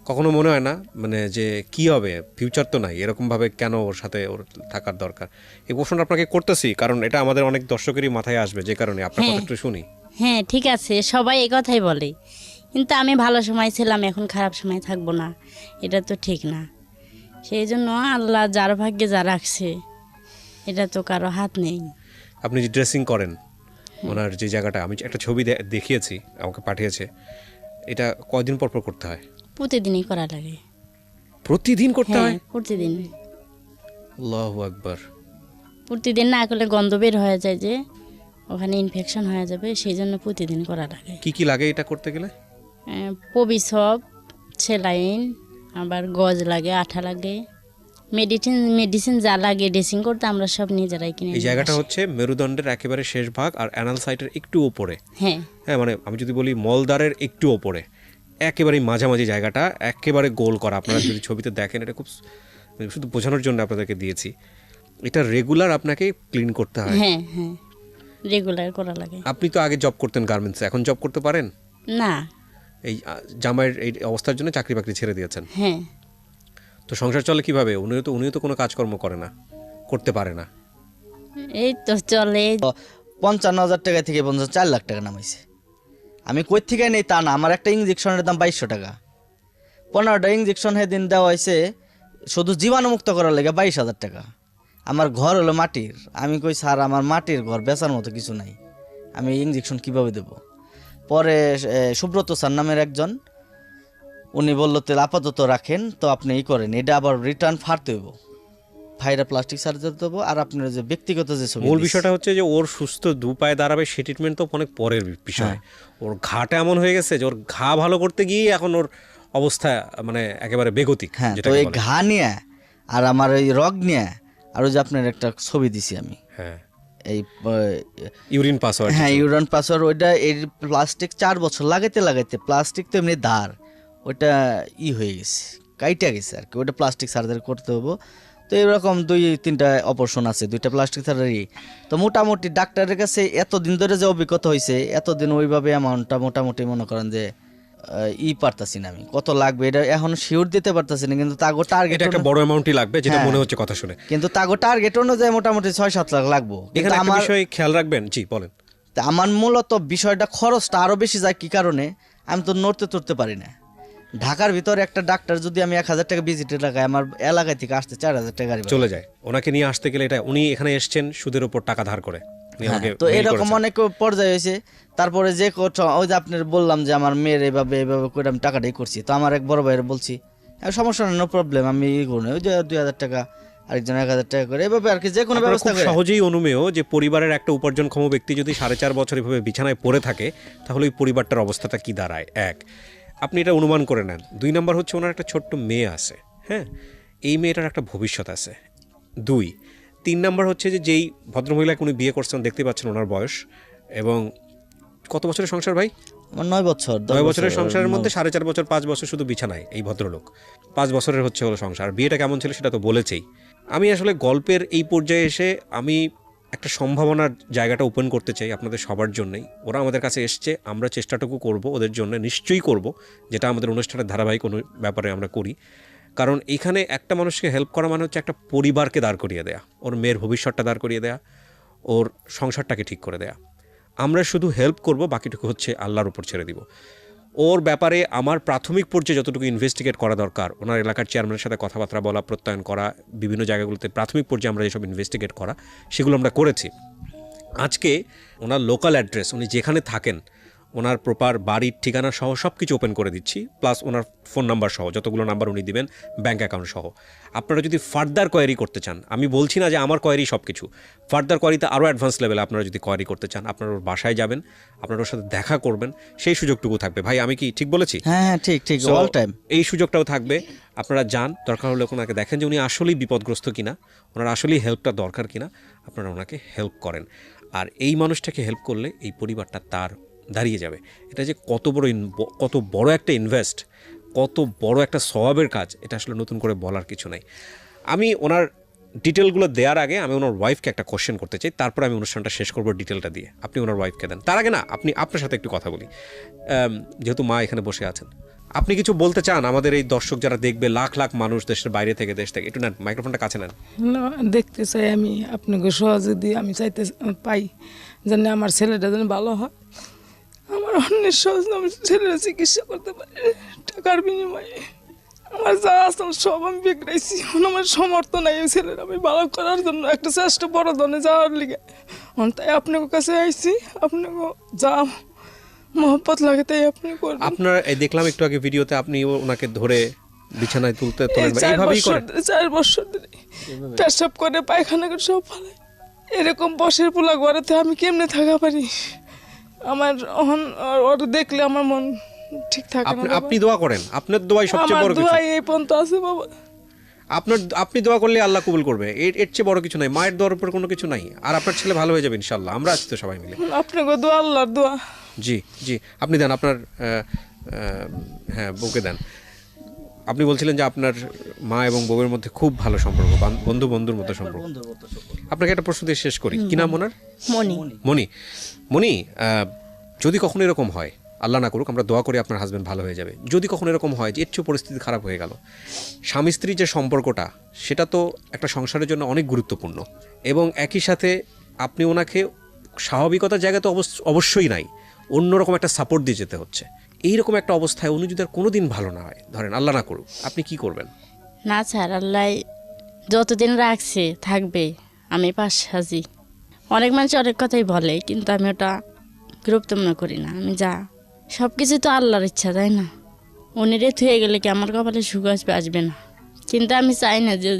কখনো মনে হয় না মানে যে কি হবে, ফিউচার তো নাই, এরকমভাবে কেন ওর সাথে ওর থাকার দরকার? এই প্রশ্নটা আপনাকে করতেছি কারণ এটা আমাদের অনেক দর্শকেরই মাথায় আসবে, যে কারণে আপনার কথা একটু শুনি। হ্যাঁ, ঠিক আছে, সবাই এই কথাই বলে, কিন্তু আমি ভালো সময় ছিলাম, এখন খারাপ সময় থাকবো না, এটা তো ঠিক না। সেই জন্য আল্লাহ যার ভাগ্যে যা রাখছে, এটা তো কারো হাত নেই। আপনি যে ড্রেসিং করেন ওনার যে জায়গাটা, আমি একটা ছবি দেখিয়েছি, আমাকে পাঠিয়েছে, এটা কয়দিন পর পর করতে হয়? প্রতিদিনই করা লাগে। প্রতিদিন করতে হয়? প্রতিদিন। আল্লাহু আকবার। প্রতিদিন না করলে গন্ধ বের হয়ে যায়, যে ওখানে ইনফেকশন হয়ে যাবে, সেই জন্য প্রতিদিন করা লাগে। কি কি লাগে এটা করতে গেলে? পবিসব, সেলাইন, আবার গজ লাগে, আঠা লাগে, মেডিসিন যা লাগে ড্রেসিং করতে আমরা সব নিজেরাই কিনে এই নিয়ে জায়গাটা আসি। হচ্ছে মেরুদণ্ডের একেবারে শেষ ভাগ আর অ্যানাল সাইটের একটু ওপরে। হ্যাঁ হ্যাঁ, মানে আমি যদি বলি মলদ্বারের একটু ওপরে, একেবারে মাঝামাঝি জায়গাটা, একেবারে গোল করা। আপনারা যদি ছবিতে দেখেন, এটা খুব শুধু বোঝানোর জন্য আপনাদেরকে দিয়েছি। এটা রেগুলার আপনাকে ক্লিন করতে হয়। হ্যাঁ হ্যাঁ রেগুলার করা লাগে। আপনি তো আগে জব করতেন গার্মেন্টসে, এখন জব করতে পারেন? না। এই জামাইয়ের এই অবস্থার জন্য চাকরি বাকরি ছেড়ে দিয়েছেন। হ্যাঁ। তো সংসার চলে কিভাবে? উনিও তো কোনো কাজকর্ম করে না, করতে পারে না। এই তো চলে। 55,000 টাকা থেকে 4 লাখ টাকা নামাইছে। আমি কই থেকে নেই তা না, আমার একটা ইঞ্জেকশনের দাম 2200 টাকা। 15টা ইঞ্জেকশন সেদিন দেওয়া হয়েছে শুধু জীবাণুমুক্ত করার লেগে 22,000 টাকা। আমার ঘর হলো মাটির। আমি কই স্যার আমার মাটির ঘর, বেচার মতো কিছু নাই, আমি ইঞ্জেকশন কিভাবে দেব? পরে সুব্রত স্যার নামের একজন, উনি বললো তেল আপাতত রাখেন, তো আপনি করেন, এটা আবার রিটার্ন ফারতে হইব, ভাইরা প্লাস্টিক সার্জারি দেবো। আর আপনার যে ব্যক্তিগত যে ছবি, মূল বিষয়টা হচ্ছে যে ওর সুস্থ দু পায়ে দাঁড়াবে সে ট্রিটমেন্ট তো অনেক পরের বিষয়। ওর ঘাটা এমন হয়ে গেছে যে ওর ঘা ভালো করতে গিয়ে এখন ওর অবস্থা মানে একেবারে বেগতিক। হ্যাঁ, তো এই ঘা নিয়ে আর আমার এই রগ নিয়ে আর ওই যে আপনার একটা ছবি দিছি আমি, হ্যাঁ, এই ইউরিন পাসওয়ার্ড। হ্যাঁ ইউরান পাসওয়ার্ড, ওইটা এই প্লাস্টিক 4 বছর লাগাইতে প্লাস্টিক তো এমনি ধার, ওইটা হয়ে গেছে, কাইটা গেছে আর কি, ওইটা প্লাস্টিক সার্জারি করতে হবো। তো এরকম 2-3টা অপারেশন আছে, 2টা প্লাস্টিক সার্জারি। তো মোটামুটি ডাক্তারের কাছে এতদিন ধরে যে অভিজ্ঞতা হয়েছে, এতদিন ওইভাবে অ্যামাউন্টটা মোটামুটি মনে করেন যে পারতাছি না আমি, কত লাগবে এটা এখন শিওর দিতে পারতাছি না, কিন্তু তাগো টার্গেট এটা একটা বড় অ্যামাউন্টই লাগবে যেটা মনে হচ্ছে কথা শুনে, কিন্তু তাগো টার্গেট অনুযায়ী মোটামুটি 6-7 লাখ লাগবে। এখানে একটা বিষয় খেয়াল রাখবেন। জি বলেন। তা আমার মূলত বিষয়টা খরচটা আরো বেশি যায়, কি কারণে? আমি তো নড়তে তুলতে পারি না। ঢাকার ভিতরে একটা ডাক্তার যদি আমি 1,000 টাকা ভিজিটে লাগাই, আমার এলাকায় থেকে আসতে 4,000 টাকা গাড়ি ভাড়া চলে যায়। ওনাকে নিয়ে আসতে গেলে এটা উনি এখানে এসেছেন সুদের উপর টাকা ধার করে। তো এরকম অনেক পর্যায়ে হয়েছে। তারপরে যে ওই যে আপনার বললাম যে আমার মেয়ের এভাবে করে আমি টাকাটাই করছি, তো আমার এক বড় ভাইয়ের বলছি সমস্যা নেই, নো প্রবলেম, আমি করি ওই যে 2,000 টাকা, আরেকজন 1,000 টাকা করে, এভাবে আর কি যে কোনো ব্যবস্থা করে। সহজেই অনুমেয় যে পরিবারের একটা উপার্জনক্ষম ব্যক্তি যদি 4.5 বছর এভাবে বিছানায় পড়ে থাকে, তাহলে ওই পরিবারটার অবস্থাটা কি দাঁড়ায়? এক, আপনি এটা অনুমান করে নেন। 2 নম্বর হচ্ছে ওনার একটা ছোট্ট মেয়ে আছে। হ্যাঁ, এই মেয়েটার একটা ভবিষ্যৎ আছে। 2, 3 নম্বর হচ্ছে যে যেই ভদ্রমহিলাকে উনি বিয়ে করছেন, দেখতে পাচ্ছেন ওনার বয়স, এবং কত বছরের সংসার ভাই? 9 বছর। 9 বছরের সংসারের মধ্যে 4.5 বছর 5 বছর শুধু বিছানায় এই ভদ্রলোক, 5 বছরের হচ্ছে হলো সংসার। বিয়েটা কেমন ছিল সেটা তো বলেছেই। আমি আসলে গল্পের এই পর্যায়ে এসে আমি একটা সম্ভাবনার জায়গাটা ওপেন করতে চাই আপনাদের সবার জন্যই। ওরা আমাদের কাছে এসছে, আমরা চেষ্টাটুকু করব ওদের জন্য, নিশ্চয়ই করব, যেটা আমাদের অনুষ্ঠানের ধারাবাহিক কোনো ব্যাপারে আমরা করি। কারণ এখানে একটা মানুষকে হেল্প করা মানে হচ্ছে একটা পরিবারকে দাঁড় করিয়ে দেয়া, ওর মেয়ের ভবিষ্যৎটা দাঁড় করিয়ে দেয়া, ওর সংসারটাকে ঠিক করে দেয়া। আমরা শুধু হেল্প করব, বাকিটুকু হচ্ছে আল্লাহর উপর ছেড়ে দিব। ওর ব্যাপারে আমার প্রাথমিক পর্যায়ে যতটুকু ইনভেস্টিগেট করা দরকার, ওনার এলাকার চেয়ারম্যানের সাথে কথাবার্তা বলা, প্রত্যয়ন করা, বিভিন্ন জায়গাগুলোতে প্রাথমিক পর্যায়ে আমরা যেসব ইনভেস্টিগেট করা সেগুলো আমরা করেছি। আজকে ওনার লোকাল অ্যাড্রেস, উনি যেখানে থাকেন, ওনার প্রপার বাড়ির ঠিকানা সহ সব কিছু ওপেন করে দিচ্ছি, প্লাস ওনার ফোন নাম্বার সহ যতগুলো নাম্বার উনি দিবেন, ব্যাঙ্ক অ্যাকাউন্ট সহ। আপনারা যদি ফার্দার কোয়ারি করতে চান, আমি বলছি না যে আমার কোয়ারি সব কিছু, ফার্দার কোয়ারিতে আরও অ্যাডভান্স লেভেলে আপনারা যদি কোয়ারি করতে চান, আপনারা ওর বাসায় যাবেন, আপনারা ওর সাথে দেখা করবেন, সেই সুযোগটুকু থাকবে। ভাই আমি কি ঠিক বলেছি? হ্যাঁ ঠিক ঠিক, So, অল টাইম এই সুযোগটাও থাকবে। আপনারা যান, দরকার হলে ওনাকে দেখেন যে উনি আসলেই বিপদগ্রস্ত কিনা, ওনার আসলেই হেল্পটা দরকার কিনা, আপনারা ওনাকে হেল্প করেন। আর এই মানুষটাকে হেল্প করলে এই পরিবারটা তার দাঁড়িয়ে যাবে। এটা যে কত বড় একটা ইনভেস্ট, কত বড় একটা সওয়াবের কাজ, এটা আসলে নতুন করে বলার কিছু নাই। আমি ওনার ডিটেলগুলো দেওয়ার আগে আমি ওনার ওয়াইফকে একটা কোশ্চেন করতে চাই, তারপর আমি অনুষ্ঠানটা শেষ করবো ডিটেলটা দিয়ে। আপনি ওনার ওয়াইফকে দেন। তার আগে না, আপনার সাথে একটু কথা বলি, যেহেতু মা এখানে বসে আছেন। আপনি কিছু বলতে চান আমাদের এই দর্শক যারা দেখবে, লাখ লাখ মানুষ দেশের বাইরে থেকে, দেশ থেকে? একটু নেন, মাইক্রোফোনটা কাছে নেন। দেখতে চাই আমি আপনাকে সহযোগী, আমি চাইতে পাই যেন আমার ছেলেটা যেন ভালো হয়, আমার অন্যের সহজ আমি ছেলেরা চিকিৎসা করতে পারি টাকার বিনিময়ে। আমার যা আছে সব আমি বিগড়াইছি, আমার সমর্থ নাই ওই ছেলের আমি ভালো করার জন্য, একটা চেষ্টা বড় ধরনের যাওয়ার লিগে। তাই আপনার কাছে আইছি, আপনাকে যা মহব্বত লাগে তাই আপনি করবেন। আপনার এই দেখলাম একটু আগে ভিডিওতে, আপনি ওনাকে ধরে বিছানায় তুলতে তোলেন, এইভাবেই করেন? 4 বছর ধরে পেশাব করে, পায়খানা করে সব ফেলে, এরকম বসের পোলা ঘরেতে আমি কেমনে থাকা পারি? আমার ওর দেখলে আমার মন ঠিক থাকে না। আপনি দোয়া করেন, আপনার দোয়াই সবচেয়ে বড় কিছু। দোয়াই এই পর্যন্ত আছে বাবা। আপনি দোয়া করলে আল্লাহ কবুল করবে, এর চেয়ে বড় কিছু নাই, মায়ের দোয়ার উপর কোনো কিছু নাই। আর আপনার ছেলে ভালো হয়ে যাবে ইনশাল্লাহ, আমরা আছি তো সবাই মিলে। আপনাকে দোয়া, আল্লাহর দোয়া। জি জি, আপনি দেন আপনার হ্যাঁ বউকে দেন। আপনি বলছিলেন যে আপনার মা এবং বউয়ের মধ্যে খুব ভালো সম্পর্ক, বন্ধুর মতো সম্পর্ক। আপনাকে একটা প্রশ্ন দিয়ে শেষ করি, কি নাম ওনার? মনি। মনি। মনি, যদি কখনো এরকম হয়, আল্লাহ না করুক, আমরা দোয়া করি আপনার হাজব্যান্ড ভালো হয়ে যাবে, যদি কখনো এরকম হয় যে এর চেয়ে পরিস্থিতি খারাপ হয়ে গেল, স্বামী স্ত্রীর যে সম্পর্কটা সেটা তো একটা সংসারের জন্য অনেক গুরুত্বপূর্ণ, এবং একই সাথে আপনি ওনাকে স্বাভাবিকতার জায়গা তো অবশ্যই নাই, অন্যরকম একটা সাপোর্ট দিয়ে যেতে হচ্ছে। এইরকম একটা অবস্থায় উনি যদি আর কোনো দিন ভালো না হয়, ধরেন আল্লাহ না করুক, আপনি কি করবেন? না স্যার, আল্লাহ যতদিন রাখছে থাকবে, আমি পাশে আছি। অনেক মানুষ অনেক কথাই বলে, কিন্তু আমি ওটা গুরুত্ব মনে করি না। আমি যা সব কিছু তো আল্লাহর ইচ্ছা, তাই না? উনি রে থুয়ে গেলে কি আমার কপালে সুখ আসবে? আসবে না। কিন্তু আমি চাই না যে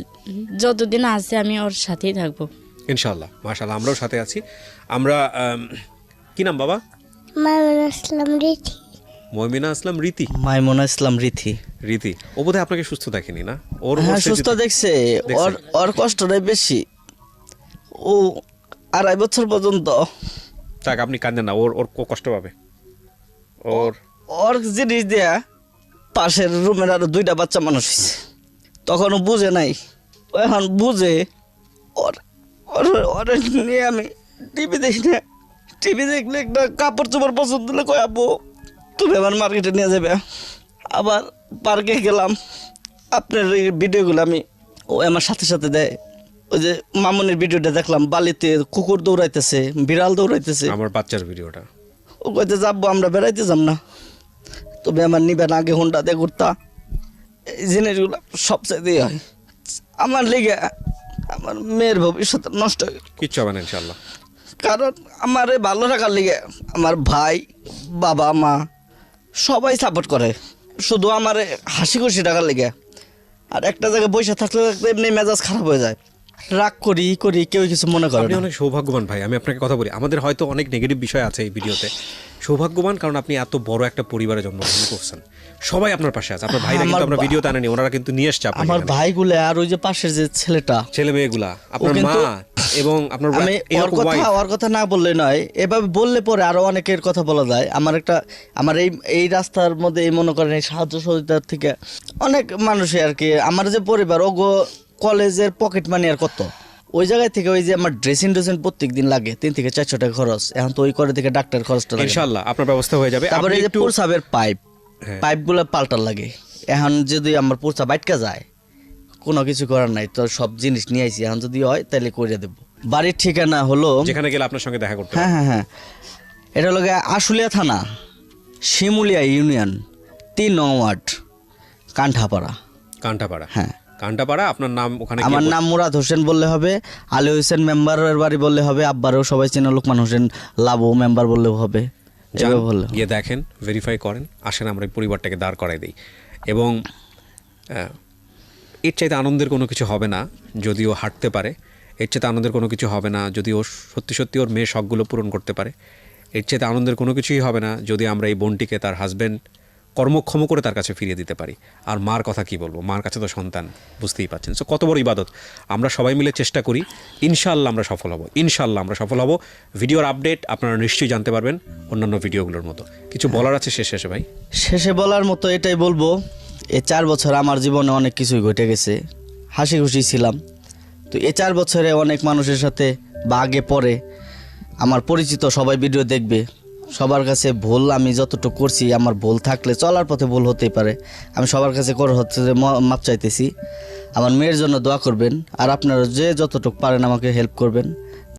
যতদিন আছে আমি ওর সাথেই থাকবো। ইনশাআল্লাহ, মাশাআল্লাহ, আমরাও সাথে আছি। আমরা কি নাম বাবা? মাইমুনা ইসলাম রীতি। ময়মিনা আসলাম রীতি। মাইমুনা ইসলাম রীতি। রীতি, ও বোধহয় আপনাকে সুস্থ দেখেনি না? ওর হ্যাঁ, সুস্থ দেখছে। ওর কষ্টটাই বেশি। ও 2.5 বছর পর্যন্ত। তাক, আপনি কাঁদেন না, ওর কষ্ট পাবে। ওর জিনিস দেয়া পাশের রুমের আরো 2টা বাচ্চা মানুষ হয়েছে, তখনও বুঝে নাই। ও এখন বুঝে। ওর নিয়ে আমি টিভি দেখি না, টিভি দেখলে একটা কাপড় চোপড় পছন্দ হলে কয় আব্বু তুমি আমার মার্কেটে নিয়ে যাবে। আবার পার্কে গেলাম, আপনার এই ভিডিওগুলো ও আমার সাথে সাথে দেয়। ওই যে মামুনের ভিডিওটা দেখলাম, বালিতে কুকুর দৌড়াইতেছে, বিড়াল দৌড়াইতেছে, আমার বাচ্চার ভিডিওটা। ও কইতে যাবো, আমরা বেড়াইতে যাব না, তবে আমার নিবেন আগে হোন্ডা দিয়ে ঘুরতা। এই জিনিসগুলো সবচেয়ে দিয়ে হয় আমার লেগে। আমার মেয়ের ভবিষ্যৎ নষ্ট হয়ে গেল। কিচ্ছু হবে না ইনশাআল্লাহ। কারণ আমারে ভালো রাখার লেগে আমার ভাই, বাবা, মা সবাই সাপোর্ট করে, শুধু আমারে হাসি খুশি রাখার লেগে। আর একটা জায়গায় বসে থাকলে এমনি মেজাজ খারাপ হয়ে যায়, রাগ করি, কেউ কিছু মনে করে আপনি না। অনেক সৌভাগ্যবান ভাই, আমি আপনাকে কথা বলি, আমাদের হয়তো অনেক নেগেটিভ বিষয় আছে এই ভিডিওতে। সৌভাগ্যবান কারণ আপনি এত বড় একটা পরিবারে জন্মগ্রহণ করছেন, সবাই আপনার পাশে আছে। আপনার ভাইরা কিন্তু আমরা ভিডিওতে আনেনি, ওনারা কিন্তু নিয়ে এসছে আপনাকে। আমার ভাইগুলো আর ওই যে পাশের যে ছেলে মেয়েগুলা, আপনার মা এবং আপনার আমি ওর কথা না বললে নয়, এভাবে বললে পরে আরো অনেকের কথা বলা যায়। আমার এই রাস্তার মধ্যে এই মনে করেন এই সাহায্য সহযোগিতার থেকে অনেক মানুষই আর কি, আমার যে পরিবার ওগো কলেজের পকেট মানি আর কত, ওই জায়গায় থেকে ওই যে আমার ড্রেসিং প্রত্যেক দিন লাগে 3 থেকে 400 টাকা খরচ। এখন তো ওই করে থেকে ডাক্তার খরচটা লাগে। ইনশাআল্লাহ আপনার ব্যবস্থা হয়ে যাবে। তারপরে এই যে প্রসাবের পাইপগুলো পাল্টার লাগে। এখন যদি আমার প্রসাব আটকা যায়, কোনো কিছু করার নাই, তো সব জিনিস নিয়ে আইছি, এখন যদি হয় তাহলে করে দেবো। বাড়ির ঠিকানা হলো, যেখানে গেলে আপনার সঙ্গে দেখা করতে। হ্যাঁ, এটা হলো আশুলিয়া থানা, শিমুলিয়া ইউনিয়ন, 3 নং ওয়ার্ড, কান্ঠাপাড়া। হ্যাঁ, কান্ঠাপাড়া। আপনার নাম? ওখানে আমার নাম মুরাদ হোসেন বললে হবে, আলী হোসেন মেম্বারের বাড়ি বললে হবে, আব্বারও সবাই চেনে, লোকমান হোসেন লাবু মেম্বার বললেও হবে। গিয়ে দেখেন, ভেরিফাই করেন, আসেন, আমরা এই পরিবারটাকে দাঁড় করাই দিই। এবং এর চাইতে আনন্দের কোনো কিছু হবে না যদি ও হাঁটতে পারে, এর চাইতে আনন্দের কোনো কিছু হবে না যদি ও সত্যি ওর মেয়ের শখগুলো পূরণ করতে পারে, এর চাইতে আনন্দের কোনো কিছুই হবে না যদি আমরা এই বোনটিকে তার হাজব্যান্ড কর্মক্ষম করে তার কাছে ফিরিয়ে দিতে পারি। আর মার কথা কি বলবো, মার কাছে তো সন্তান, বুঝতেই পারছেন। সো কত বড় ইবাদত। আমরা সবাই মিলে চেষ্টা করি, ইনশাআল্লাহ আমরা সফল হব। ভিডিওর আপডেট আপনারা নিশ্চয়ই জানতে পারবেন অন্যান্য ভিডিওগুলোর মতো। কিছু বলার আছে শেষে ভাই? শেষে বলার মতো এটাই বলবো, এই 4 বছর আমার জীবনে অনেক কিছুই ঘটে গেছে, হাসি খুশি ছিলাম। তো এই 4 বছরে অনেক মানুষের সাথে বা আগে পরে আমার পরিচিত সবাই ভিডিও দেখবে, সবার কাছে ভুল আমি যতটুকু করছি, আমার ভুল থাকলে চলার পথে ভুল হতেই পারে, আমি সবার কাছে মাপ চাইতেছি। আমার মেয়ের জন্য দোয়া করবেন, আর আপনারা যে যতটুকু পারেন আমাকে হেল্প করবেন।